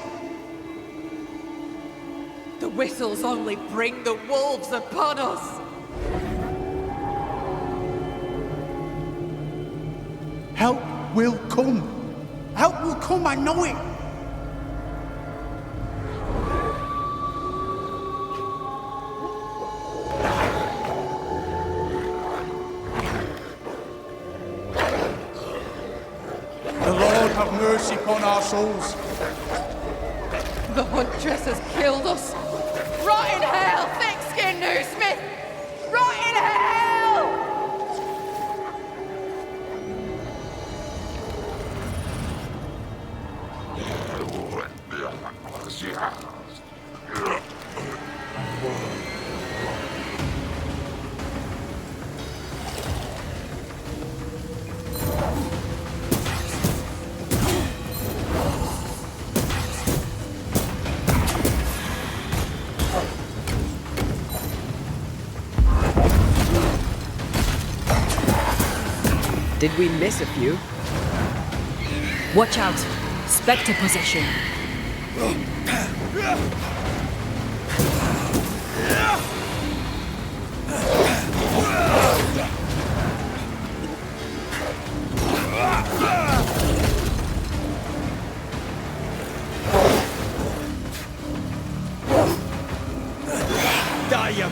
The whistles only bring the wolves upon us. Help will come. Help will come, I know it. The Lord have mercy upon our souls. The huntress has killed us. Rot in hell, thick-skinned Smith! Rot in hell! Did we miss a few? Watch out! Spectre possession.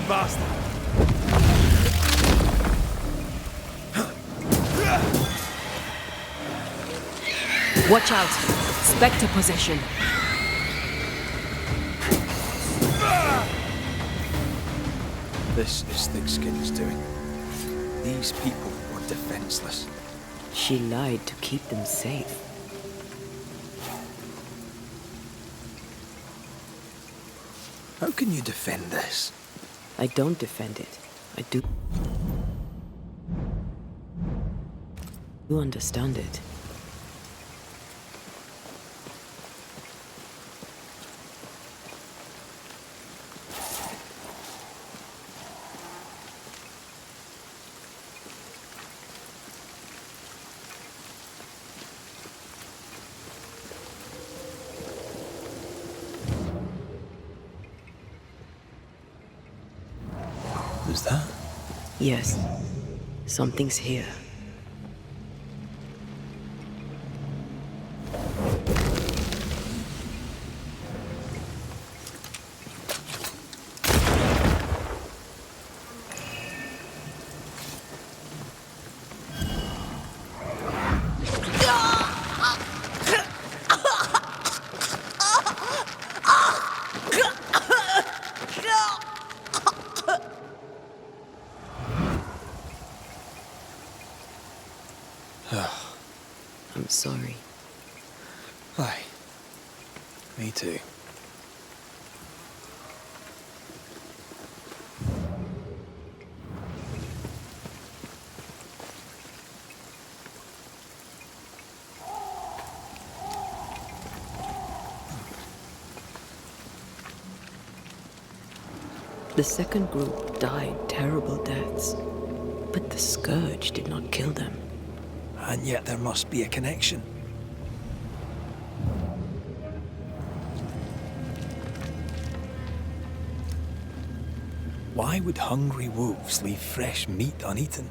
bastard! Watch out! Spectre possession. This is Thickskin's doing. These people were defenseless. She lied to keep them safe. How can you defend this? I don't defend it. I do. You understand it. Is that? Yes. Something's here. I'm sorry. Aye. Me too. The second group died terrible deaths, but the scourge did not kill them. And yet there must be a connection. Why would hungry wolves leave fresh meat uneaten?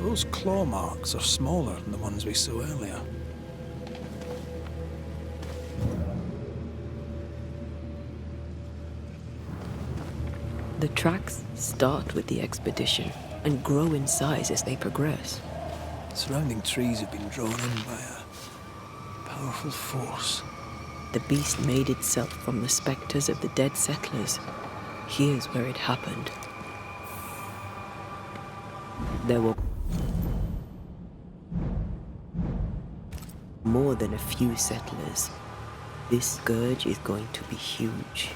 Those claw marks are smaller than the ones we saw earlier. The tracks start with the expedition and grow in size as they progress. Surrounding trees have been drawn in by a powerful force. The beast made itself from the spectres of the dead settlers. Here's where it happened. There were more than a few settlers. This scourge is going to be huge.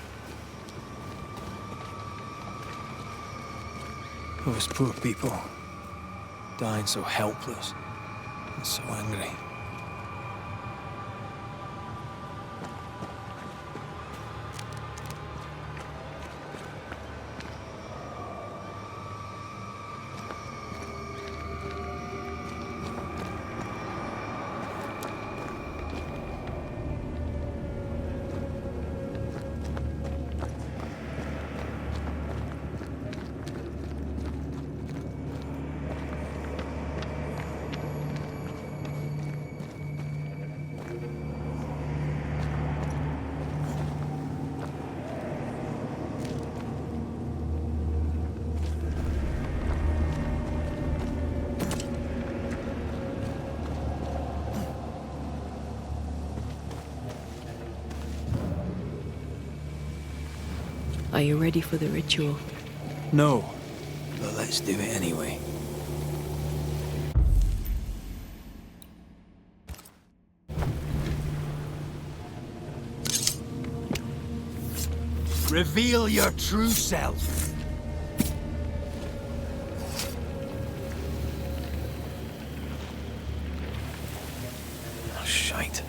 Those poor people, dying so helpless and so angry. Are you ready for the ritual? No, but let's do it anyway. Reveal your true self. Oh, shite.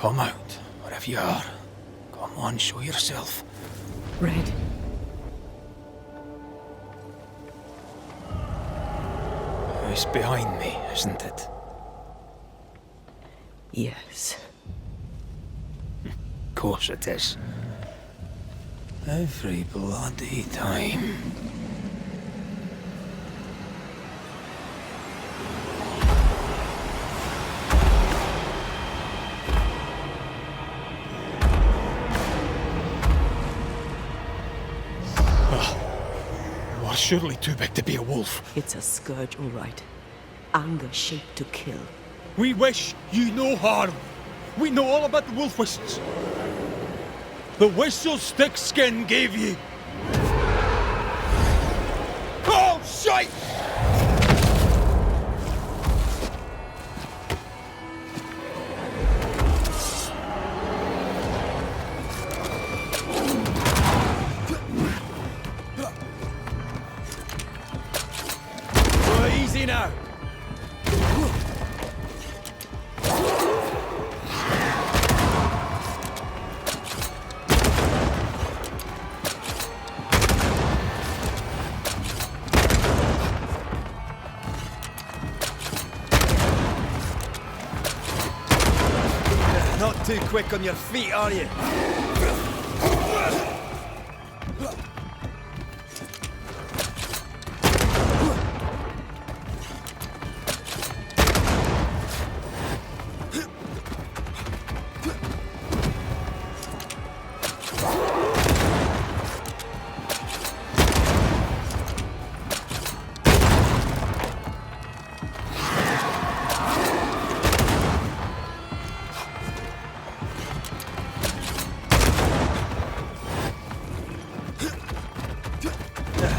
Come out, wherever you are. Come on, show yourself. Red. It's behind me, isn't it? Yes. Of course it is. Every bloody time. You're surely too big to be a wolf. It's a scourge, all right. Anger shaped to kill. We wish you no harm. We know all about the wolf whistles. The whistle Thickskin gave you. Oh, shite! Easy now. Not too quick on your feet, are you?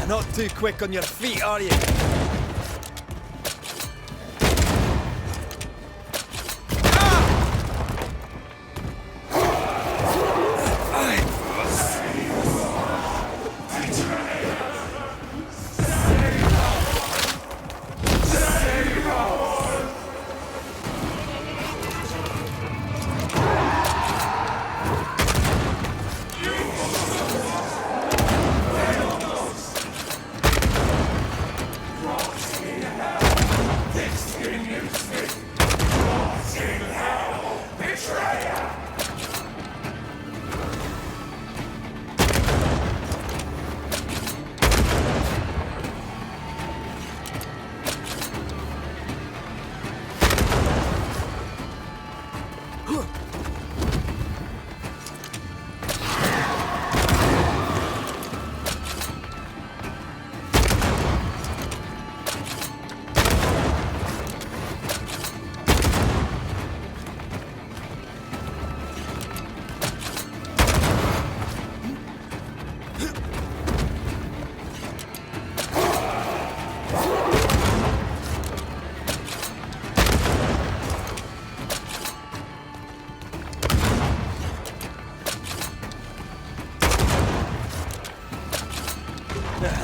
Not too quick on your feet, are you?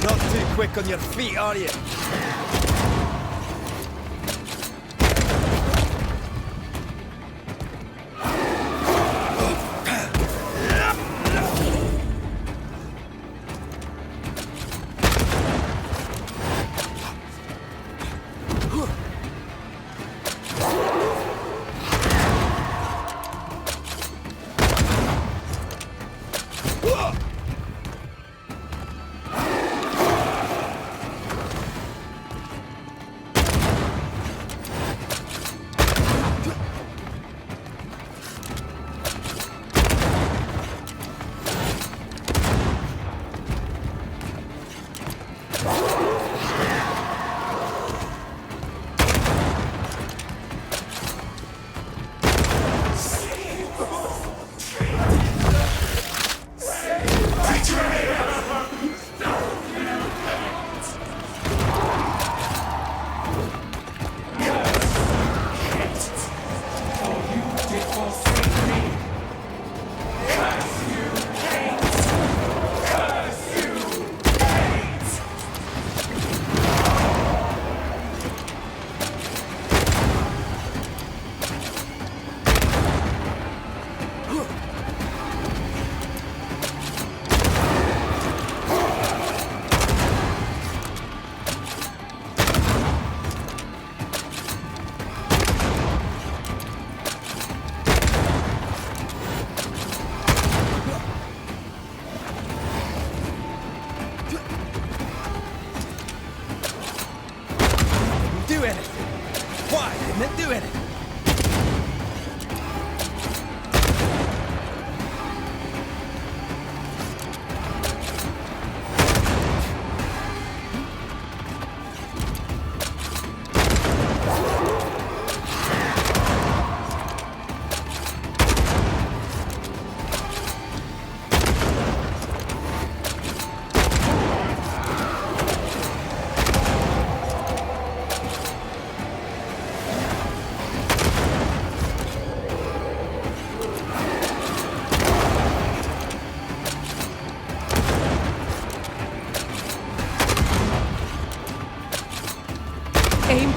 Not too quick on your feet, are you?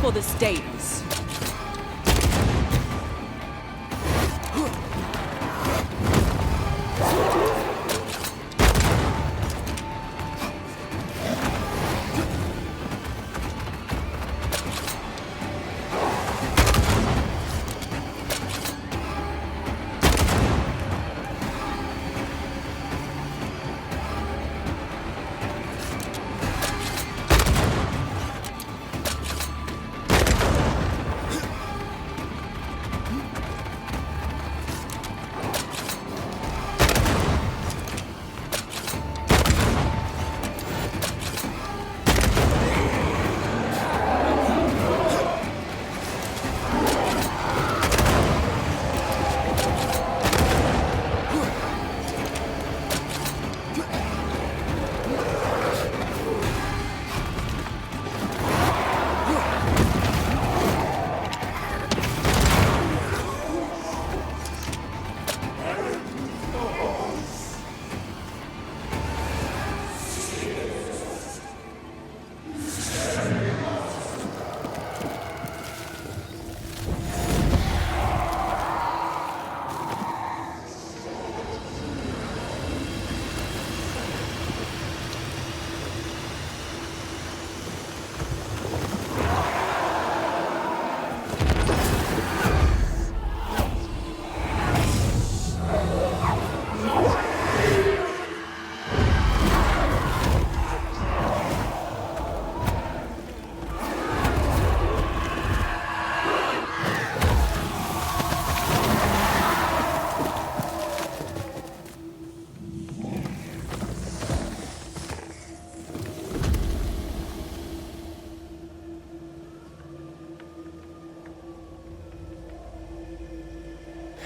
for the stables.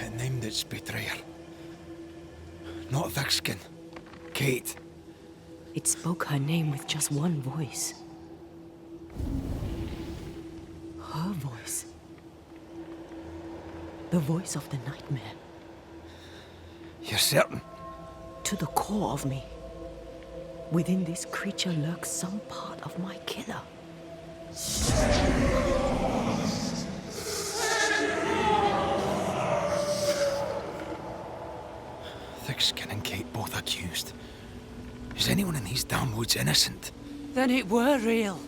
It named its betrayer. Not Thickskin. Kate. It spoke her name with just one voice. Her voice. The voice of the nightmare. You're certain? To the core of me. Within this creature lurks some part of my killer. Thickskin and Kate both accused. Is anyone in these damn woods innocent? Then it were real.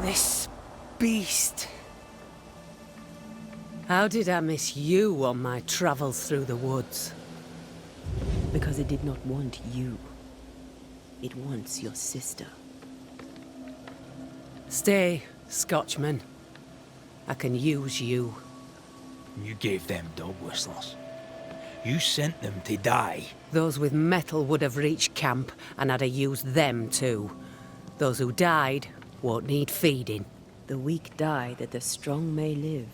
This beast. How did I miss you on my travels through the woods? Because it did not want you. It wants your sister. Stay, Scotchman. I can use you. You gave them dog whistlers. You sent them to die. Those with metal would have reached camp, and I'd have used them too. Those who died won't need feeding. The weak die that the strong may live.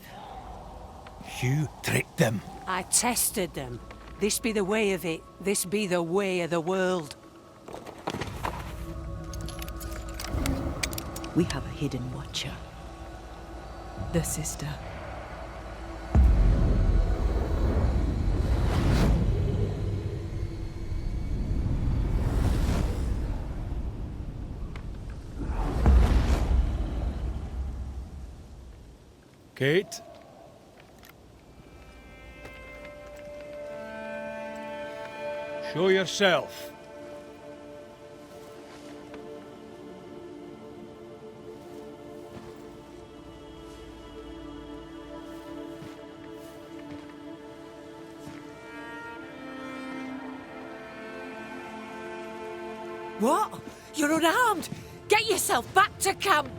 You tricked them. I tested them. This be the way of it. This be the way of the world. We have a hidden watcher. The sister. Kate? Show yourself. What? You're unarmed! Get yourself back to camp!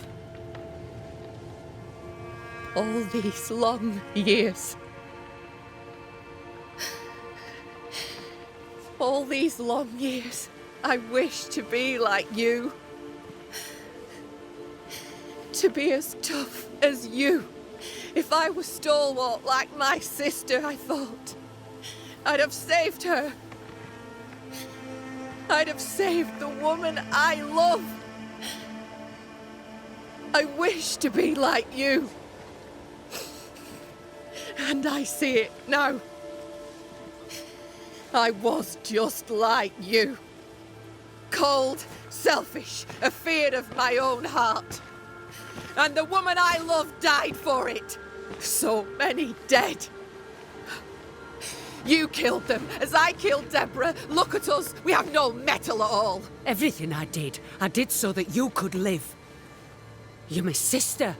All these long years. All these long years, I wish to be like you. To be as tough as you. If I was stalwart like my sister, I thought, I'd have saved her. I'd have saved the woman I love. I wish to be like you. And I see it now. I was just like you. Cold, selfish, afeard of my own heart. And the woman I love died for it. So many dead. You killed them, as I killed Deborah. Look at us, we have no mettle at all. Everything I did so that you could live. You're my sister.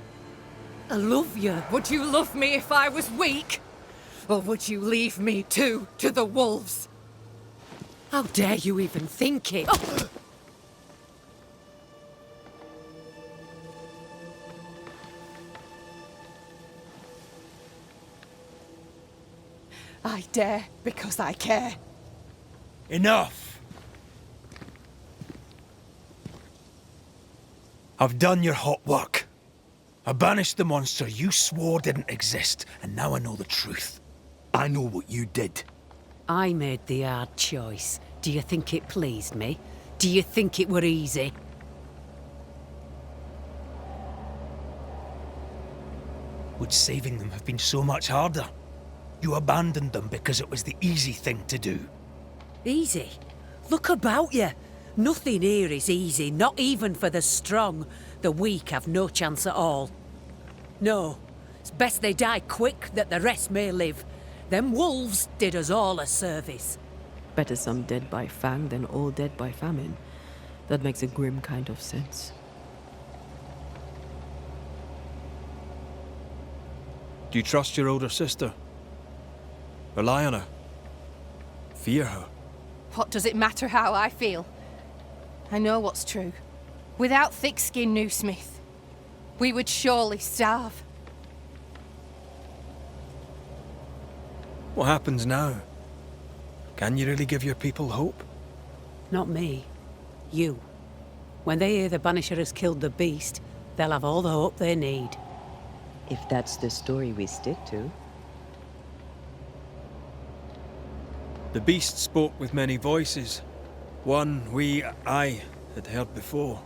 I love you. Would you love me if I was weak? Or would you leave me too to the wolves? How dare you even think it? Oh. I dare because I care. Enough! I've done your hot work. I banished the monster you swore didn't exist, and now I know the truth. I know what you did. I made the hard choice. Do you think it pleased me? Do you think it were easy? Would saving them have been so much harder? You abandoned them because it was the easy thing to do. Easy? Look about you. Nothing here is easy, not even for the strong. The weak have no chance at all. No, it's best they die quick, that the rest may live. Them wolves did us all a service. Better some dead by fang than all dead by famine. That makes a grim kind of sense. Do you trust your older sister? Rely on her? Fear her? What does it matter how I feel? I know what's true. Without thick-skinned Newsmith, we would surely starve. What happens now? Can you really give your people hope? Not me. You. When they hear the Banisher has killed the beast, they'll have all the hope they need. If that's the story we stick to. The beast spoke with many voices. One I had heard before.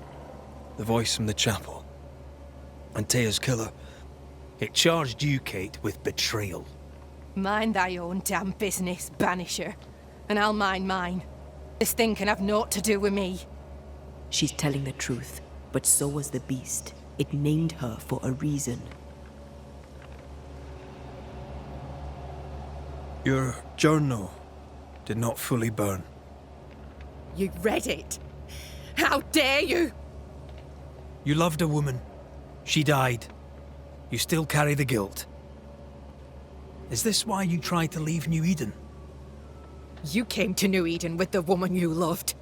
The voice from the chapel. Antea's killer. It charged you, Kate, with betrayal. Mind thy own damn business, Banisher. And I'll mind mine. This thing can have naught to do with me. She's telling the truth, but so was the beast. It named her for a reason. Your journal did not fully burn. You read it? How dare you? You loved a woman. She died. You still carry the guilt. Is this why you tried to leave New Eden? You came to New Eden with the woman you loved.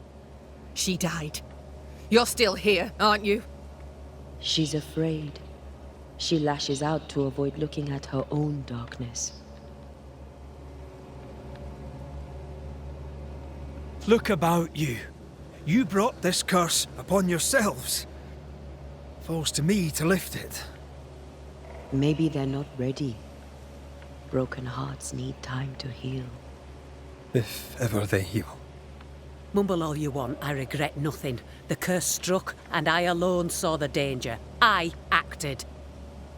She died. You're still here, aren't you? She's afraid. She lashes out to avoid looking at her own darkness. Look about you. You brought this curse upon yourselves. Falls to me to lift it. Maybe they're not ready. Broken hearts need time to heal. If ever they heal. Mumble all you want, I regret nothing. The curse struck, and I alone saw the danger. I acted.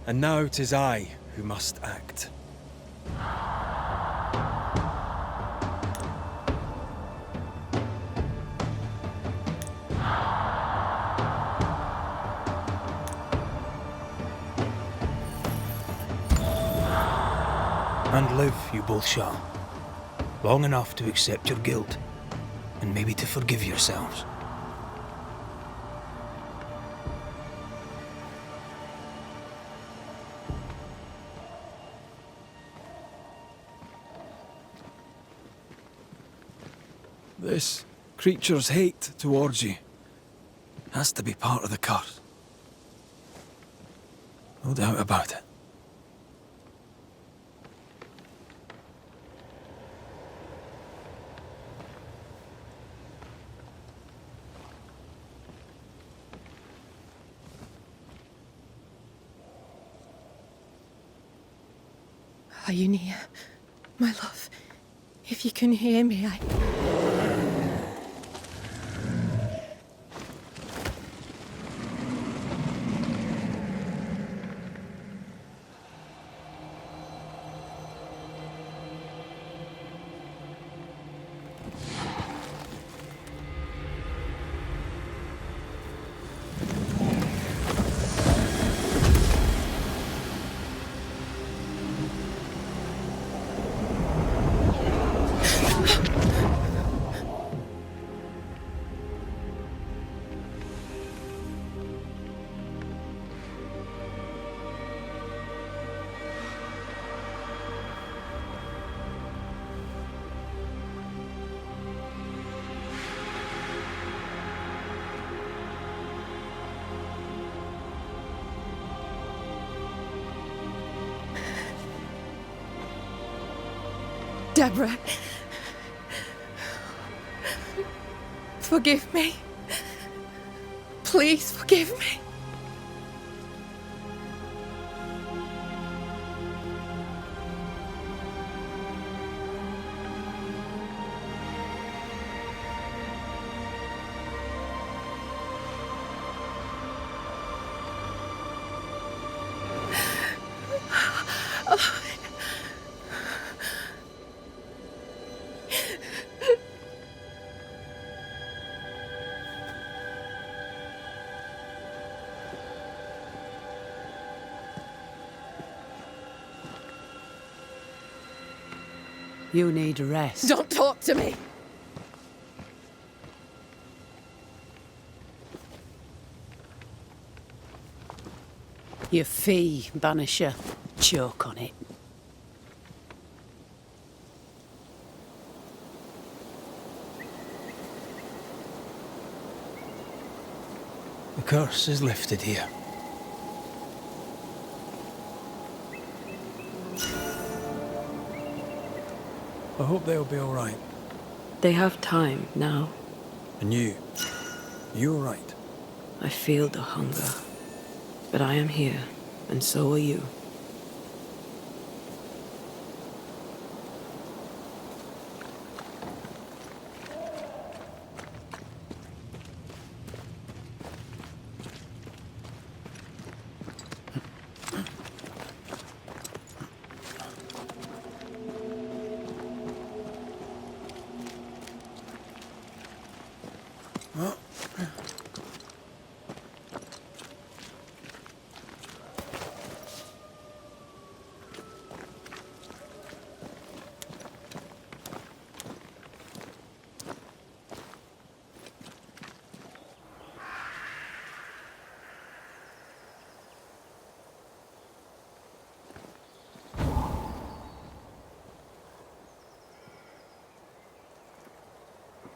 And now 'tis I who must act. And live you both shall. Long enough to accept your guilt, and maybe to forgive yourselves. This creature's hate towards you has to be part of the curse. No doubt about it. Are you near, my love? If you can hear me, Deborah. Forgive me. Please forgive me. You need rest. Don't talk to me. Your fee, Banisher. Choke on it. The curse is lifted here. I hope they'll be all right. They have time now. And you all right? I feel the hunger. But I am here, and so are you.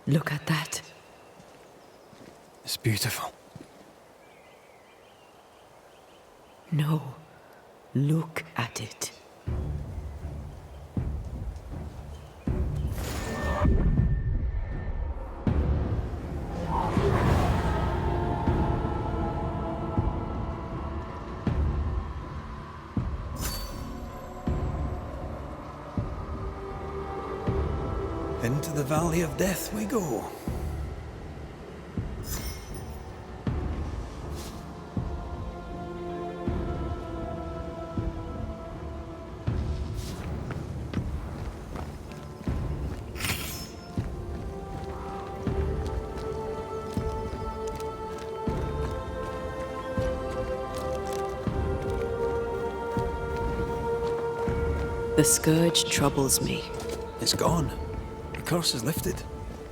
Look at that. It's beautiful. No, look at it. Into the Valley of Death we go. The scourge troubles me. It's gone. The curse is lifted.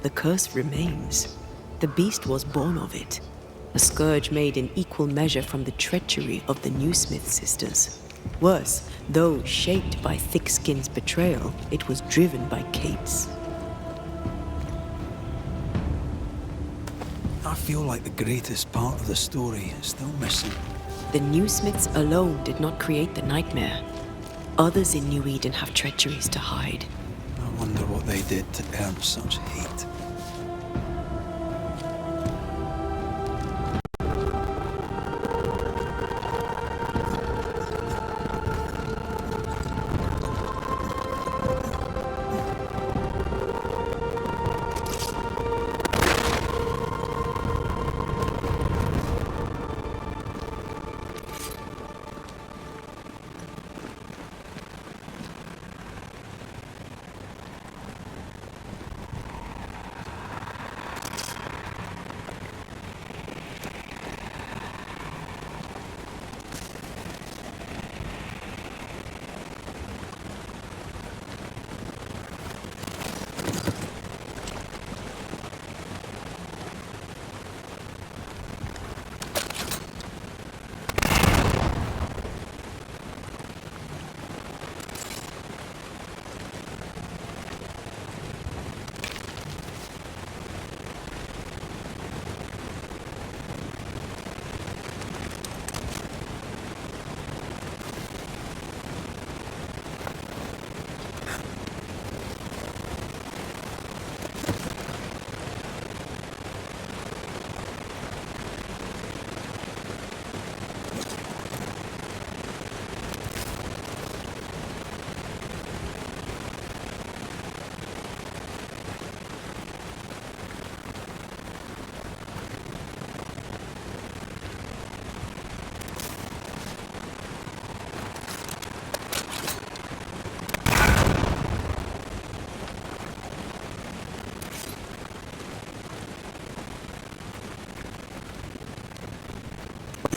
The curse remains. The beast was born of it. A scourge made in equal measure from the treachery of the Newsmith sisters. Worse, though shaped by Thickskin's betrayal, it was driven by Kate's. I feel like the greatest part of the story is still missing. The Newsmiths alone did not create the nightmare. Others in New Eden have treacheries to hide. I wonder what they did to earn such hate.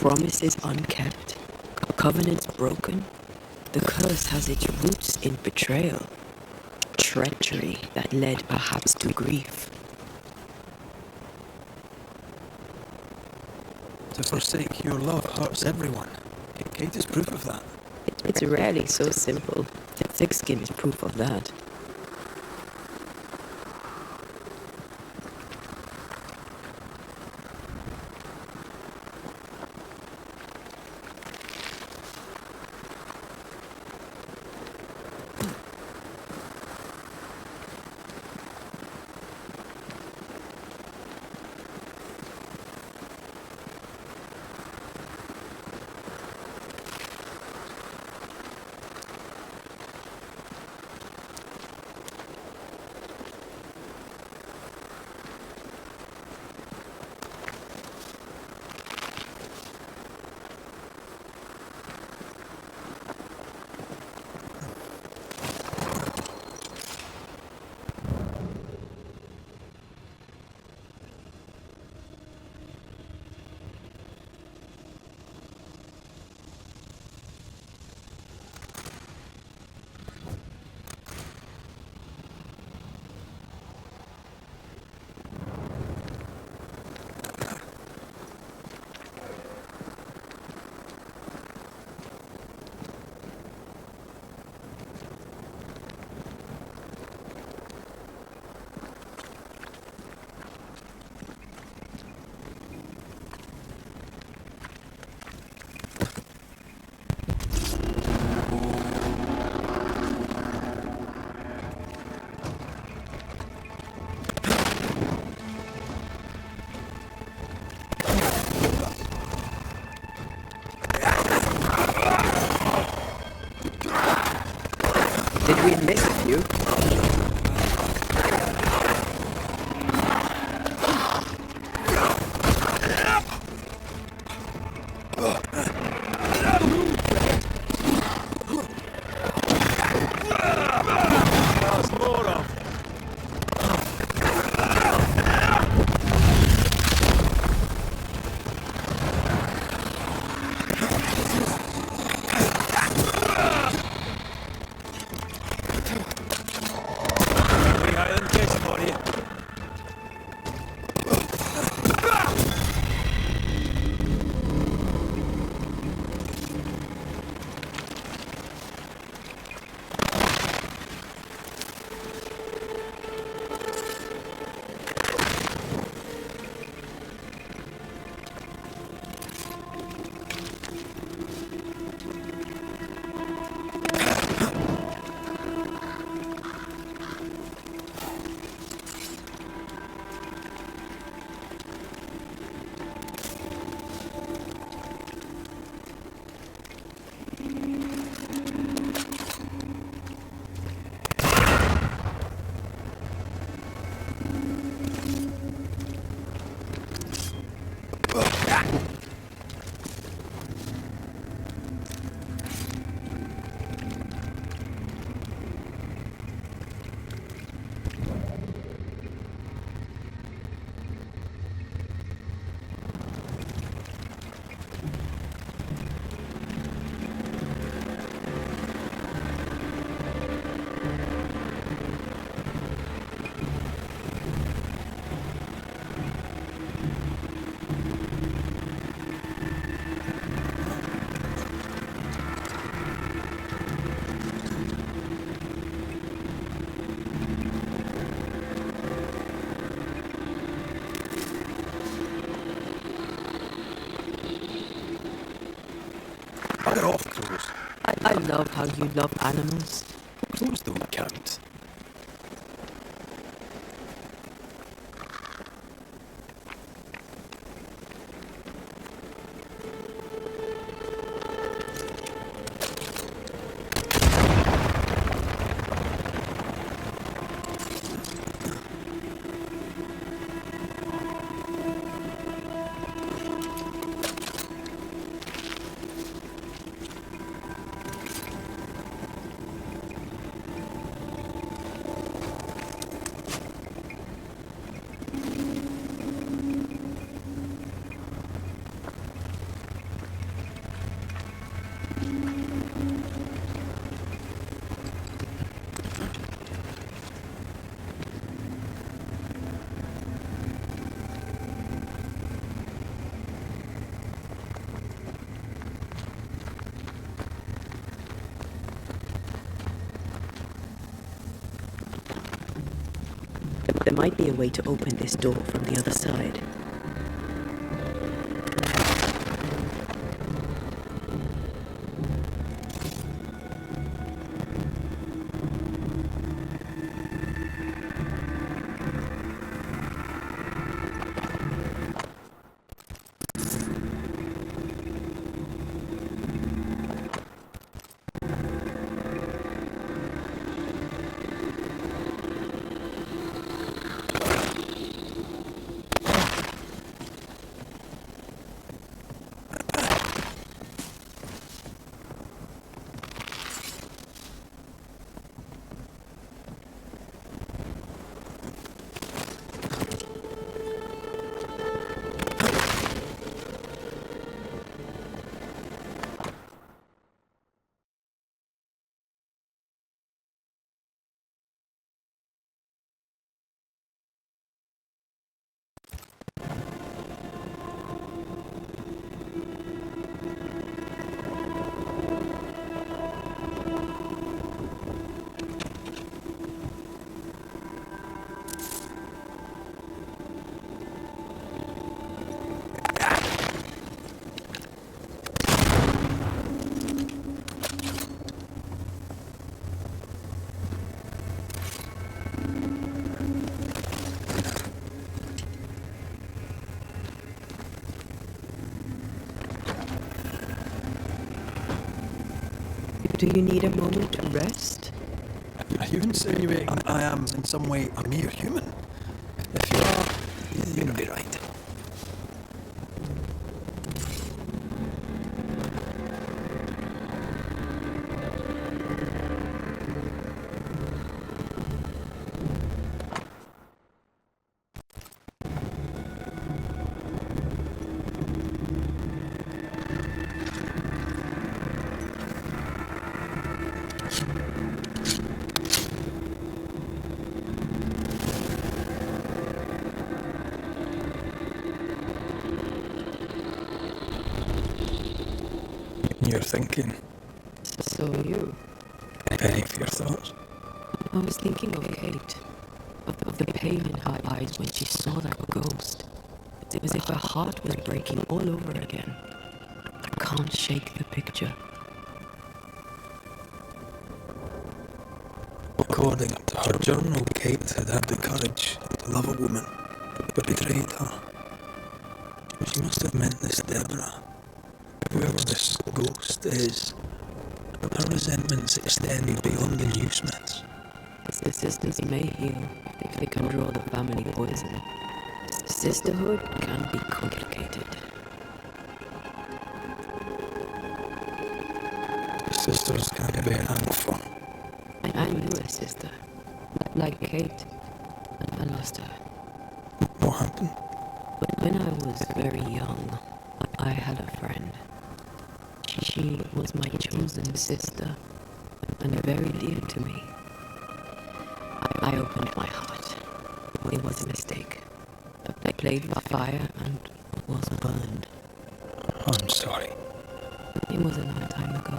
Promises unkept, covenants broken. The curse has its roots in betrayal, treachery that led perhaps to grief. To forsake your love hurts everyone. Kate is proof of that. It's rarely so simple. Thick skin is proof of that. Did we miss a few? Bugger off, crows. I love how you love animals. Those don't count. There might be a way to open this door from the other side. Do you need a moment to rest? Are you insinuating I am in some way a mere human? If you are, you're be right. You're thinking. So are you. Any of your thoughts? I was thinking of Kate. Of the pain in her eyes when she saw that ghost. It was as if her heart was breaking all over again. I can't shake the picture. According to her journal, Kate had had the courage to love a woman, but betrayed her. She must have meant this Deborah. Whoever this ghost is, her resentments extend beyond the new Smiths. The sisters may heal if they can draw the family poison. Sisterhood can be complicated. The sisters can't bear hangover. I knew a sister, like Kate, and I lost her. What happened? When I was very young, I had a friend. She was my chosen sister, and very dear to me. I opened my heart. It was a mistake. I played with fire and was burned. I'm sorry. It was a long time ago.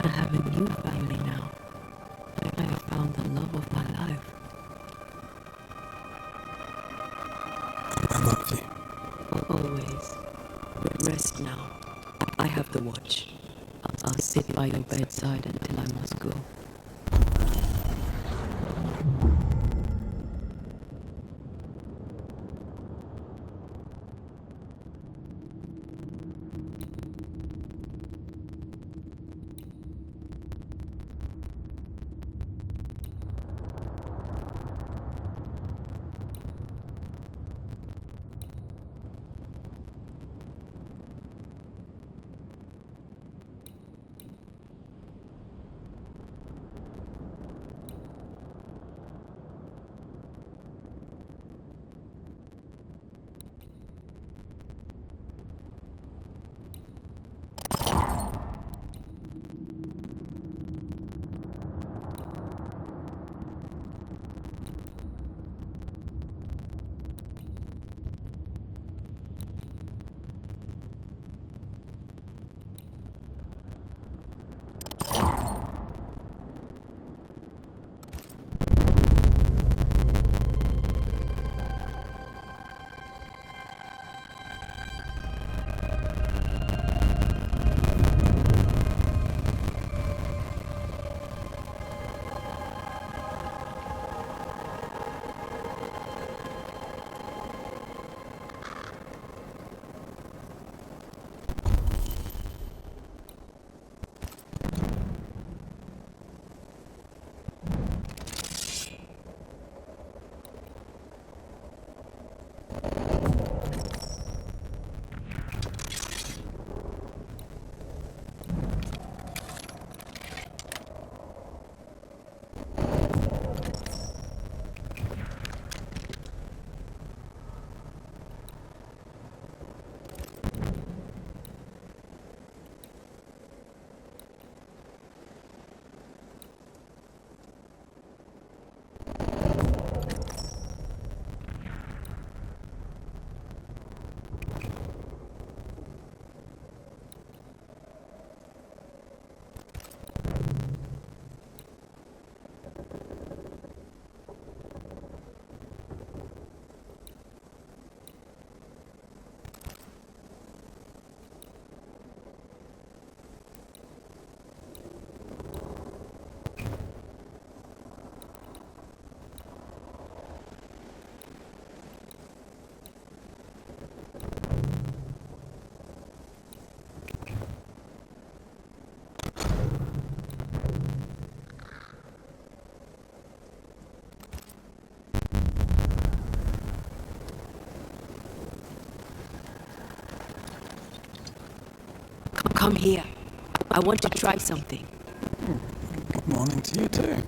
I have a new family now. I have found the love of my life. I love you. Always. Rest now. I have the watch. I'll sit by your bedside until I must go. Come here. I want to try something. Good morning to you too.